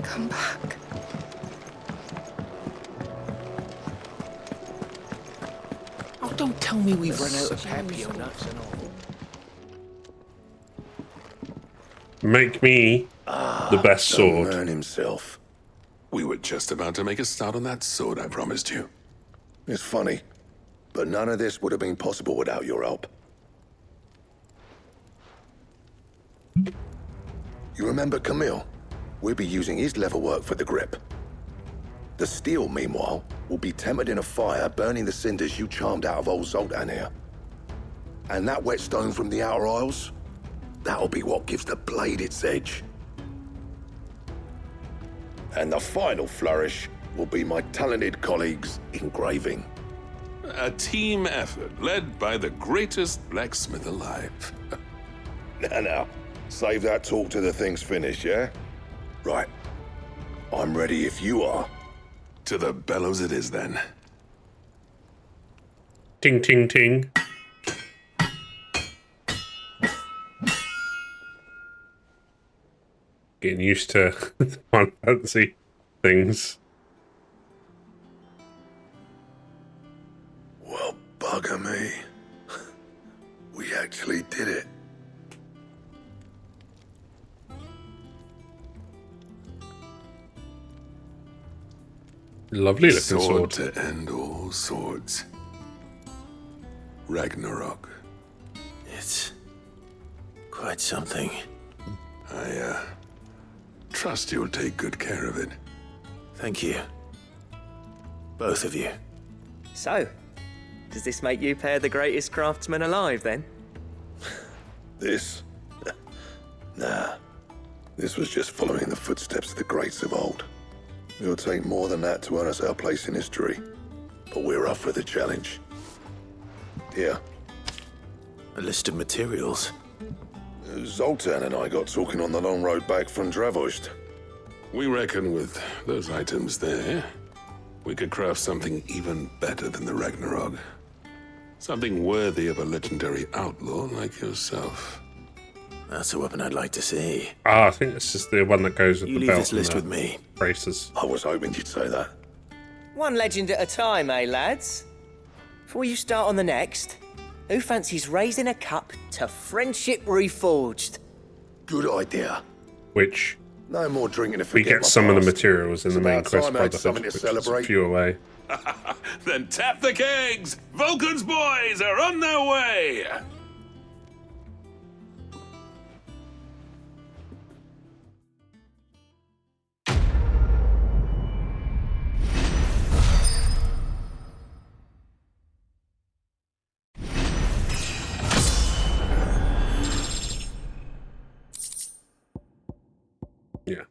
Come back. Oh, don't tell me we've run out of papio nuts and all. Make me the best sword. The man himself. We were just about to make a start on that sword I promised you. It's funny, but none of this would have been possible without your help. You remember Camille? We'll be using his leatherwork for the grip. The steel, meanwhile, will be tempered in a fire burning the cinders you charmed out of old Zoltan here. And that whetstone from the Outer Isles? That'll be what gives the blade its edge. And the final flourish will be my talented colleagues' engraving. A team effort led by the greatest blacksmith alive. Now, save that talk till the thing's finished, yeah? Right. I'm ready if you are. To the bellows it is then. Ting, ting, ting. Getting used to Final Fantasy things. Well, bugger me. We actually did it. Lovely looking Sword sword. to end all swords. Ragnarok. It's quite something. I trust you'll take good care of it. Thank you. Both of you. So, does this make you pair the greatest craftsman alive, then? This? Nah. This was just following the footsteps of the greats of old. It'll take more than that to earn us our place in history. But we're up for the challenge. Here. A list of materials. Zoltan and I got talking on the long road back from Dravost. We reckon with those items there, we could craft something even better than the Ragnarok. Something worthy of a legendary outlaw like yourself. That's a weapon I'd like to see. Ah, I think this is the one that goes with You the leave belt. this list and with me. Braces. I was hoping you'd say that. One legend at a time, eh, lads? Before you start on the next, who fancies raising a cup to friendship reforged? Good idea. Which No more drinking to we forget get my some of the past. materials in It's the main about quest time I had Brotherhood, something to which is a celebrate. few away. Then tap the kegs! Vulcan's boys are on their way! Yeah.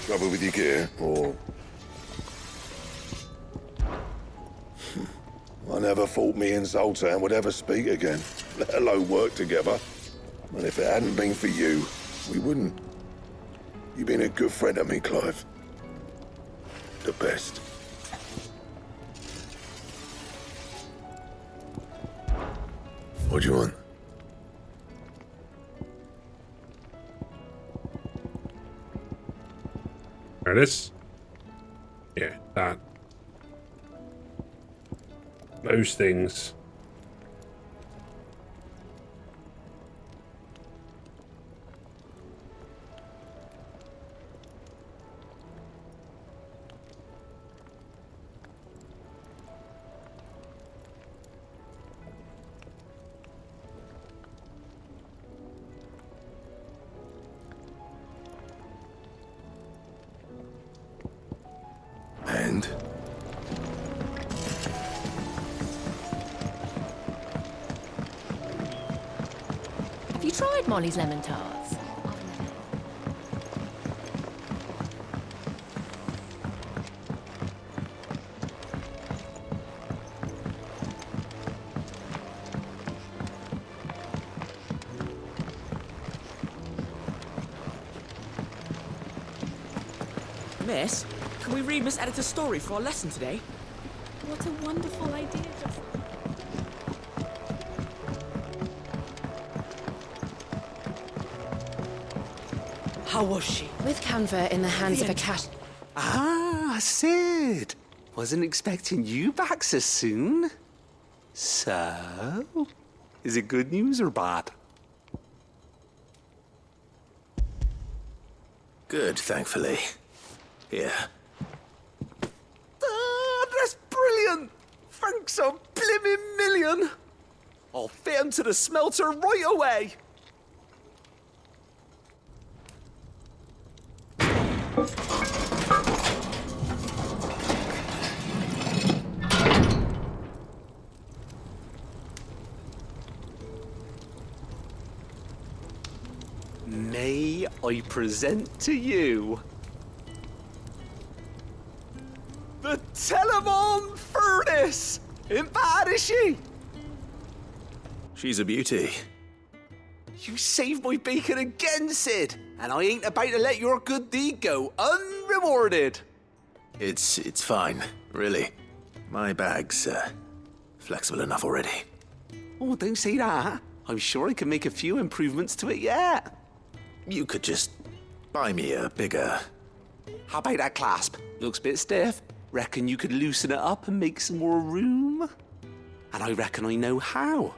Trouble with your gear, or... I never thought me and Zoltan would ever speak again, let alone work together. And if it hadn't been for you, we wouldn't. You've been a good friend to me, Clive. The best. What do you want? There it is. Yeah, that. Those things. And? Have you tried Molly's lemon tarts? Miss, can we read Miss Editor's story for our lesson today? What a wonderful idea, Justin. How was she? With Canva in the hands of a cat. Ah, Sid. Wasn't expecting you back so soon. So, is it good news or bad? Good, thankfully. Here. Ah, that's brilliant! Thanks a blimmin' million! I'll fit 'em to the smelter right away! I present to you the Telemon Furnace! Ain't bad, is she? She's a beauty. You saved my bacon again, Sid, and I ain't about to let your good deed go unrewarded. It's fine, really. My bag's flexible enough already. Oh, don't say that. I'm sure I can make a few improvements to it yet. You could just buy me a bigger... How about that clasp? Looks a bit stiff. Reckon you could loosen it up and make some more room? And I reckon I know how.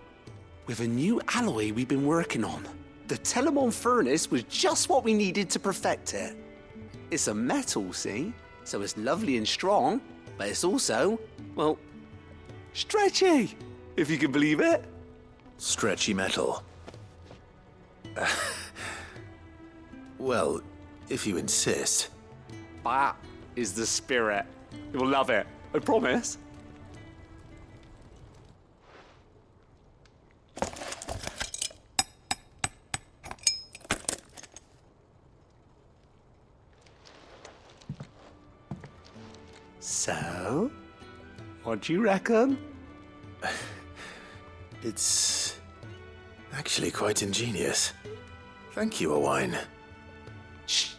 With a new alloy we've been working on. The Telemon Furnace was just what we needed to perfect it. It's a metal, see? So it's lovely and strong, but it's also, well, stretchy, if you can believe it. Stretchy metal. Well, if you insist. That is the spirit. You'll love it, I promise. So, what do you reckon? It's actually quite ingenious. Thank you, Owain. Shh,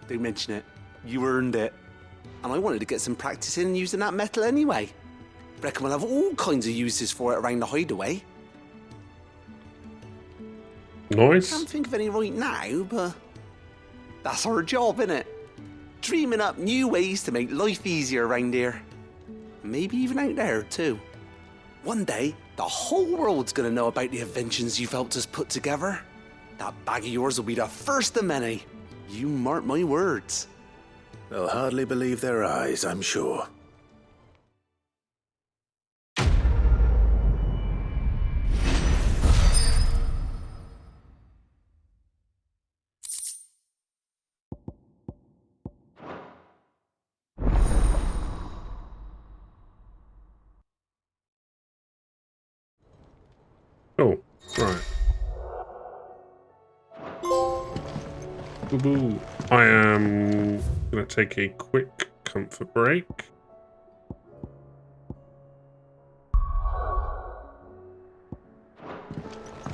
don't mention it. You earned it. And I wanted to get some practice in using that metal anyway. Reckon we'll have all kinds of uses for it around the hideaway. Nice. Can't think of any right now, but that's our job, innit? Dreaming up new ways to make life easier around here. Maybe even out there, too. One day, the whole world's gonna know about the inventions you've helped us put together. That bag of yours will be the first of many. You mark my words. They'll hardly believe their eyes, I'm sure. Oh, right. Boo-boo. I am going to take a quick comfort break.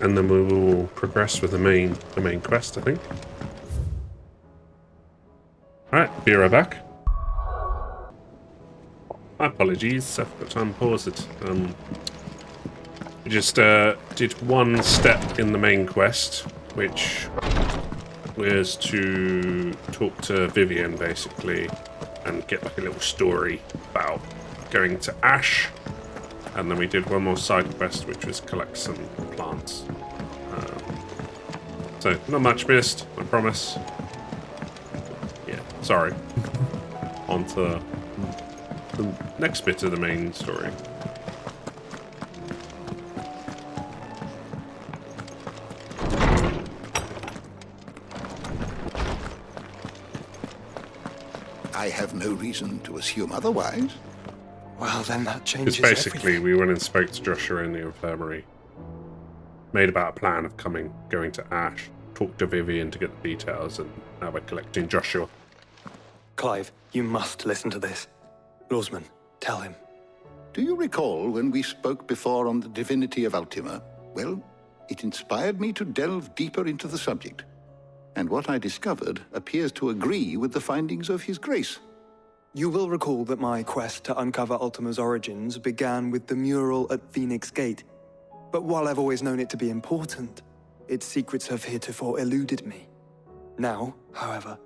And then we will progress with the main quest, I think. Alright, be right back. My apologies, I forgot to unpause it. We just did one step in the main quest, which was to talk to Vivian, basically, and get like a little story about going to Ash. And then we did one more side quest, which was collect some plants. So, not much missed, I promise. Yeah, sorry. On to the next bit of the main story. I have no reason to assume otherwise. Well, then that changes Because basically, everything. we went and spoke to Joshua in the infirmary. Made about a plan of going to Ash, talked to Vivian to get the details, and now we're collecting Joshua. Clive, you must listen to this. Lawsman, tell him. Do you recall when we spoke before on the divinity of Ultima? Well, it inspired me to delve deeper into the subject. And what I discovered appears to agree with the findings of His Grace. You will recall that my quest to uncover Ultima's origins began with the mural at Phoenix Gate. But while I've always known it to be important, its secrets have heretofore eluded me. Now, however,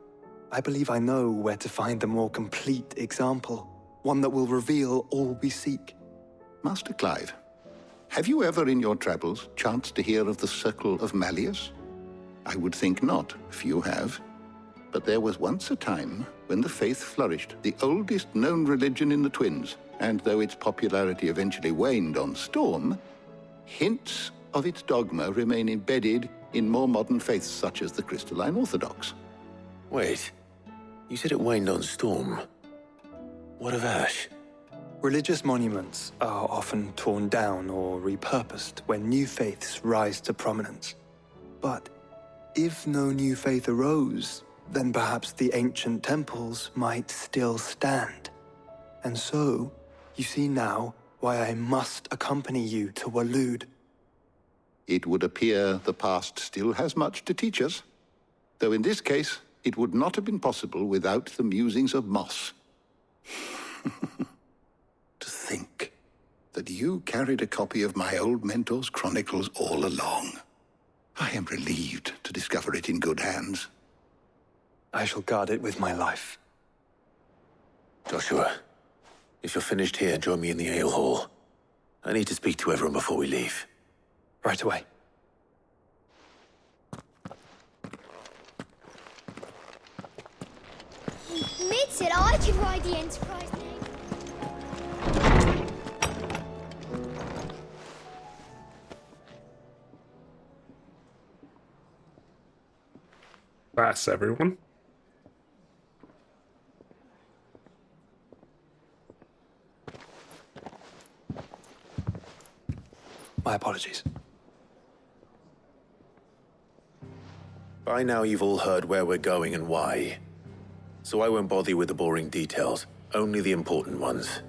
I believe I know where to find the more complete example, one that will reveal all we seek. Master Clive, have you ever in your travels chanced to hear of the Circle of Malleus? I would think not, few have. But there was once a time when the faith flourished, the oldest known religion in the Twins, and though its popularity eventually waned on Storm, hints of its dogma remain embedded in more modern faiths such as the Crystalline Orthodox. Wait, you said it waned on Storm. What of Ash? Religious monuments are often torn down or repurposed when new faiths rise to prominence. But If no new faith arose, then perhaps the ancient temples might still stand. And so, you see now why I must accompany you to Waloed. It would appear the past still has much to teach us, though in this case, it would not have been possible without the musings of Moss. To think that you carried a copy of my old mentor's chronicles all along. I am relieved to discover it in good hands. I shall guard it with my life. Joshua, if you're finished here, join me in the ale hall. I need to speak to everyone before we leave. Right away. He admitted I could ride the Enterprise name. That's everyone. My apologies. By now you've all heard where we're going and why. So I won't bother you with the boring details, only the important ones.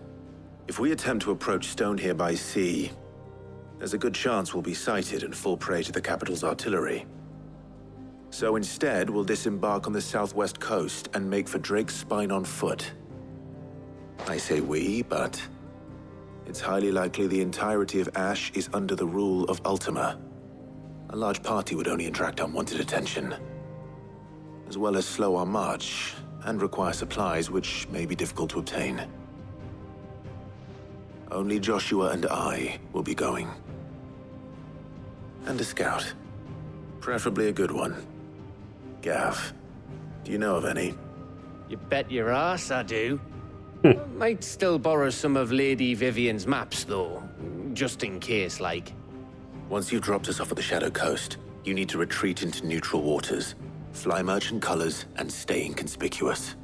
If we attempt to approach Stonehere by sea, there's a good chance we'll be sighted and fall prey to the capital's artillery. So instead, we'll disembark on the southwest coast and make for Drake's Spine on foot. I say we, but it's highly likely the entirety of Ash is under the rule of Ultima. A large party would only attract unwanted attention, as well as slow our march and require supplies which may be difficult to obtain. Only Joshua and I will be going. And a scout. Preferably a good one. Gav, do you know of any? You bet your ass I do. Might still borrow some of Lady Vivian's maps, though. Just in case, like. Once you've dropped us off at the Shadow Coast, you need to retreat into neutral waters, fly merchant colors, and stay inconspicuous.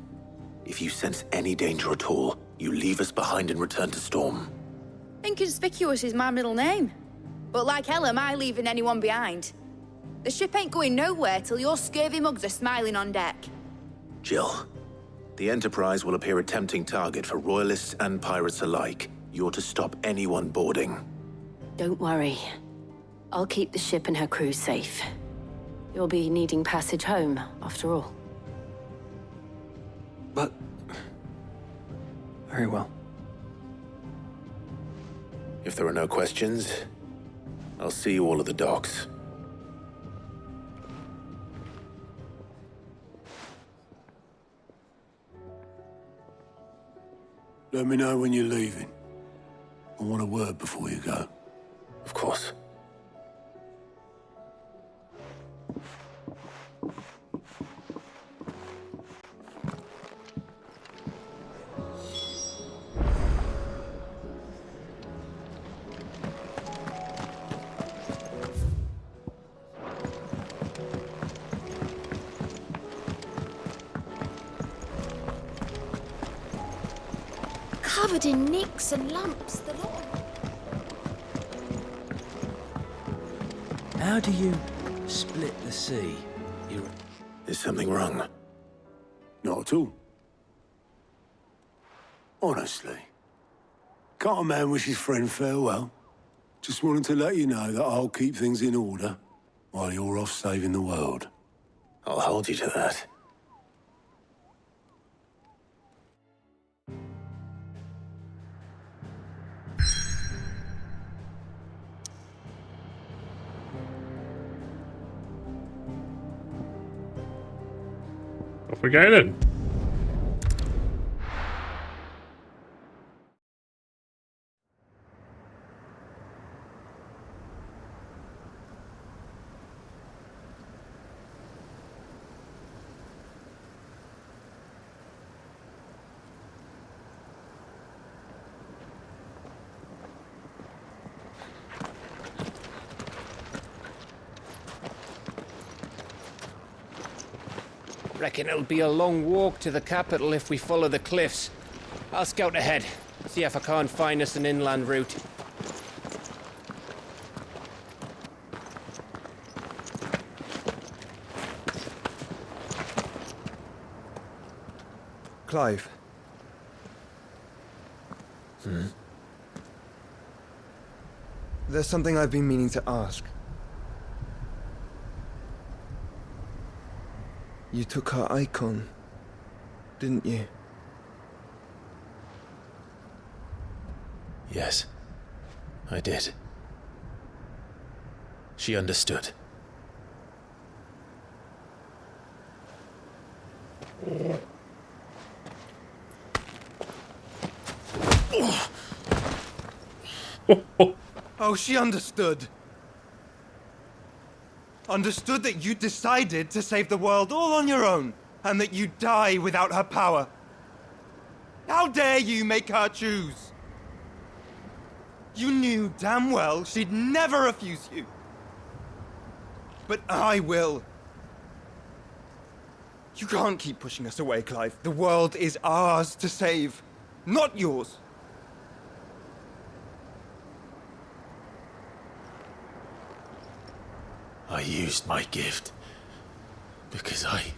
If you sense any danger at all, you leave us behind and return to Storm. Inconspicuous is my middle name. But like hell am I leaving anyone behind. The ship ain't going nowhere till your scurvy mugs are smiling on deck. Jill, the Enterprise will appear a tempting target for royalists and pirates alike. You're to stop anyone boarding. Don't worry. I'll keep the ship and her crew safe. You'll be needing passage home, after all. But... very well. If there are no questions, I'll see you all at the docks. Let me know when you're leaving. I want a word before you go. Of course. Covered in nicks and lumps, the lot of them. How do you split the sea? Is something wrong? Not at all. Honestly. Can't a man wish his friend farewell? Just wanted to let you know that I'll keep things in order while you're off saving the world. I'll hold you to that. Off we go then. Reckon it'll be a long walk to the capital if we follow the cliffs. I'll scout ahead, see if I can't find us an inland route. Clive. There's something I've been meaning to ask. You took her icon, didn't you? Yes, I did. She understood. Oh, she understood. Understood that you decided to save the world all on your own, and that you'd die without her power. How dare you make her choose? You knew damn well she'd never refuse you. But I will. You can't keep pushing us away, Clive. The world is ours to save, not yours. I used my gift because I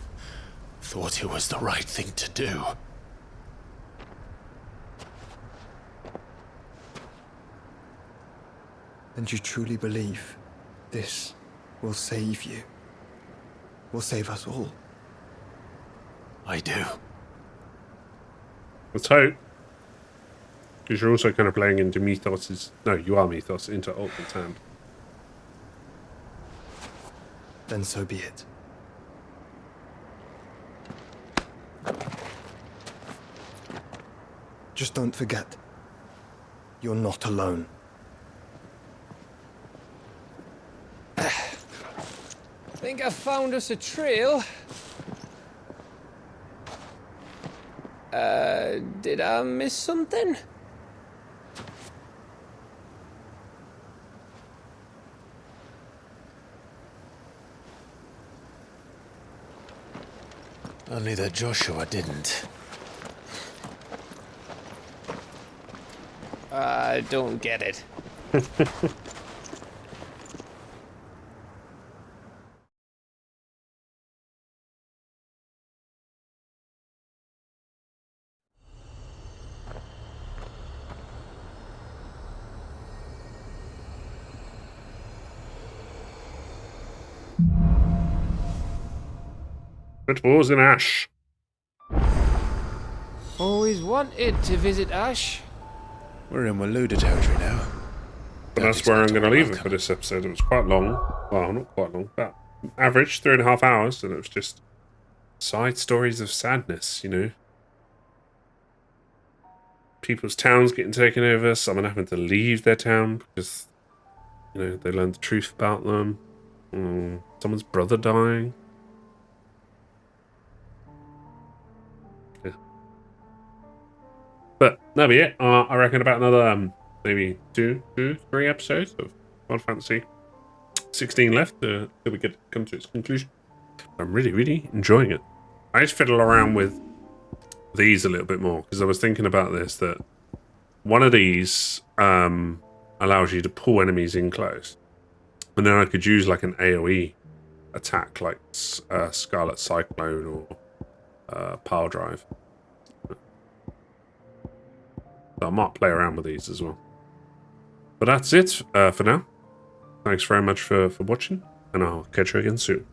thought it was the right thing to do. And you truly believe this will save you? Will save us all? I do. Let's hope. Because you're also kind of playing into Mythos's... No, you are Mythos, into Altman's hand. Then so be it. Just don't forget, you're not alone. Think I found us a trail. Did I miss something? Only that Joshua didn't. I don't get it. It was in Ash. Always wanted to visit Ash. We're in Waluda territory now. But that's where I'm going to leave it for this episode. It was quite long. Well, not quite long, but average 3.5 hours, and it was just side stories of sadness, you know. People's towns getting taken over, someone having to leave their town because, you know, they learned the truth about them. Someone's brother dying. Yeah. But that'll be it. I reckon about another maybe 3 episodes of Final Fantasy 16 left till we get come to its conclusion. I'm really enjoying it. I just fiddle around with these a little bit more because I was thinking about this, that one of these allows you to pull enemies in close, and then I could use like an AoE attack like Scarlet Cyclone or Power Drive. So I might play around with these as well. But that's it for now. Thanks very much for watching, and I'll catch you again soon.